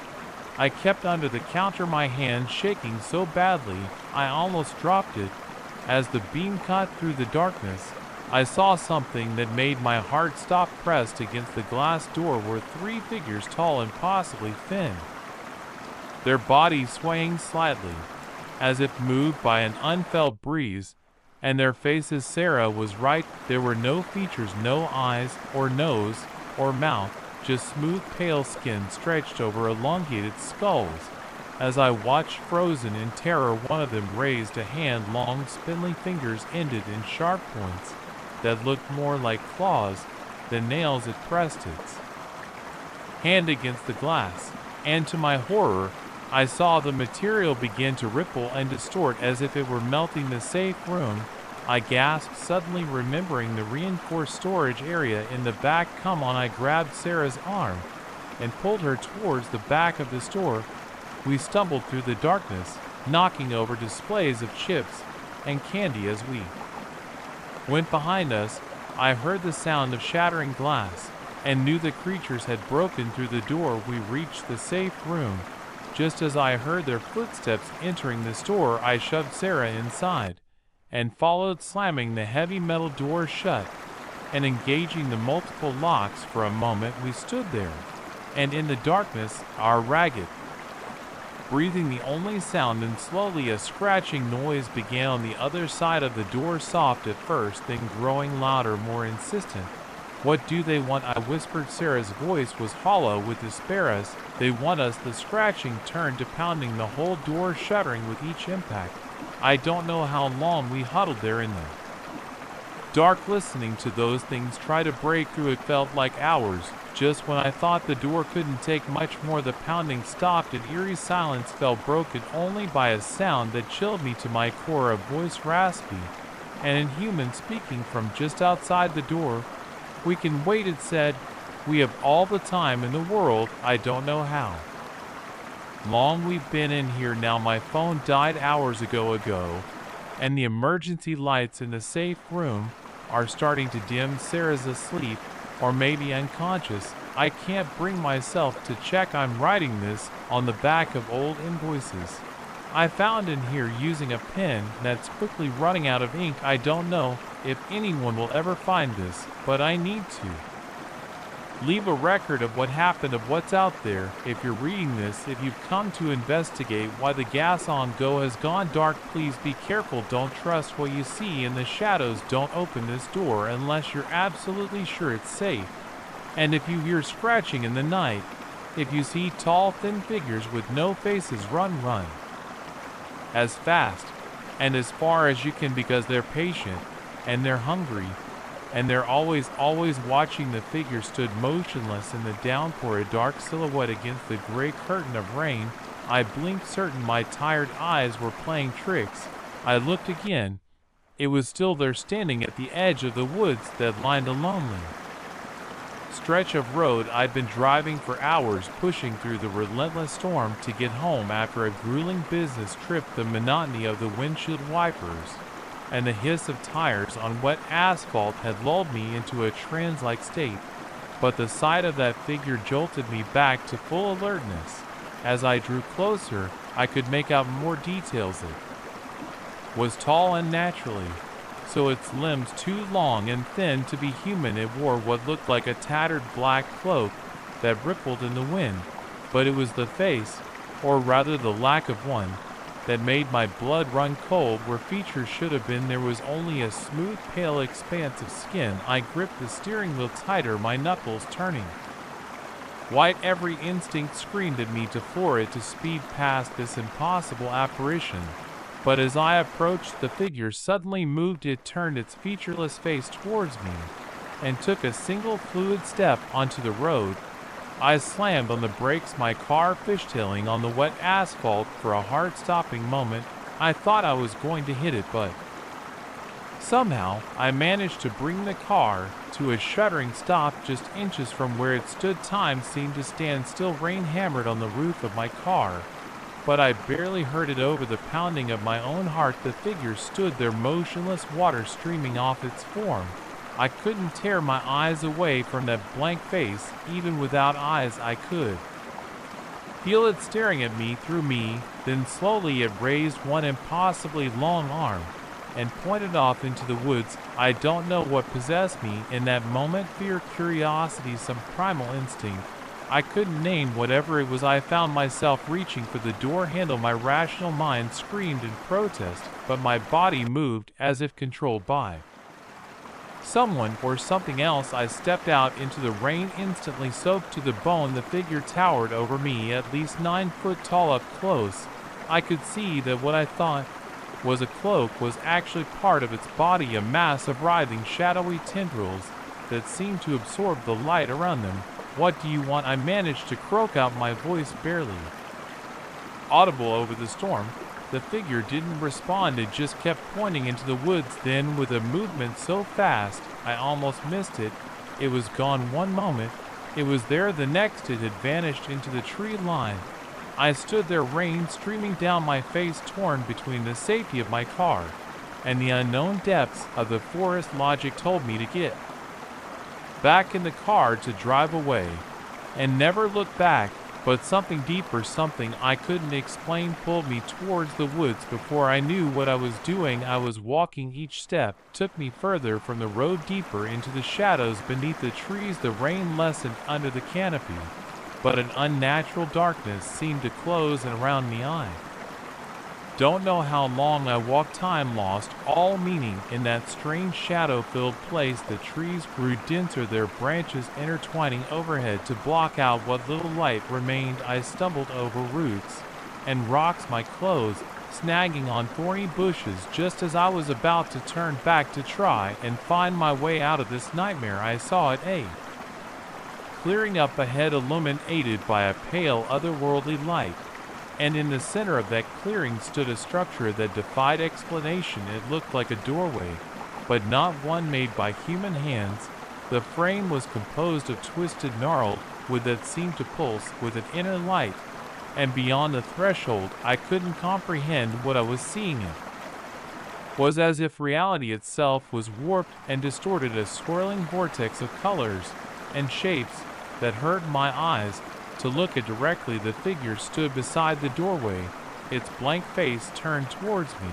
I kept under the counter, my hand shaking so badly I almost dropped it. As the beam cut through the darkness, I saw something that made my heart stop. Pressed against the glass door were three figures, tall and possibly thin, their bodies swaying slightly, as if moved by an unfelt breeze, and their faces. Sarah was right. There were no features, no eyes or nose or mouth, just smooth, pale skin stretched over elongated skulls. As I watched, frozen in terror, one of them raised a hand. Long, spindly fingers ended in sharp points that looked more like claws than nails. It pressed its hand against the glass, and to my horror, I saw the material begin to ripple and distort as if it were melting. The safe room, I gasped, suddenly remembering the reinforced storage area in the back. Come on. I grabbed Sarah's arm and pulled her towards the back of the store. We stumbled through the darkness, knocking over displays of chips and candy. As we went behind us, I heard the sound of shattering glass and knew the creatures had broken through the door. We reached the safe room. Just as I heard their footsteps entering the store, I shoved Sarah inside and followed, slamming the heavy metal door shut and engaging the multiple locks. For a moment we stood there, and in the darkness, our ragged breathing the only sound. And slowly a scratching noise began on the other side of the door, soft at first, then growing louder, more insistent. What do they want? I whispered. Sarah's voice was hollow with despair. They want us. The scratching turned to pounding, the whole door shuddering with each impact. I don't know how long we huddled there in the dark, listening to those things try to break through. It felt like hours. Just when I thought the door couldn't take much more, the pounding stopped and eerie silence fell, broken only by a sound that chilled me to my core. A voice, raspy and inhuman, speaking from just outside the door. We can wait, it said. We have all the time in the world. I don't know how long we've been in here now. My phone died hours ago, and the emergency lights in the safe room are starting to dim. Sarah's asleep, or maybe unconscious. I can't bring myself to check. I'm writing this on the back of old invoices I found in here using a pen that's quickly running out of ink. I don't know if anyone will ever find this, but I need to leave a record of what happened, of what's out there. If you're reading this, if you've come to investigate why the gas on go has gone dark, please be careful. Don't trust what you see in the shadows. Don't open this door unless you're absolutely sure it's safe. And if you hear scratching in the night, if you see tall, thin figures with no faces, run as fast and as far as you can, because they're patient and they're hungry. And they're always watching. The figure stood motionless in the downpour, a dark silhouette against the gray curtain of rain. I blinked, certain my tired eyes were playing tricks. I looked again. It was still there, standing at the edge of the woods that lined a lonely stretch of road. I'd been driving for hours, pushing through the relentless storm to get home after a grueling business trip. The monotony of the windshield wipers and the hiss of tires on wet asphalt had lulled me into a trance-like state, but the sight of that figure jolted me back to full alertness. As I drew closer, I could make out more details. It was tall unnaturally, so its limbs too long and thin to be human. It wore what looked like a tattered black cloak that rippled in the wind, but it was the face, or rather the lack of one, that made my blood run cold. Where features should have been, there was only a smooth, pale expanse of skin. I gripped the steering wheel tighter, my knuckles turning white. Every instinct screamed at me to floor it, to speed past this impossible apparition. But as I approached, the figure suddenly moved. It turned its featureless face towards me and took a single fluid step onto the road. I slammed on the brakes, my car fishtailing on the wet asphalt. For a heart-stopping moment, I thought I was going to hit it, but somehow I managed to bring the car to a shuddering stop just inches from where it stood. Time seemed to stand still. Rain hammered on the roof of my car, but I barely heard it over the pounding of my own heart. The figure stood there motionless, water streaming off its form. I couldn't tear my eyes away from that blank face. Even without eyes, I could feel it staring at me, through me. Then slowly it raised one impossibly long arm and pointed off into the woods. I don't know what possessed me in that moment, fear, curiosity, some primal instinct. I couldn't name whatever it was. I found myself reaching for the door handle. My rational mind screamed in protest, but my body moved as if controlled by someone or something else. I stepped out into the rain, instantly soaked to the bone. The figure towered over me, at least 9 foot tall. Up close, I could see that what I thought was a cloak was actually part of its body, a mass of writhing, shadowy tendrils that seemed to absorb the light around them. "What do you want?" I managed to croak out, my voice barely audible over the storm. The figure didn't respond. It just kept pointing into the woods. Then, with a movement so fast I almost missed it, it was gone one moment. It was there the next. It had vanished into the tree line. I stood there, rain streaming down my face, torn between the safety of my car and the unknown depths of the forest. Logic told me to get back in the car, to drive away and never look back. But something deeper, something I couldn't explain, pulled me towards the woods. Before I knew what I was doing, I was walking. Each step took me further from the road, deeper into the shadows beneath the trees. The rain lessened under the canopy, but an unnatural darkness seemed to close in around me. I don't know how long I walked, time lost all meaning in that strange shadow-filled place. The trees grew denser, their branches intertwining overhead to block out what little light remained. I stumbled over roots and rocks, my clothes snagging on thorny bushes. Just as I was about to turn back to try and find my way out of this nightmare, I saw it, a clearing up ahead, illuminated by a pale, otherworldly light. And in the center of that clearing stood a structure that defied explanation. It looked like a doorway, but not one made by human hands. The frame was composed of twisted gnarled wood that seemed to pulse with an inner light, and beyond the threshold I couldn't comprehend what I was seeing. It was as if reality itself was warped and distorted, a swirling vortex of colors and shapes that hurt my eyes to look at directly. The figure stood beside the doorway, its blank face turned towards me,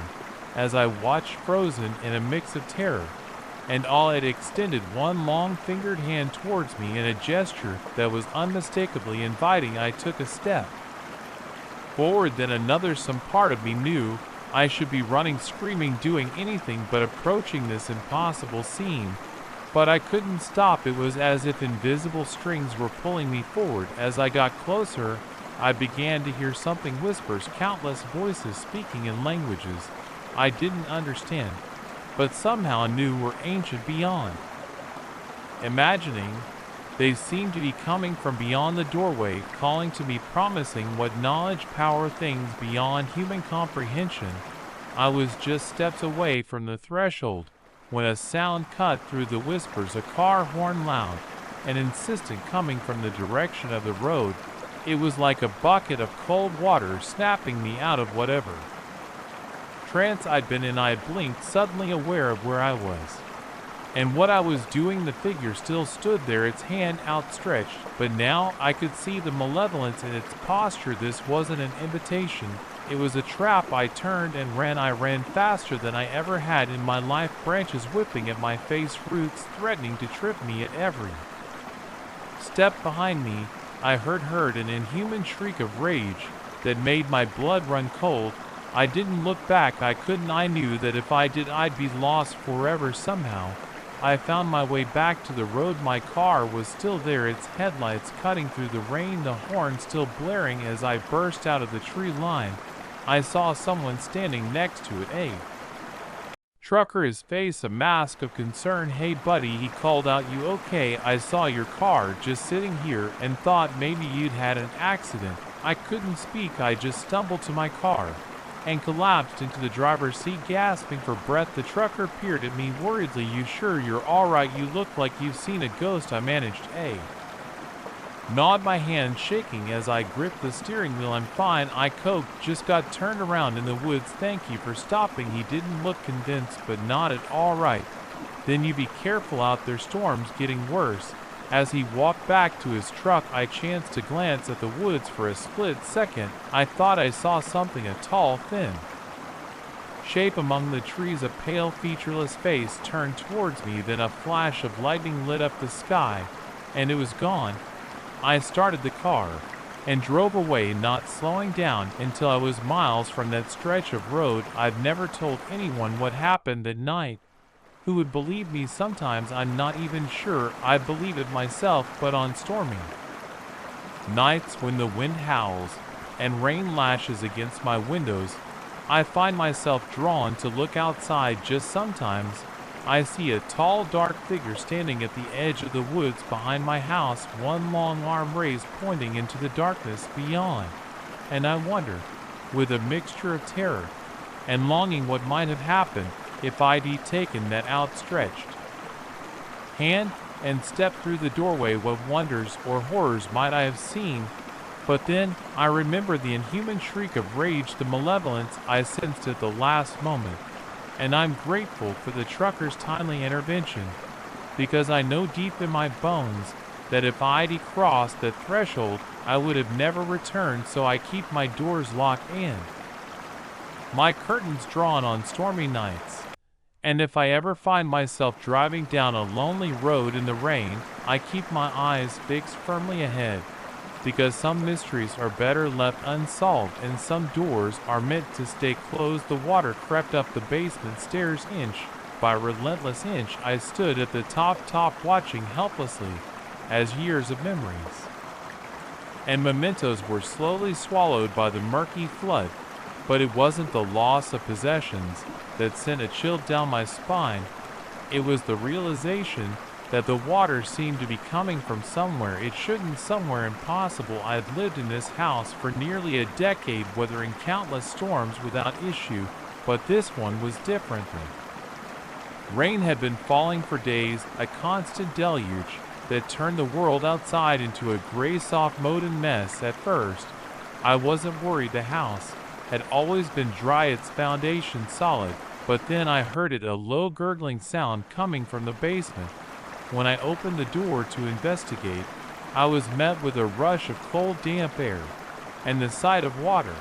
as I watched frozen in a mix of terror, and all it extended one long-fingered hand towards me in a gesture that was unmistakably inviting. I took a step forward, then another. Some part of me knew I should be running, screaming, doing anything but approaching this impossible scene. But I couldn't stop. It was as if invisible strings were pulling me forward. As I got closer, I began to hear something, whispers, countless voices speaking in languages I didn't understand, but somehow knew were ancient beyond imagining. They seemed to be coming from beyond the doorway, calling to me, promising what knowledge, power, things beyond human comprehension. I was just steps away from the threshold when a sound cut through the whispers, a car horn, loud and insistent, coming from the direction of the road. It was like a bucket of cold water snapping me out of whatever trance I'd been in. I blinked, suddenly aware of where I was and what I was doing. The figure still stood there, its hand outstretched, but now I could see the malevolence in its posture. This wasn't an invitation, it was a trap. I turned and ran. I ran faster than I ever had in my life, branches whipping at my face, roots threatening to trip me at every step. Behind me, I heard an inhuman shriek of rage that made my blood run cold. I didn't look back. I couldn't. I knew that if I did, I'd be lost forever. Somehow, I found my way back to the road. My car was still there, its headlights cutting through the rain, the horn still blaring. As I burst out of the tree line, I saw someone standing next to it, a trucker, his face a mask of concern. "Hey buddy," he called out, "you okay? I saw your car just sitting here and thought maybe you'd had an accident." I couldn't speak. I just stumbled to my car and collapsed into the driver's seat, gasping for breath. The trucker peered at me worriedly. "You sure you're alright? You look like you've seen a ghost." I managed a nod, my hand shaking as I gripped the steering wheel. "I'm fine," I coked. "Just got turned around in the woods. Thank you for stopping." He didn't look convinced, but nodded. "All right, then you be careful out there, storm's getting worse." As he walked back to his truck, I chanced to glance at the woods for a split second. I thought I saw something, a tall, thin shape among the trees, a pale, featureless face turned towards me. Then a flash of lightning lit up the sky, and it was gone. I started the car and drove away, not slowing down until I was miles from that stretch of road. I've never told anyone what happened that night. Who would believe me? Sometimes I'm not even sure I believe it myself, but on stormy nights when the wind howls and rain lashes against my windows, I find myself drawn to look outside. Just sometimes I see a tall, dark figure standing at the edge of the woods behind my house, one long arm raised, pointing into the darkness beyond, and I wonder, with a mixture of terror and longing, what might have happened if I'd taken that outstretched hand and stepped through the doorway. What wonders or horrors might I have seen? But then I remember the inhuman shriek of rage, the malevolence I sensed at the last moment, and I'm grateful for the trucker's timely intervention, because I know deep in my bones that if I'd crossed the threshold, I would have never returned. So I keep my doors locked and my curtains drawn on stormy nights. And if I ever find myself driving down a lonely road in the rain, I keep my eyes fixed firmly ahead, because some mysteries are better left unsolved and some doors are meant to stay closed. The water crept up the basement stairs inch by relentless inch. I stood at the top watching helplessly as years of memories and mementos were slowly swallowed by the murky flood. But it wasn't the loss of possessions that sent a chill down my spine. It was the realization that the water seemed to be coming from somewhere it shouldn't, somewhere impossible. I had lived in this house for nearly a decade, weathering countless storms without issue, but this one was different. Rain had been falling for days, a constant deluge that turned the world outside into a gray, soft, modern mess. At first, I wasn't worried. The house had always been dry, its foundation solid, but then I heard it, a low gurgling sound coming from the basement. When I opened the door to investigate, I was met with a rush of cold, damp air and the sight of water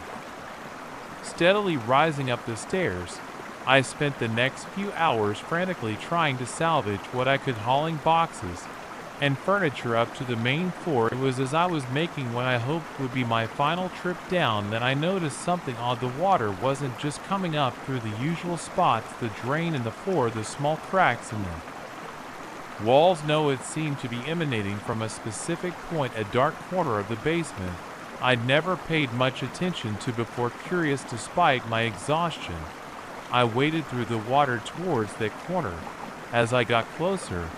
steadily rising up the stairs. I spent the next few hours frantically trying to salvage what I could, hauling boxes and furniture up to the main floor. It was as I was making what I hoped would be my final trip down that I noticed something odd. The water wasn't just coming up through the usual spots, the drain in the floor, the small cracks in them walls. No, it seemed to be emanating from a specific point, a dark corner of the basement I'd never paid much attention to before. Curious despite my exhaustion, I waded through the water towards that corner. As I got closer,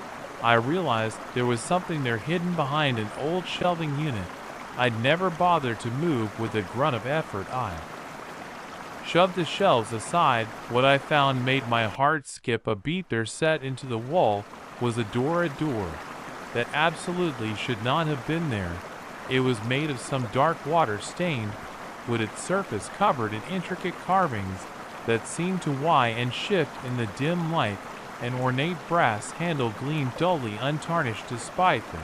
I realized there was something there hidden behind an old shelving unit. I'd never bothered to move. With a grunt of effort, I shoved the shelves aside. What I found made my heart skip a beat. There, set into the wall, was a door that absolutely should not have been there. It was made of some dark water, stained, with its surface covered in intricate carvings that seemed to why and shift in the dim light. An ornate brass handle gleamed dully, untarnished despite the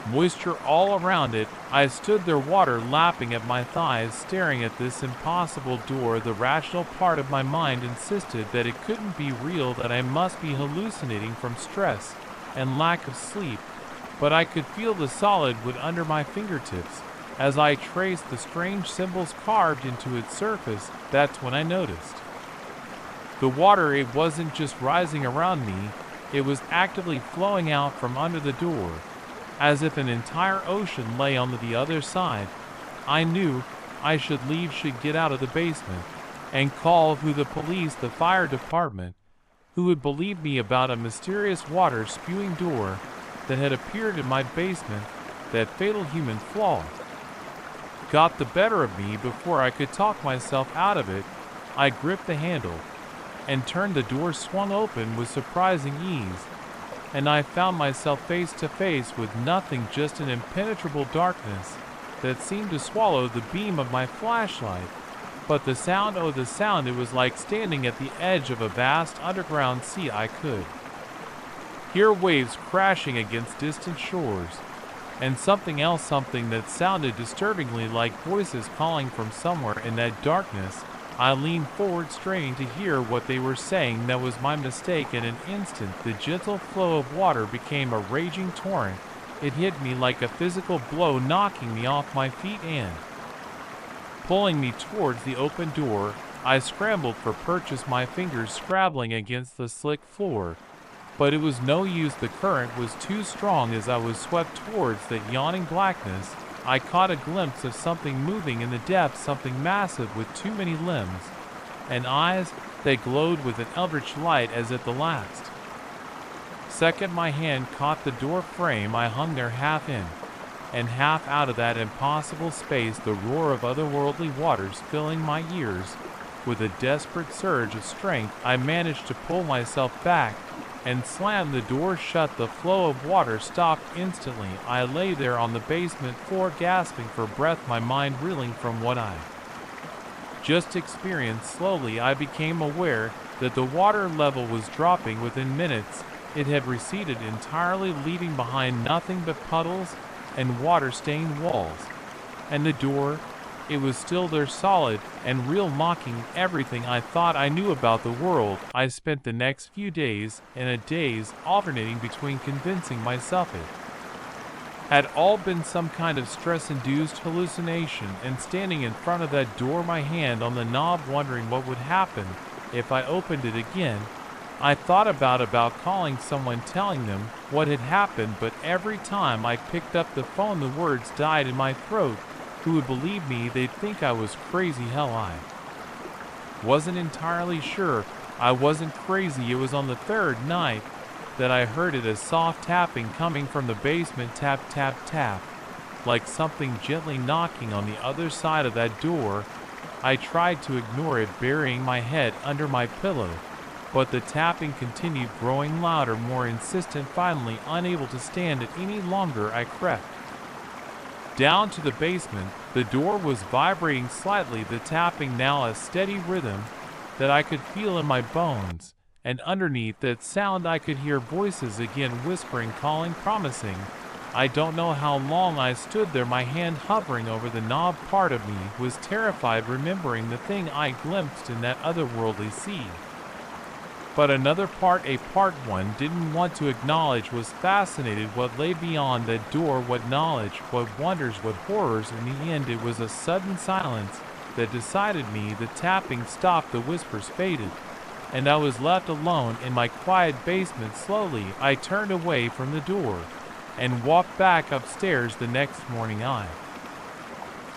moisture all around it. I stood there, water lapping at my thighs, staring at this impossible door. The rational part of my mind insisted that it couldn't be real, that I must be hallucinating from stress and lack of sleep, but I could feel the solid wood under my fingertips as I traced the strange symbols carved into its surface. That's when I noticed the water. It wasn't just rising around me, it was actively flowing out from under the door, as if an entire ocean lay on the other side. I knew I should leave, should get out of the basement, and call the police, the fire department. Who would believe me about a mysterious water-spewing door that had appeared in my basement? That fatal human flaw got the better of me before I could talk myself out of it. I gripped the handle and turned. The door swung open with surprising ease, and I found myself face to face with nothing, just an impenetrable darkness that seemed to swallow the beam of my flashlight. But the sound, oh the sound, it was like standing at the edge of a vast underground sea. I could hear waves crashing against distant shores, and something else, something that sounded disturbingly like voices calling from somewhere in that darkness. I leaned forward, straining to hear what they were saying. That was my mistake. In an instant, the gentle flow of water became a raging torrent. It hit me like a physical blow, knocking me off my feet and pulling me towards the open door. I scrambled for purchase, my fingers scrabbling against the slick floor. But it was no use, the current was too strong. As I was swept towards that yawning blackness, I caught a glimpse of something moving in the depths, something massive with too many limbs and eyes that glowed with an eldritch light. As at the last second my hand caught the door frame, I hung there, half in and half out of that impossible space, the roar of otherworldly waters filling my ears. With a desperate surge of strength, I managed to pull myself back and slam the door shut. The flow of water stopped instantly. I lay there on the basement floor, gasping for breath, my mind reeling from what I just experienced. Slowly I became aware that the water level was dropping. Within minutes, it had receded entirely, leaving behind nothing but puddles and water-stained walls. And the door, it was still there, solid and real, mocking everything I thought I knew about the world. I spent the next few days in a daze, alternating between convincing myself it had all been some kind of stress-induced hallucination and standing in front of that door, my hand on the knob, wondering what would happen if I opened it again. I thought about calling someone, telling them what had happened, but every time I picked up the phone, the words died in my throat. Who would believe me? They'd think I was crazy. Hell, I wasn't entirely sure I wasn't crazy. It was on the third night that I heard it, a soft tapping coming from the basement. Tap, tap, tap, like something gently knocking on the other side of that door. I tried to ignore it, burying my head under my pillow, but the tapping continued, growing louder, more insistent. Finally, unable to stand it any longer, I crept down to the basement. The door was vibrating slightly, the tapping now a steady rhythm that I could feel in my bones, and underneath that sound I could hear voices again, whispering, calling, promising I don't know how long I stood there, my hand hovering over the knob. Part of me was terrified, remembering the thing I glimpsed in that otherworldly sea. But another part, a part one didn't want to acknowledge, was fascinated what lay beyond that door, what knowledge, what wonders, what horrors. In the end, it was a sudden silence that decided me. The tapping stopped, the whispers faded, and I was left alone in my quiet basement. Slowly, I turned away from the door and walked back upstairs. The next morning, I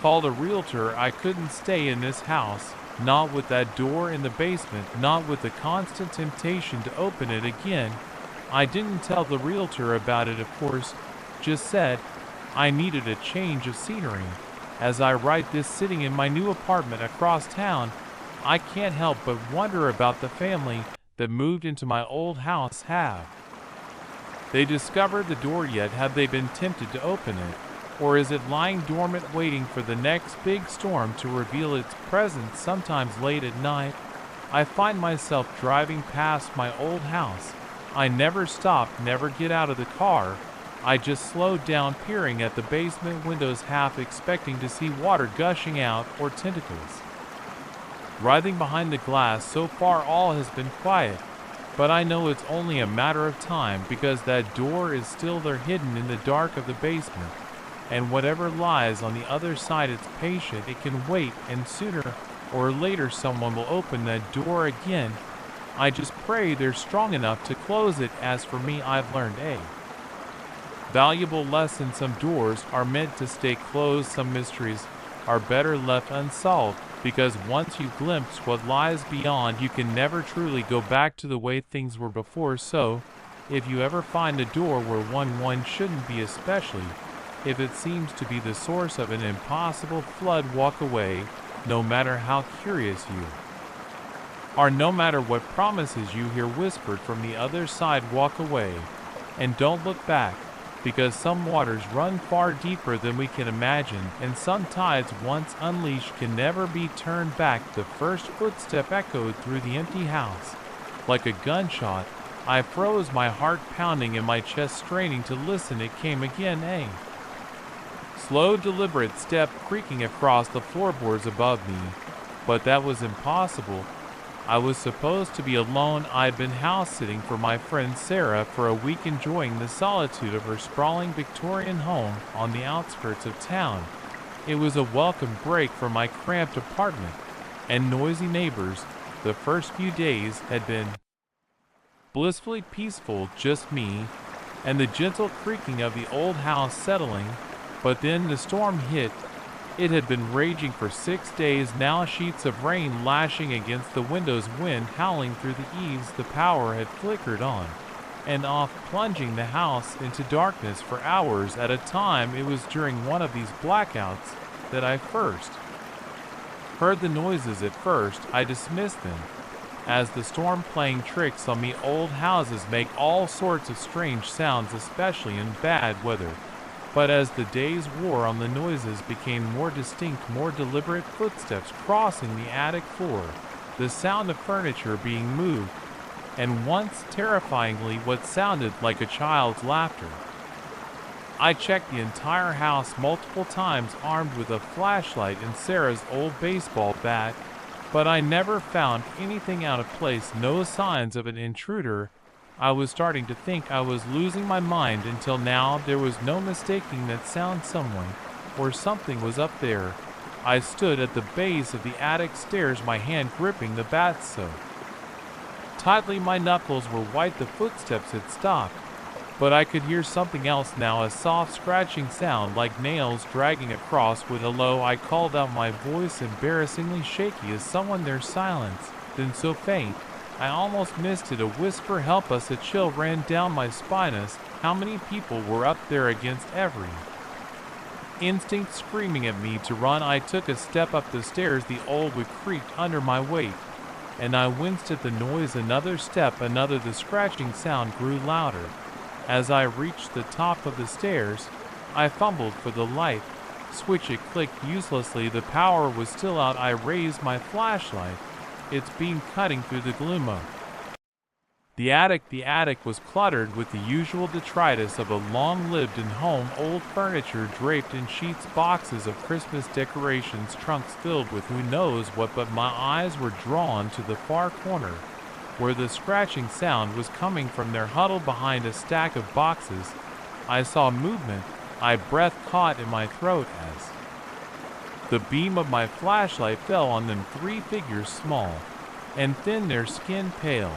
called a realtor. I couldn't stay in this house. Not with that door in the basement, not with the constant temptation to open it again. I didn't tell the realtor about it, of course, just said I needed a change of scenery. As I write this, sitting in my new apartment across town, I can't help but wonder about the family that moved into my old house. Have they discovered the door yet? Have they been tempted to open it? Or is it lying dormant, waiting for the next big storm to reveal its presence? Sometimes late at night, I find myself driving past my old house. I never stop, never get out of the car. I just slow down, peering at the basement windows, half expecting to see water gushing out or tentacles writhing behind the glass. So far, all has been quiet, but I know it's only a matter of time, because that door is still there, hidden in the dark of the basement. And whatever lies on the other side, it's patient, it can wait, and sooner or later someone will open that door again. I just pray they're strong enough to close it. As for me, I've learned a valuable lesson. Some doors are meant to stay closed, some mysteries are better left unsolved, because once you glimpse what lies beyond, you can never truly go back to the way things were before. So, if you ever find a door where one shouldn't be, especially if it seems to be the source of an impossible flood, walk away, no matter how curious you are, no matter what promises you hear whispered from the other side. Walk away, and don't look back, because some waters run far deeper than we can imagine, and some tides, once unleashed, can never be turned back. The first footstep echoed through the empty house like a gunshot. I froze, my heart pounding in my chest, straining to listen. It came again, a slow, deliberate step creaking across the floorboards above me. But that was impossible. I was supposed to be alone. I'd been house-sitting for my friend Sarah for a week, enjoying the solitude of her sprawling Victorian home on the outskirts of town. It was a welcome break from my cramped apartment and noisy neighbors. The first few days had been blissfully peaceful, just me and the gentle creaking of the old house settling. But then the storm hit. It had been raging for 6 days now, sheets of rain lashing against the windows, wind howling through the eaves. The power had flickered on and off, plunging the house into darkness for hours at a time. It was during one of these blackouts that I first heard the noises. At first, I dismissed them as the storm playing tricks on me. Old houses make all sorts of strange sounds, especially in bad weather. But as the days wore on, the noises became more distinct, more deliberate. Footsteps crossing the attic floor, the sound of furniture being moved, and once terrifyingly what sounded like a child's laughter. I checked the entire house multiple times, armed with a flashlight and Sarah's old baseball bat, but I never found anything out of place, no signs of an intruder. I was starting to think I was losing my mind. Until now, there was no mistaking that sound. Someone or something was up there. I stood at the base of the attic stairs, my hand gripping the bat so tightly my knuckles were white. The footsteps had stopped, but I could hear something else now, a soft scratching sound like nails dragging across wood. Hello, I called out, my voice embarrassingly shaky. Is someone there? Silence, then so faint I almost missed it. A whisper, help us. A chill ran down my spine. How many people were up there? Against every instinct screaming at me to run, I took a step up the stairs. The old wood creaked under my weight, and I winced at the noise. Another step, another. The scratching sound grew louder. As I reached the top of the stairs, I fumbled for the light switch. It clicked uselessly. The power was still out. I raised my flashlight, its beam cutting through the gloom of The attic was cluttered with the usual detritus of a long-lived and home, old furniture draped in sheets, boxes of Christmas decorations, trunks filled with who knows what, but my eyes were drawn to the far corner, where the scratching sound was coming from. There, huddled behind a stack of boxes, I saw movement. My breath caught in my throat as the beam of my flashlight fell on them, 3 figures, small and thin, their skin pale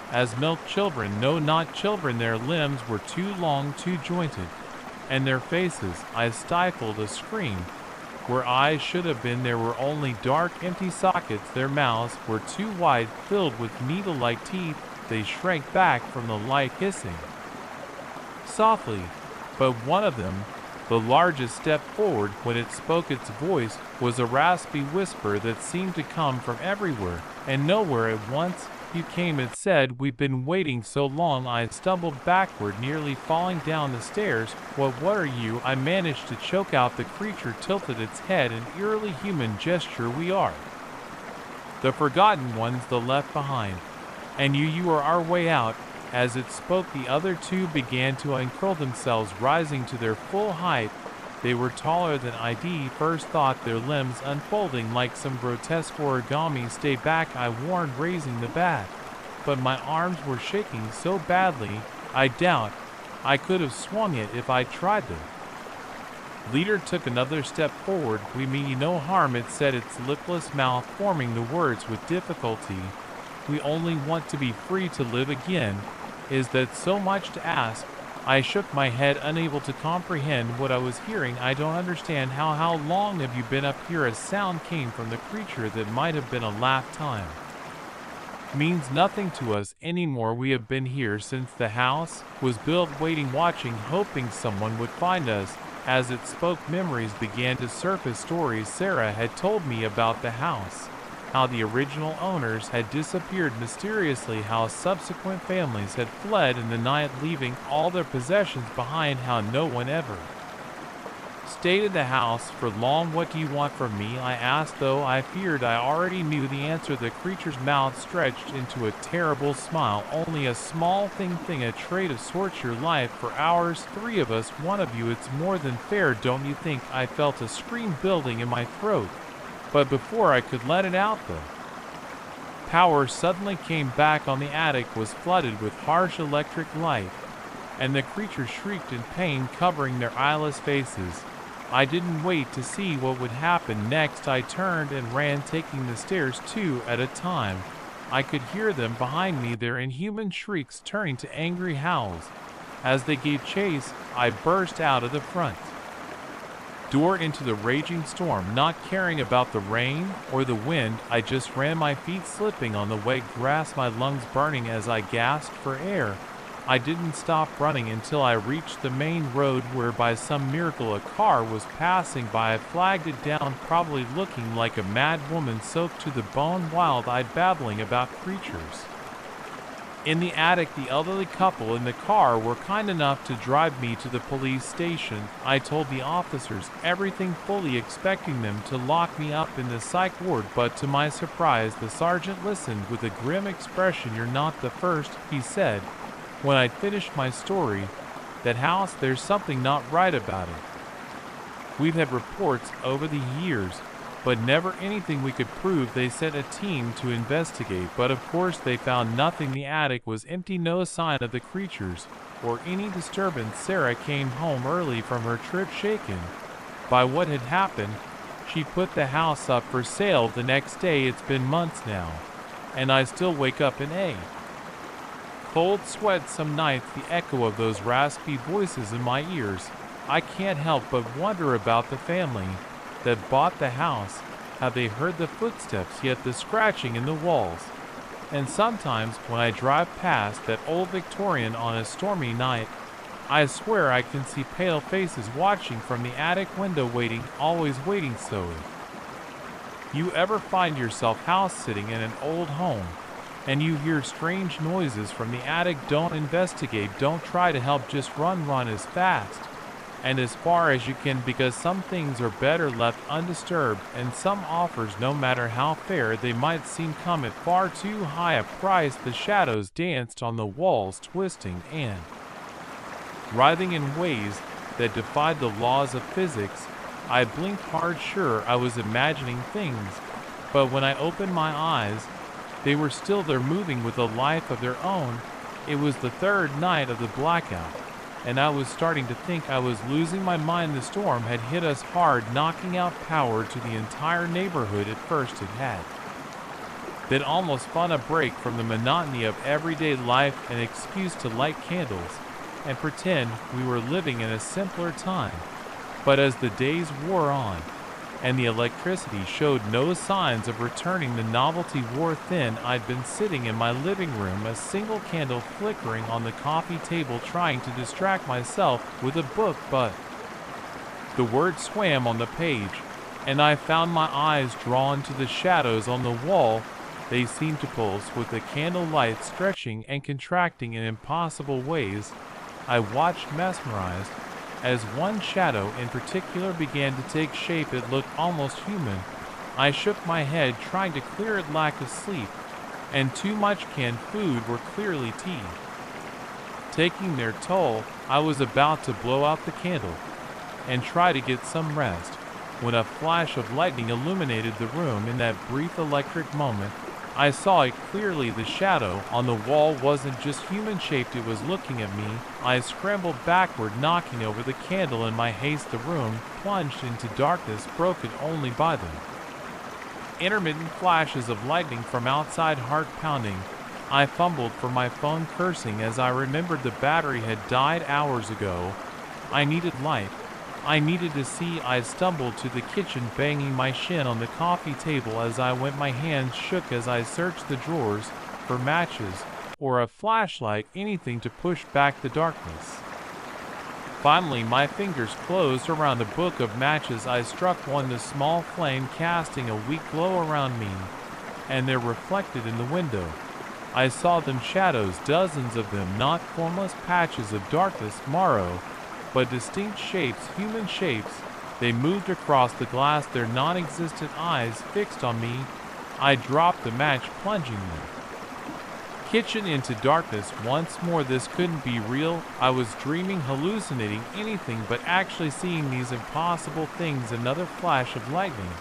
as milk children. No, not children. Their limbs were too long, too jointed, and their faces, I stifled a scream. Where eyes should have been, there were only dark, empty sockets. Their mouths were too wide, filled with needle-like teeth. They shrank back from the light, hissing softly, but one of them, the largest, stepped forward. When it spoke, its voice was a raspy whisper that seemed to come from everywhere and nowhere at once. "You came," it said. "We've been waiting so long." I stumbled backward, nearly falling down the stairs. What are you?" I managed to choke out. The creature tilted its head, an eerily human gesture. "We are the forgotten ones, the left behind. And you are our way out." As it spoke, the other 2 began to uncurl themselves, rising to their full height. They were taller than I'd first thought, their limbs unfolding like some grotesque origami. "Stay back," I warned, raising the bat. But my arms were shaking so badly, I doubt I could have swung it if I tried to. Leader took another step forward. "We mean you no harm," it said, its lipless mouth forming the words with difficulty. "We only want to be free, to live again." "Is that so much to ask?" I shook my head, unable to comprehend what I was hearing. "I don't understand. How long have you been up here?" A sound came from the creature that might have been a laugh. "Time means nothing to us anymore. We have been here since the house was built, waiting, watching, hoping someone would find us." As it spoke, memories began to surface. Stories Sarah had told me about the house, how the original owners had disappeared mysteriously, how subsequent families had fled in the night, leaving all their possessions behind, how no one ever stayed in the house for long. "What do you want from me?" I asked, though I feared I already knew the answer. The creature's mouth stretched into a terrible smile. "Only a small thing, a trade of sorts. Your life for ours, 3 of us, 1 of you. It's more than fair, don't you think?" I felt a scream building in my throat, but before I could let it out, the power suddenly came back on. The attic was flooded with harsh electric light, and the creatures shrieked in pain, covering their eyeless faces. I didn't wait to see what would happen next. I turned and ran, taking the stairs 2 at a time. I could hear them behind me, their inhuman shrieks turning to angry howls. As they gave chase, I burst out of the front door into the raging storm, not caring about the rain or the wind. I just ran, my feet slipping on the wet grass, my lungs burning as I gasped for air. I didn't stop running until I reached the main road, where by some miracle a car was passing by. I flagged it down, probably looking like a mad woman soaked to the bone, wild-eyed, babbling about creatures in the attic. The elderly couple in the car were kind enough to drive me to the police station. I told the officers everything, fully expecting them to lock me up in the psych ward, but to my surprise the sergeant listened with a grim expression. "You're not the first," he said. When I'd finished my story, "That house, there's something not right about it. We've had reports over the years, but never anything we could prove." They sent a team to investigate, but of course they found nothing. The attic was empty, no sign of the creatures or any disturbance. Sarah came home early from her trip, shaken by what had happened. She put the house up for sale the next day. It's been months now, and I still wake up in a cold sweat some nights, the echo of those raspy voices in my ears. I can't help but wonder about the family that bought the house. Have they heard the footsteps yet, the scratching in the walls? And sometimes when I drive past that old Victorian on a stormy night, I swear I can see pale faces watching from the attic window, waiting, always waiting. So if you ever find yourself house sitting in an old home and you hear strange noises from the attic, don't investigate, don't try to help, just run as fast and as far as you can, because some things are better left undisturbed, and some offers, no matter how fair they might seem, come at far too high a price. The shadows danced on the walls, twisting and writhing in ways that defied the laws of physics. I blinked hard, sure I was imagining things, but when I opened my eyes, they were still there, moving with a life of their own. It was the third night of the blackout, and I was starting to think I was losing my mind. The storm had hit us hard, knocking out power to the entire neighborhood. At first it had been almost fun, a break from the monotony of everyday life, an excuse to light candles and pretend we were living in a simpler time. But as the days wore on, and the electricity showed no signs of returning, the novelty wore thin. I'd been sitting in my living room, a single candle flickering on the coffee table, trying to distract myself with a book, but the word swam on the page, and I found my eyes drawn to the shadows on the wall. They seemed to pulse with the candle light, stretching and contracting in impossible ways. I watched, mesmerized, as one shadow in particular began to take shape. It looked almost human. I shook my head, trying to clear it. Lack of sleep and too much canned food were clearly taking their toll. I was about to blow out the candle and try to get some rest when a flash of lightning illuminated the room. In that brief electric moment, I saw it clearly. The shadow on the wall wasn't just human-shaped, it was looking at me. I scrambled backward, knocking over the candle. In my haste, the room plunged into darkness, broken only by the intermittent flashes of lightning from outside. Heart pounding, I fumbled for my phone, cursing as I remembered the battery had died hours ago. I needed light. I needed to see. I stumbled to the kitchen, banging my shin on the coffee table as I went. My hands shook as I searched the drawers for matches or a flashlight, anything to push back the darkness. Finally, my fingers closed around a book of matches. I struck one, the small flame casting a weak glow around me, and they're reflected in the window. I saw them, shadows, dozens of them, not formless patches of darkness, tomorrow, but distinct shapes, human shapes. They moved across the glass, their non-existent eyes fixed on me. I dropped the match, plunging the kitchen into darkness once more. This couldn't be real. I was dreaming, hallucinating, anything but actually seeing these impossible things. Another flash of lightning,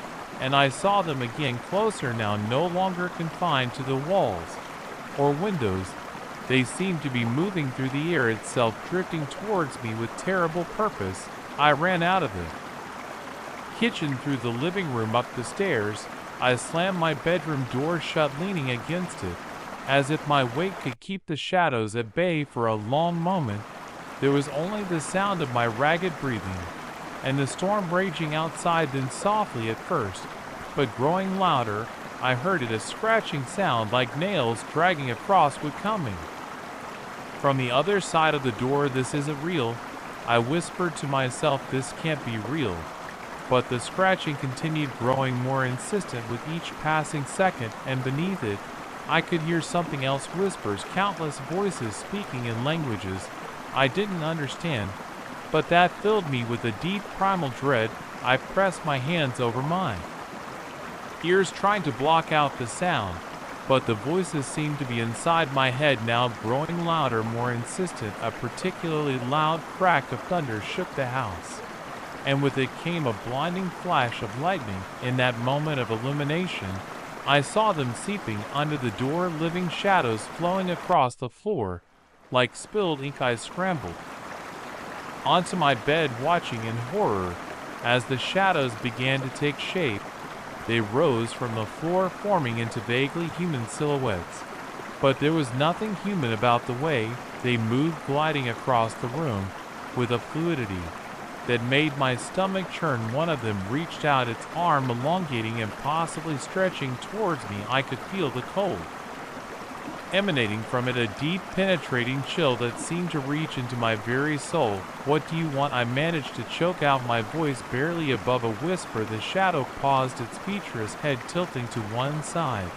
and I saw them again, closer now, no longer confined to the walls or windows. They seemed to be moving through the air itself, drifting towards me with terrible purpose. I ran out of the kitchen, through the living room, up the stairs. I slammed my bedroom door shut, leaning against it, as if my weight could keep the shadows at bay. For a long moment, there was only the sound of my ragged breathing and the storm raging outside. Then softly at first, but growing louder, I heard it, a scratching sound like nails dragging across wood, coming from the other side of the door. This isn't real, I whispered to myself. This can't be real. But the scratching continued, growing more insistent with each passing second, and beneath it, I could hear something else, whispers, countless voices speaking in languages I didn't understand, but that filled me with a deep primal dread. I pressed my hands over my ears, trying to block out the sound, but the voices seemed to be inside my head now, growing louder, more insistent. A particularly loud crack of thunder shook the house, and with it came a blinding flash of lightning. In that moment of illumination, I saw them seeping under the door, living shadows flowing across the floor like spilled ink. I scrambled onto my bed, watching in horror as the shadows began to take shape. They rose from the floor, forming into vaguely human silhouettes, but there was nothing human about the way they moved, gliding across the room with a fluidity that made my stomach churn. One of them reached out, its arm elongating and possibly stretching towards me. I could feel the cold emanating from it, a deep, penetrating chill that seemed to reach into my very soul. What do you want? I managed to choke out, my voice barely above a whisper. The shadow paused, its featureless head tilting to one side.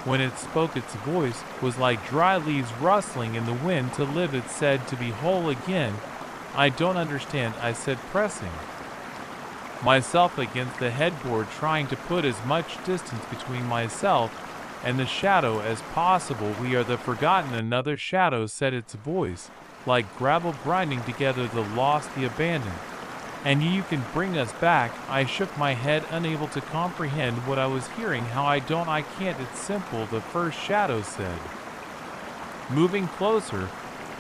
When it spoke, its voice was like dry leaves rustling in the wind. To live, it said, to be whole again. I don't understand, I said, pressing myself against the headboard, trying to put as much distance between myself and the shadow as possible. We are the forgotten, another shadow said, its voice like gravel grinding together, the lost, the abandoned. And you can bring us back. I shook my head, unable to comprehend what I was hearing. How I can't, it's simple, the first shadow said. Moving closer,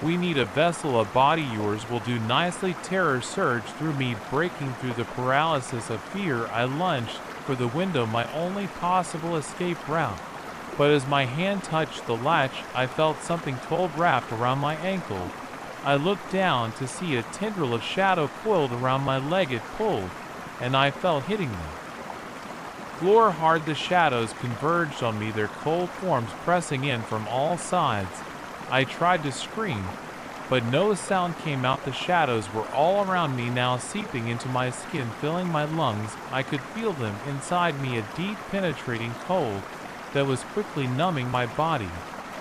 we need a vessel, a body, yours will do nicely. Terror surged through me, breaking through the paralysis of fear. I lunged for the window, my only possible escape route. But as my hand touched the latch, I felt something cold wrapped around my ankle. I looked down to see a tendril of shadow coiled around my leg. It pulled, and I fell, hitting the floor hard. The shadows converged on me, their cold forms pressing in from all sides. I tried to scream, but no sound came out. The shadows were all around me now, seeping into my skin, filling my lungs. I could feel them inside me, a deep, penetrating cold that was quickly numbing my body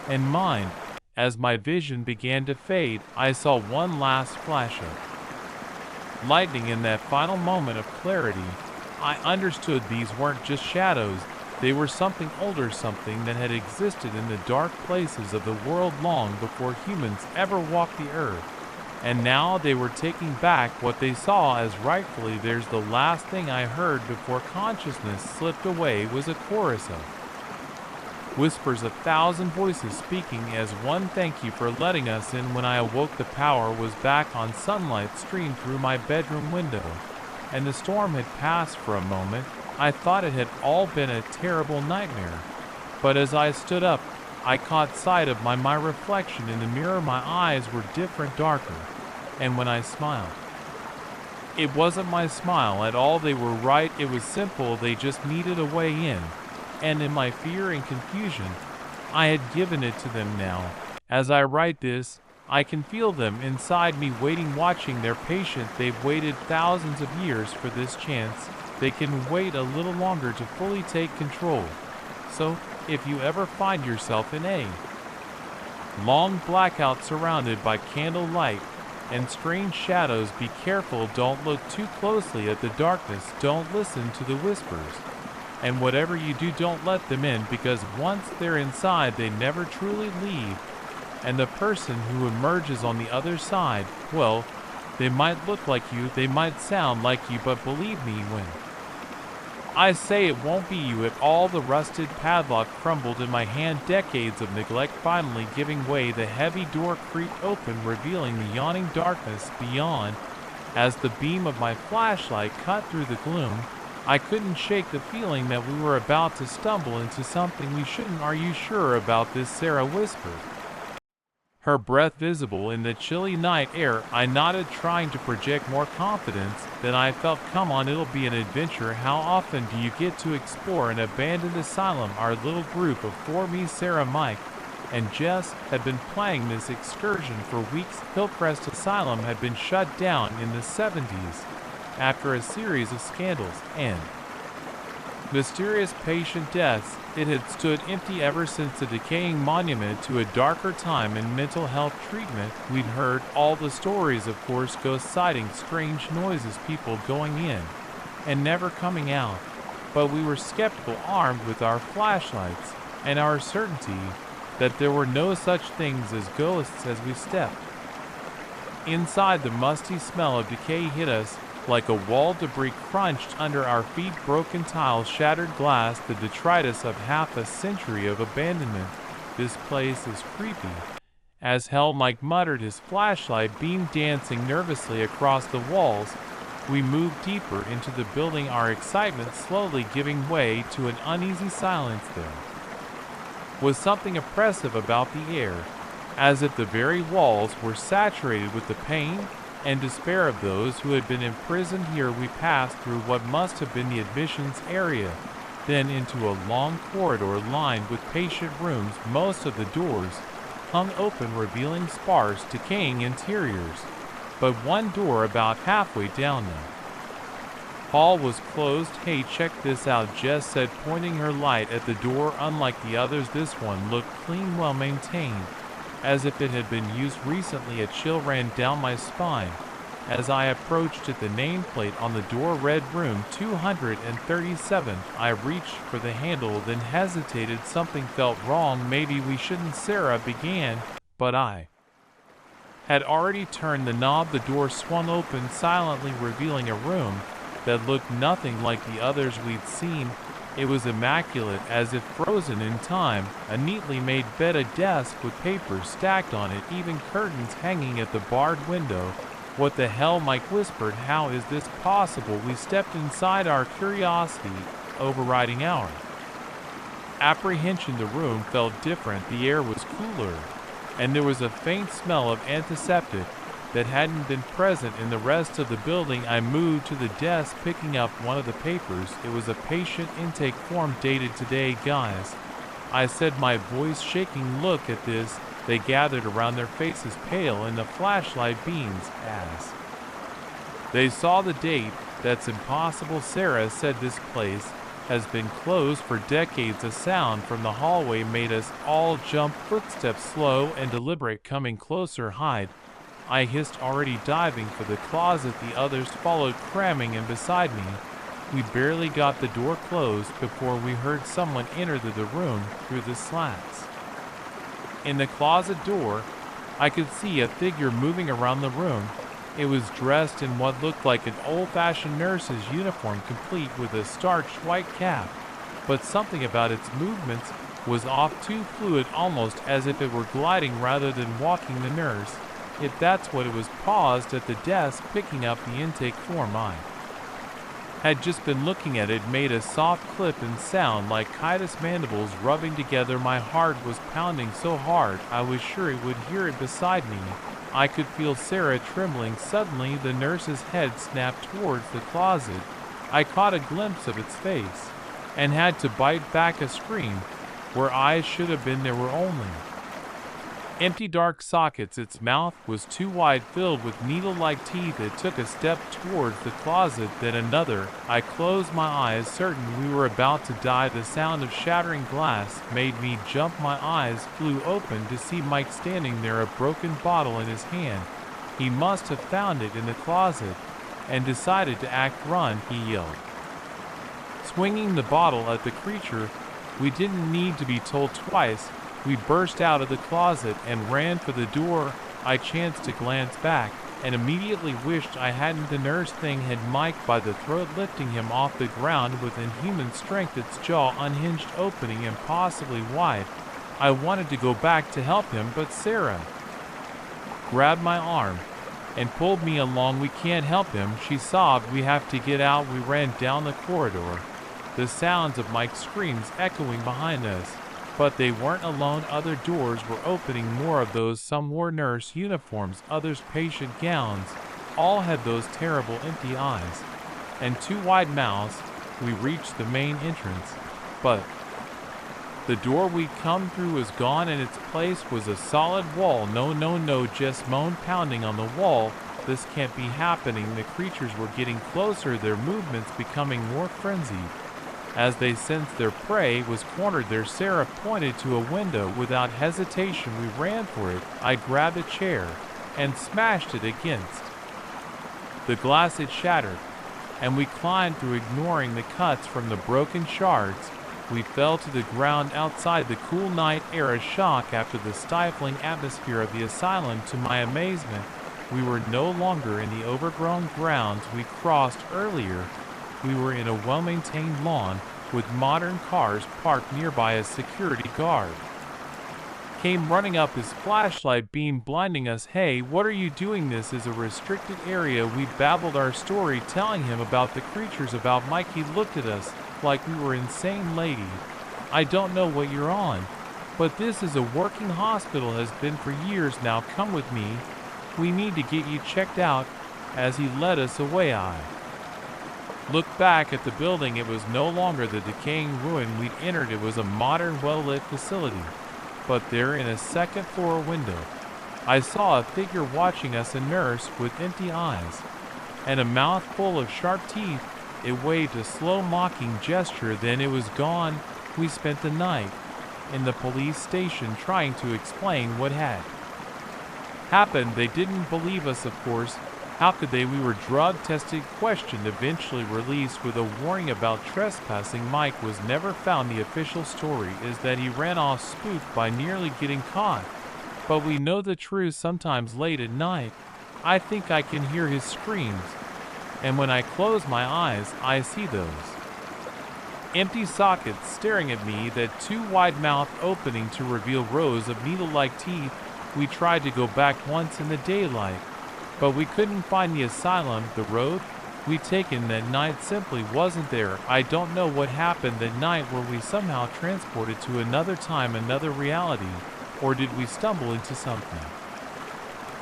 and mind. As my vision began to fade, I saw one last flash of lightning. In that final moment of clarity, I understood these weren't just shadows. They were something older, something that had existed in the dark places of the world long before humans ever walked the earth. And now they were taking back what they saw as rightfully theirs. The last thing I heard before consciousness slipped away was a chorus of whispers, 1,000 voices speaking as one. Thank you for letting us in. When I awoke, the power was back on. Sunlight streamed through my bedroom window, and the storm had passed. For a moment, I thought it had all been a terrible nightmare. But as I stood up, I caught sight of my reflection in the mirror. My eyes were different, darker, and when I smiled, it wasn't my smile at all. They were right, it was simple, they just needed a way in. And in my fear and confusion, I had given it to them. Now, as I write this, I can feel them inside me, waiting, watching. They're patient. They've waited thousands of years for this chance. They can wait a little longer to fully take control. So, if you ever find yourself in a long blackout surrounded by candlelight and strange shadows, be careful. Don't look too closely at the darkness. Don't listen to the whispers. And whatever you do, don't let them in, because once they're inside, they never truly leave. And the person who emerges on the other side, well, they might look like you, they might sound like you, but believe me when I say it won't be you at all. The rusted padlock crumbled in my hand, decades of neglect finally giving way. The heavy door creaked open, revealing the yawning darkness beyond. As the beam of my flashlight cut through the gloom, I couldn't shake the feeling that we were about to stumble into something we shouldn't. Are you sure about this? Sarah whispered, her breath visible in the chilly night air. I nodded, trying to project more confidence than I felt. Come on, it'll be an adventure. How often do you get to explore an abandoned asylum? Our little group of four, me, Sarah, Mike, and Jess, had been planning this excursion for weeks. Hillcrest Asylum had been shut down in the 70s. After a series of scandals and mysterious patient deaths, it had stood empty ever since, a decaying monument to a darker time in mental health treatment. We'd heard all the stories, of course, ghost sightings, strange noises, people going in and never coming out. But we were skeptical, armed with our flashlights and our certainty that there were no such things as ghosts. As we stepped inside, the musty smell of decay hit us like a wall. Debris crunched under our feet, broken tiles, shattered glass, the detritus of half a century of abandonment. This place is creepy as hell, Mike muttered, his flashlight beam dancing nervously across the walls. We moved deeper into the building, our excitement slowly giving way to an uneasy silence. There was something oppressive about the air, as if the very walls were saturated with the pain and despair of those who had been imprisoned here. We passed through what must have been the admissions area, then into a long corridor lined with patient rooms. Most of the doors hung open, revealing sparse, decaying interiors, but one door about halfway down the hall was closed. Hey, check this out, Jess said, pointing her light at the door. Unlike the others, this one looked clean, well maintained, as if it had been used recently. A chill ran down my spine As I approached it, the nameplate on the door read room 237. I reached for the handle, then hesitated. Something felt wrong. Maybe we shouldn't, Sarah began, but I had already turned the knob. The door swung open silently, revealing a room that looked nothing like the others we'd seen. It was immaculate, as if frozen in time. A neatly made bed, a desk with papers stacked on it, even curtains hanging at the barred window. What the hell, Mike whispered. How is this possible? We stepped inside, our curiosity overriding our apprehension. The room felt different. The air was cooler, and there was a faint smell of antiseptic that hadn't been present in the rest of the building. I moved to the desk, picking up one of the papers. It was a patient intake form dated today. Guys, I said, my voice shaking. Look at this. They gathered around, their faces pale in the flashlight beams as they saw the date. That's impossible, Sarah said. This place has been closed for decades. A sound from the hallway made us all jump. Footsteps, slow and deliberate, coming closer. Hide, I hissed, already diving for the closet. The others followed, cramming in beside me. We barely got the door closed before we heard someone enter the room through the slats in the closet door. I could see a figure moving around the room. It was dressed in what looked like an old-fashioned nurse's uniform, complete with a starched white cap. But something about its movements was off, too fluid, almost as if it were gliding rather than walking. The nurse, if that's what it was, paused at the desk, picking up the intake form. I had just been looking at it. Made a soft clip and sound like chitinous mandibles rubbing together. My heart was pounding so hard I was sure it would hear it beside me. I could feel Sarah trembling. Suddenly the nurse's head snapped towards the closet. I caught a glimpse of its face and had to bite back a scream. Where eyes should have been, there were only empty dark sockets. Its mouth was too wide, filled with needle-like teeth. It took a step towards the closet, then another. I closed my eyes, certain we were about to die. The sound of shattering glass made me jump. My eyes flew open to see Mike standing there, a broken bottle in his hand. He must have found it in the closet and decided to act. Run, he yelled, swinging the bottle at the creature. We didn't need to be told twice. We burst out of the closet and ran for the door. I chanced to glance back and immediately wished I hadn't. The nurse thing had Mike by the throat, lifting him off the ground with inhuman strength, its jaw unhinged, opening impossibly wide. I wanted to go back to help him, but Sarah grabbed my arm and pulled me along. We can't help him, she sobbed. We have to get out. We ran down the corridor, the sounds of Mike's screams echoing behind us. But they weren't alone. Other doors were opening, more of those. Some wore nurse uniforms, others patient gowns. All had those terrible empty eyes and two wide mouths. We reached the main entrance, but the door we'd come through was gone. In its place was a solid wall. No, just moan pounding on the wall. This can't be happening. The creatures were getting closer, their movements becoming more frenzied. As they sensed their prey was cornered there, Sarah pointed to a window. Without hesitation, we ran for it. I grabbed a chair and smashed it against the glass. It shattered, and we climbed through, ignoring the cuts from the broken shards. We fell to the ground outside the cool night air, a shock after the stifling atmosphere of the asylum. To my amazement, we were no longer in the overgrown grounds we crossed earlier. We were in a well-maintained lawn with modern cars parked nearby. A security guard came running up, his flashlight beam blinding us. Hey, what are you doing? This is a restricted area. We babbled our story, telling him about the creatures, about Mike. He looked at us like we were insane. Lady, I don't know what you're on, but this is a working hospital, has been for years now. Come with me. We need to get you checked out. As he led us away, I looked back at the building. It was no longer the decaying ruin we'd entered. It was a modern, well-lit facility. But there, in a second-floor window, I saw a figure watching us, a nurse with empty eyes and a mouth full of sharp teeth. It waved a slow, mocking gesture, then it was gone. We spent the night in the police station trying to explain what had happened. They didn't believe us, of course. How could they? We were drug tested, questioned, eventually released with a warning about trespassing. Mike was never found. The official story is that he ran off spooked by nearly getting caught. But we know the truth. Sometimes late at night, I think I can hear his screams. And when I close my eyes, I see those empty sockets staring at me, that too wide mouth opening to reveal rows of needle-like teeth. We tried to go back once in the daylight, but we couldn't find the asylum. The road we'd taken that night simply wasn't there. I don't know what happened that night. Were we somehow transported to another time, another reality, or did we stumble into something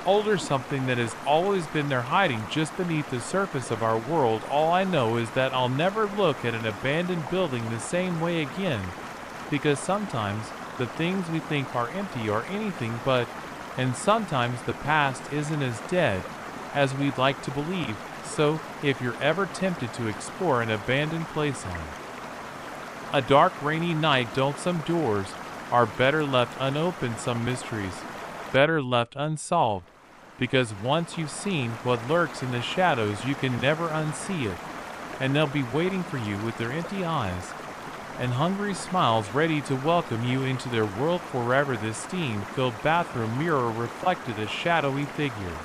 older, something that has always been there, hiding just beneath the surface of our world? All I know is that I'll never look at an abandoned building the same way again, because sometimes the things we think are empty are anything but, and sometimes the past isn't as dead as we'd like to believe. So, if you're ever tempted to explore an abandoned place on a dark, rainy night, don't. Some doors are better left unopened, some mysteries better left unsolved, because once you've seen what lurks in the shadows, you can never unsee it, and they'll be waiting for you with their empty eyes and hungry smiles, ready to welcome you into their world forever. This steam-filled bathroom mirror reflected a shadowy figure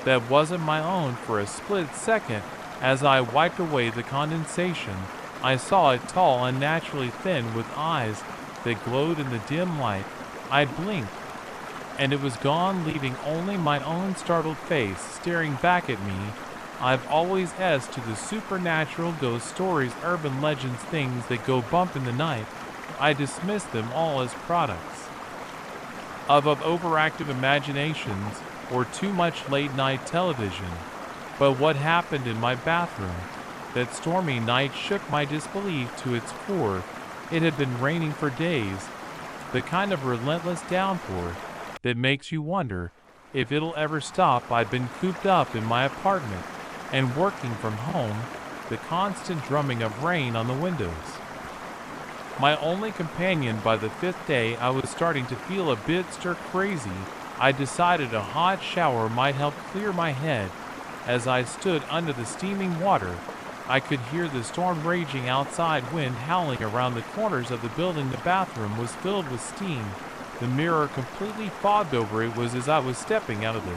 that wasn't my own. For a split second, as I wiped away the condensation, I saw it, tall, unnaturally thin, with eyes that glowed in the dim light. I blinked, and it was gone, leaving only my own startled face staring back at me. I've always asked to the supernatural, ghost stories, urban legends, things that go bump in the night. I dismiss them all as products of overactive imaginations or too much late-night television. But what happened in my bathroom that stormy night shook my disbelief to its core. It had been raining for days, the kind of relentless downpour that makes you wonder if it'll ever stop. I'd been cooped up in my apartment and working from home, the constant drumming of rain on the windows my only companion. By the 5th day, I was starting to feel a bit stir-crazy. I decided a hot shower might help clear my head. As I stood under the steaming water, I could hear the storm raging outside, wind howling around the corners of the building. The bathroom was filled with steam, the mirror completely fogged over. It was as I was stepping out of the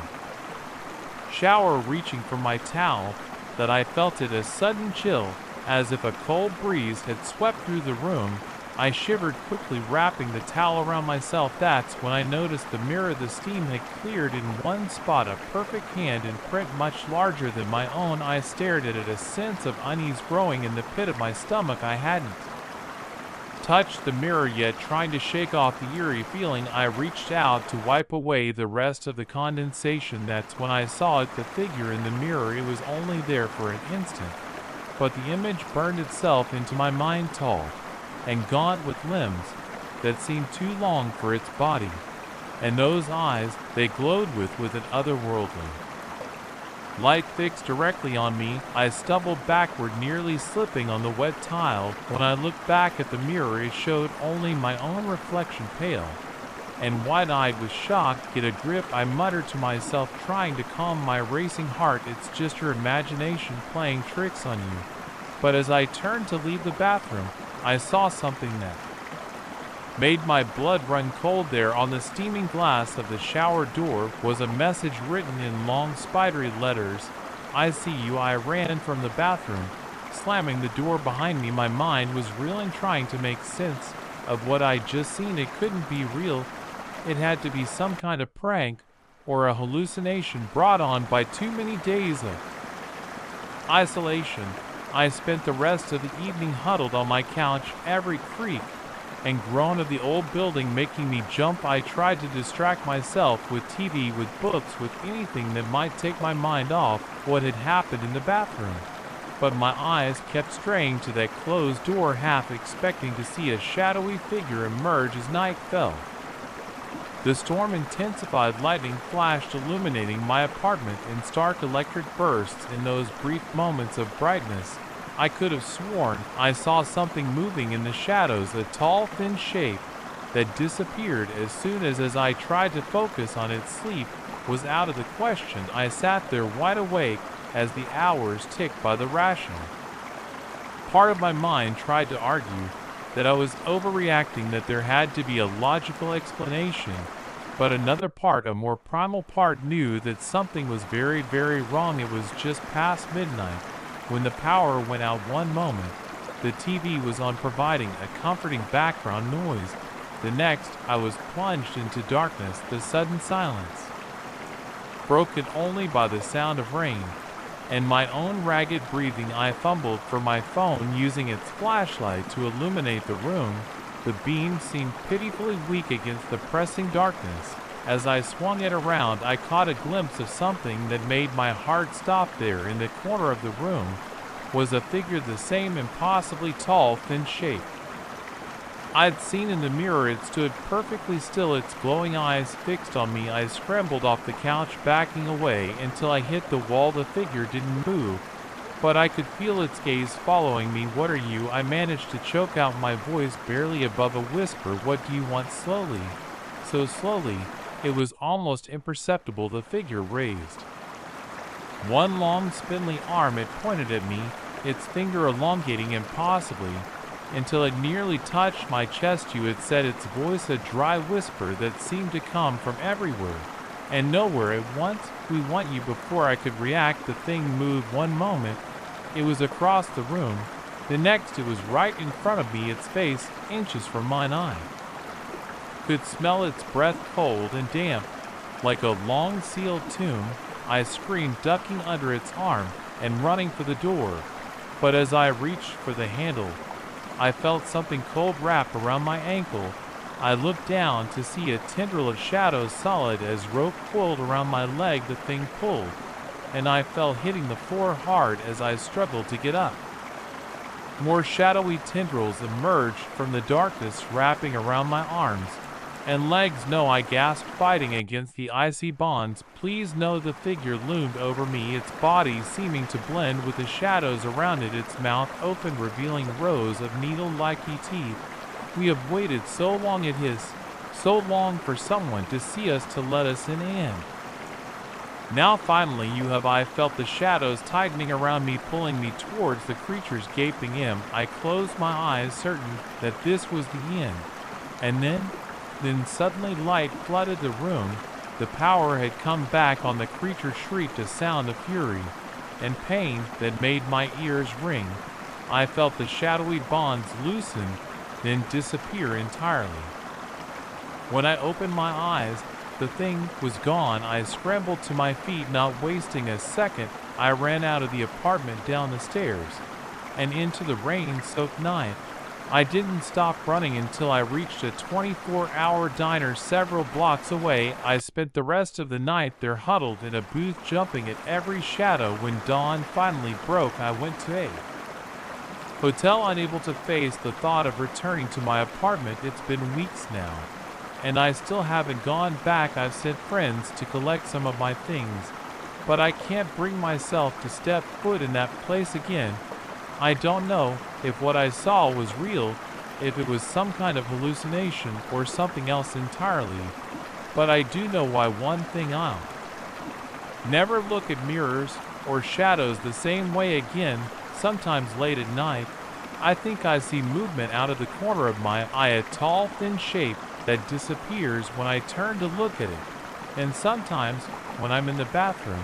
shower, reaching for my towel, that I felt it, a sudden chill, as if a cold breeze had swept through the room. I shivered, quickly wrapping the towel around myself. That's when I noticed the mirror. The steam had cleared in one spot, a perfect hand in print much larger than my own. I stared at it, a sense of unease growing in the pit of my stomach. I hadn't touched the mirror yet, trying to shake off the eerie feeling. I reached out to wipe away the rest of the condensation. That's when I saw it, the figure in the mirror. It was only there for an instant, but the image burned itself into my mind, tall and gaunt, with limbs that seemed too long for its body, and those eyes they glowed with an otherworldly light fixed directly on me. I stumbled backward, nearly slipping on the wet tile. When I looked back at the mirror, it showed only my own reflection, pale and wide-eyed with shock. Get a grip, I muttered to myself, trying to calm my racing heart. It's just your imagination playing tricks on you. But as I turned to leave the bathroom, I saw something that made my blood run cold. There on the steaming glass of the shower door was a message written in long spidery letters. I see you. I ran from the bathroom, slamming the door behind me. My mind was reeling, trying to make sense of what I'd just seen. It couldn't be real. It had to be some kind of prank or a hallucination brought on by too many days of isolation. I spent the rest of the evening huddled on my couch, every creak and groan of the old building making me jump. I tried to distract myself with TV, with books, with anything that might take my mind off what had happened in the bathroom. But my eyes kept straying to that closed door, half expecting to see a shadowy figure emerge as night fell. The storm intensified. Lightning flashed, illuminating my apartment in stark electric bursts. In those brief moments of brightness, I could have sworn I saw something moving in the shadows, a tall, thin shape that disappeared as soon as I tried to focus on its sleep. was out of the question. I sat there wide awake as the hours ticked by the ration. Part of my mind tried to argue that I was overreacting, that there had to be a logical explanation, but another part, a more primal part, knew that something was very, very wrong. It was just past midnight when the power went out one moment. The TV was on, providing a comforting background noise. The next, I was plunged into darkness, the sudden silence, broken only by the sound of rain and my own ragged breathing. I fumbled for my phone, using its flashlight to illuminate the room. The beam seemed pitifully weak against the pressing darkness. As I swung it around, I caught a glimpse of something that made my heart stop. There, in the corner of the room, was a figure, the same impossibly tall, thin shape I'd seen in the mirror. It stood perfectly still, its glowing eyes fixed on me. I scrambled off the couch, backing away until I hit the wall. The figure didn't move, but I could feel its gaze following me. "What are you?" I managed to choke out, my voice barely above a whisper. "What do you want?" Slowly, so slowly, it was almost imperceptible, the figure raised one long, spindly arm. It pointed at me, its finger elongating impossibly until it nearly touched my chest. "You," it said, its voice a dry whisper that seemed to come from everywhere and nowhere at once. "We want you." Before I could react, the thing moved. One moment it was across the room, the next it was right in front of me, its face inches from mine. I could smell its breath, cold and damp, like a long sealed tomb. I screamed, ducking under its arm and running for the door, but as I reached for the handle, I felt something cold wrap around my ankle. I looked down to see a tendril of shadows, solid as rope, coiled around my leg. The thing pulled, and I fell, hitting the floor hard as I struggled to get up. More shadowy tendrils emerged from the darkness, wrapping around my arms and legs. "No," I gasped, fighting against the icy bonds. "Please, no." The figure loomed over me, its body seeming to blend with the shadows around it, its mouth open, revealing rows of needle-like teeth. "We have waited so long," it hissed, "so long for someone to see us, to let us in. Now finally you have." I felt the shadows tightening around me, pulling me towards the creature's gaping end. I closed my eyes, certain that this was the end. And then suddenly light flooded the room. The power had come back on. The creature shrieked, a sound of fury and pain that made my ears ring. I felt the shadowy bonds loosen, then disappear entirely. When I opened my eyes, the thing was gone. I scrambled to my feet, not wasting a second. I ran out of the apartment, down the stairs, and into the rain-soaked night. I didn't stop running until I reached a 24-hour diner several blocks away. I spent the rest of the night there, huddled in a booth, jumping at every shadow. When dawn finally broke, I went to a hotel, unable to face the thought of returning to my apartment. It's been weeks now, and I still haven't gone back. I've sent friends to collect some of my things, but I can't bring myself to step foot in that place again. I don't know if what I saw was real, if it was some kind of hallucination or something else entirely, but I do know one thing: I'll never look at mirrors or shadows the same way again. Sometimes late at night, I think I see movement out of the corner of my eye, a tall, thin shape that disappears when I turn to look at it. And sometimes, when I'm in the bathroom,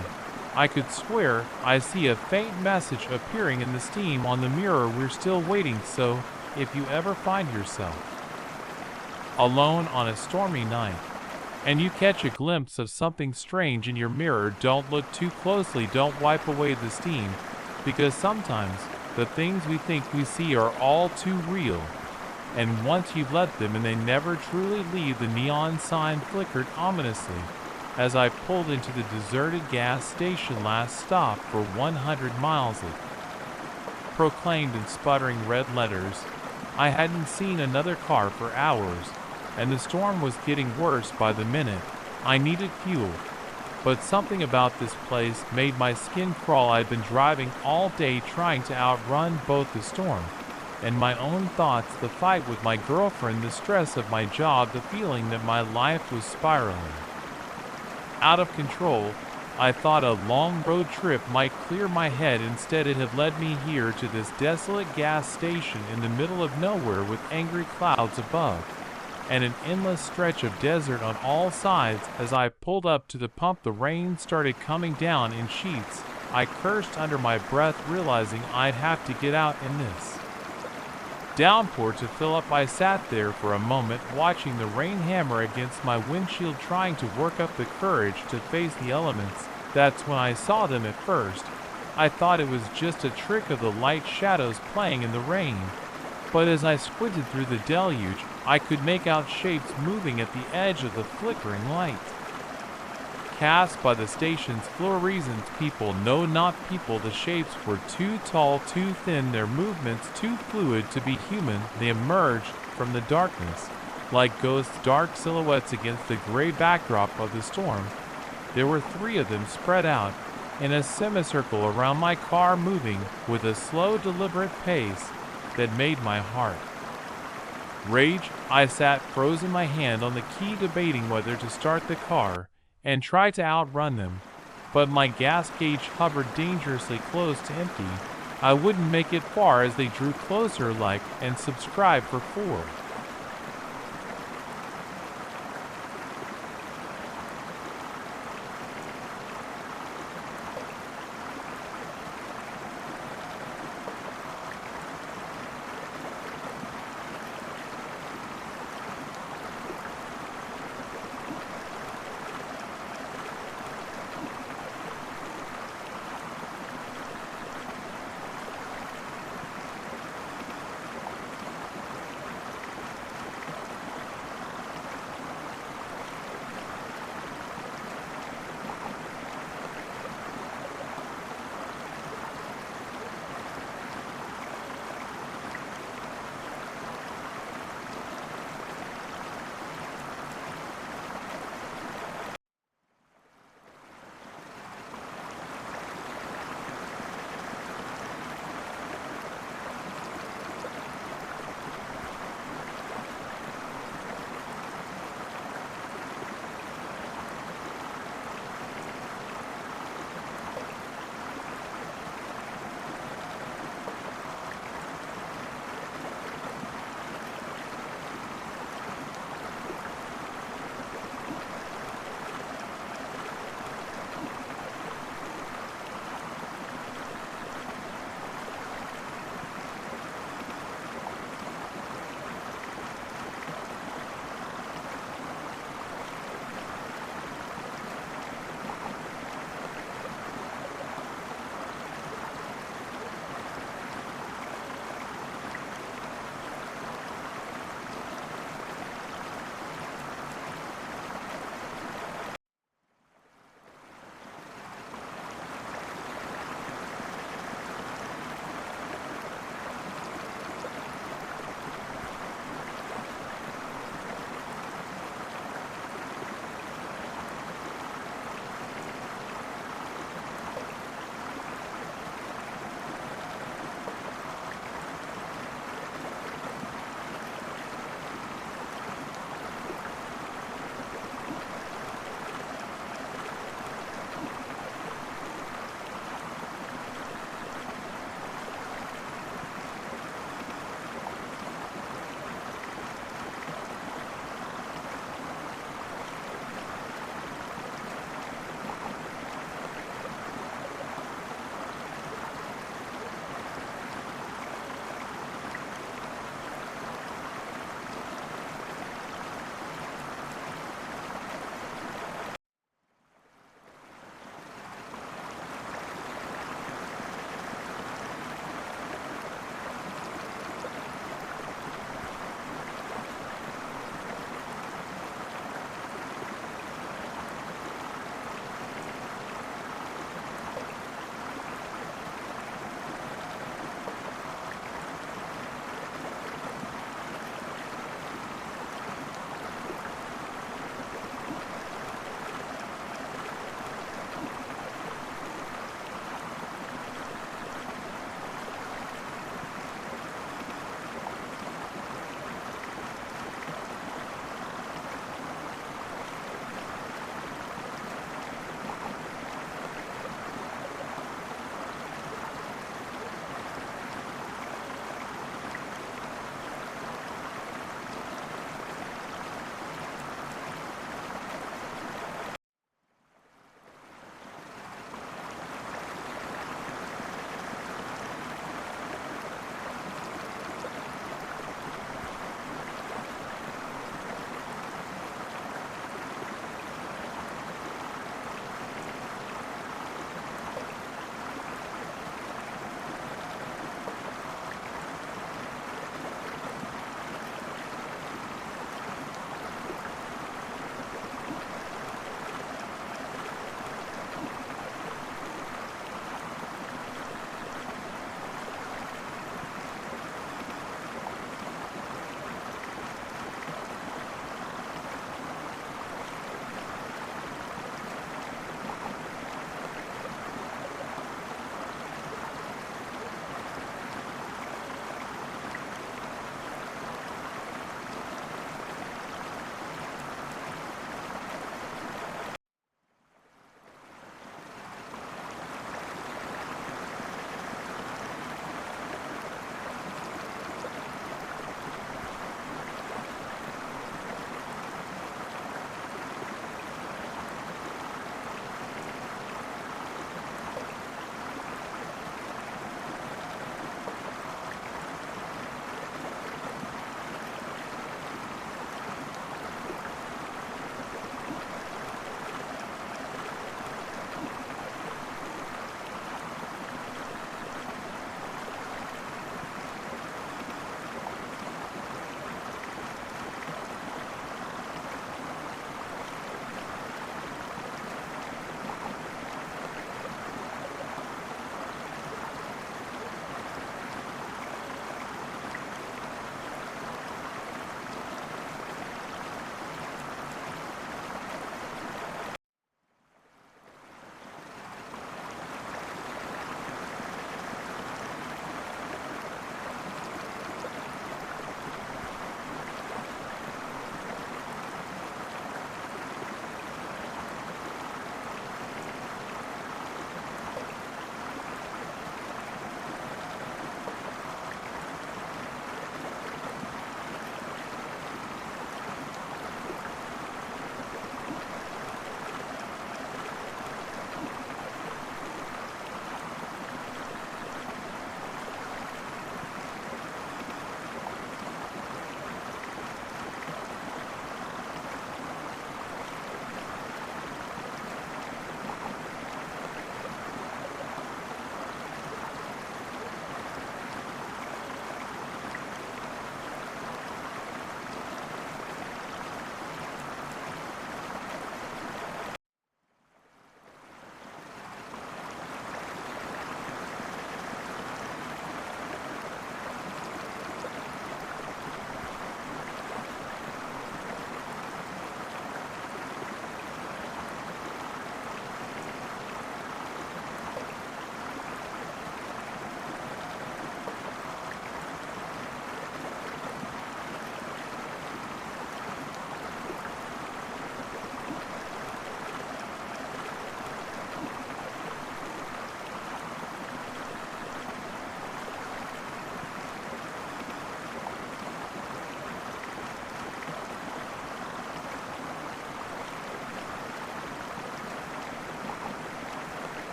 I could swear I see a faint message appearing in the steam on the mirror. We're still waiting. So, if you ever find yourself alone on a stormy night, and you catch a glimpse of something strange in your mirror, don't look too closely, don't wipe away the steam, because sometimes the things we think we see are all too real, and once you've let them in, they never truly leave. The neon sign flickered ominously as I pulled into the deserted gas station. "Last stop for 100 miles," it proclaimed in sputtering red letters. I hadn't seen another car for hours, and the storm was getting worse by the minute. I needed fuel, but something about this place made my skin crawl. I'd been driving all day, trying to outrun both the storm and my own thoughts, the fight with my girlfriend, the stress of my job, the feeling that my life was spiraling. Out of control, I thought a long road trip might clear my head. Instead, it had led me here to this desolate gas station in the middle of nowhere with angry clouds above and an endless stretch of desert on all sides. As I pulled up to the pump, the rain started coming down in sheets. I cursed under my breath, realizing I'd have to get out in this downpour to fill up. I sat there for a moment, watching the rain hammer against my windshield, trying to work up the courage to face the elements. That's when I saw them. At first, I thought it was just a trick of the light shadows playing in the rain. But as I squinted through the deluge, I could make out shapes moving at the edge of the flickering light, cast by the station's fluorescence. People, no, not people. The shapes were too tall, too thin, their movements too fluid to be human. They emerged from the darkness like ghosts, dark silhouettes against the gray backdrop of the storm. There were 3 of them spread out in a semicircle around my car, moving with a slow, deliberate pace that made my heart rage. I sat frozen, my hand on the key, debating whether to start the car and try to outrun them, but my gas gauge hovered dangerously close to empty. I wouldn't make it far as they drew closer. Like and subscribe for 4.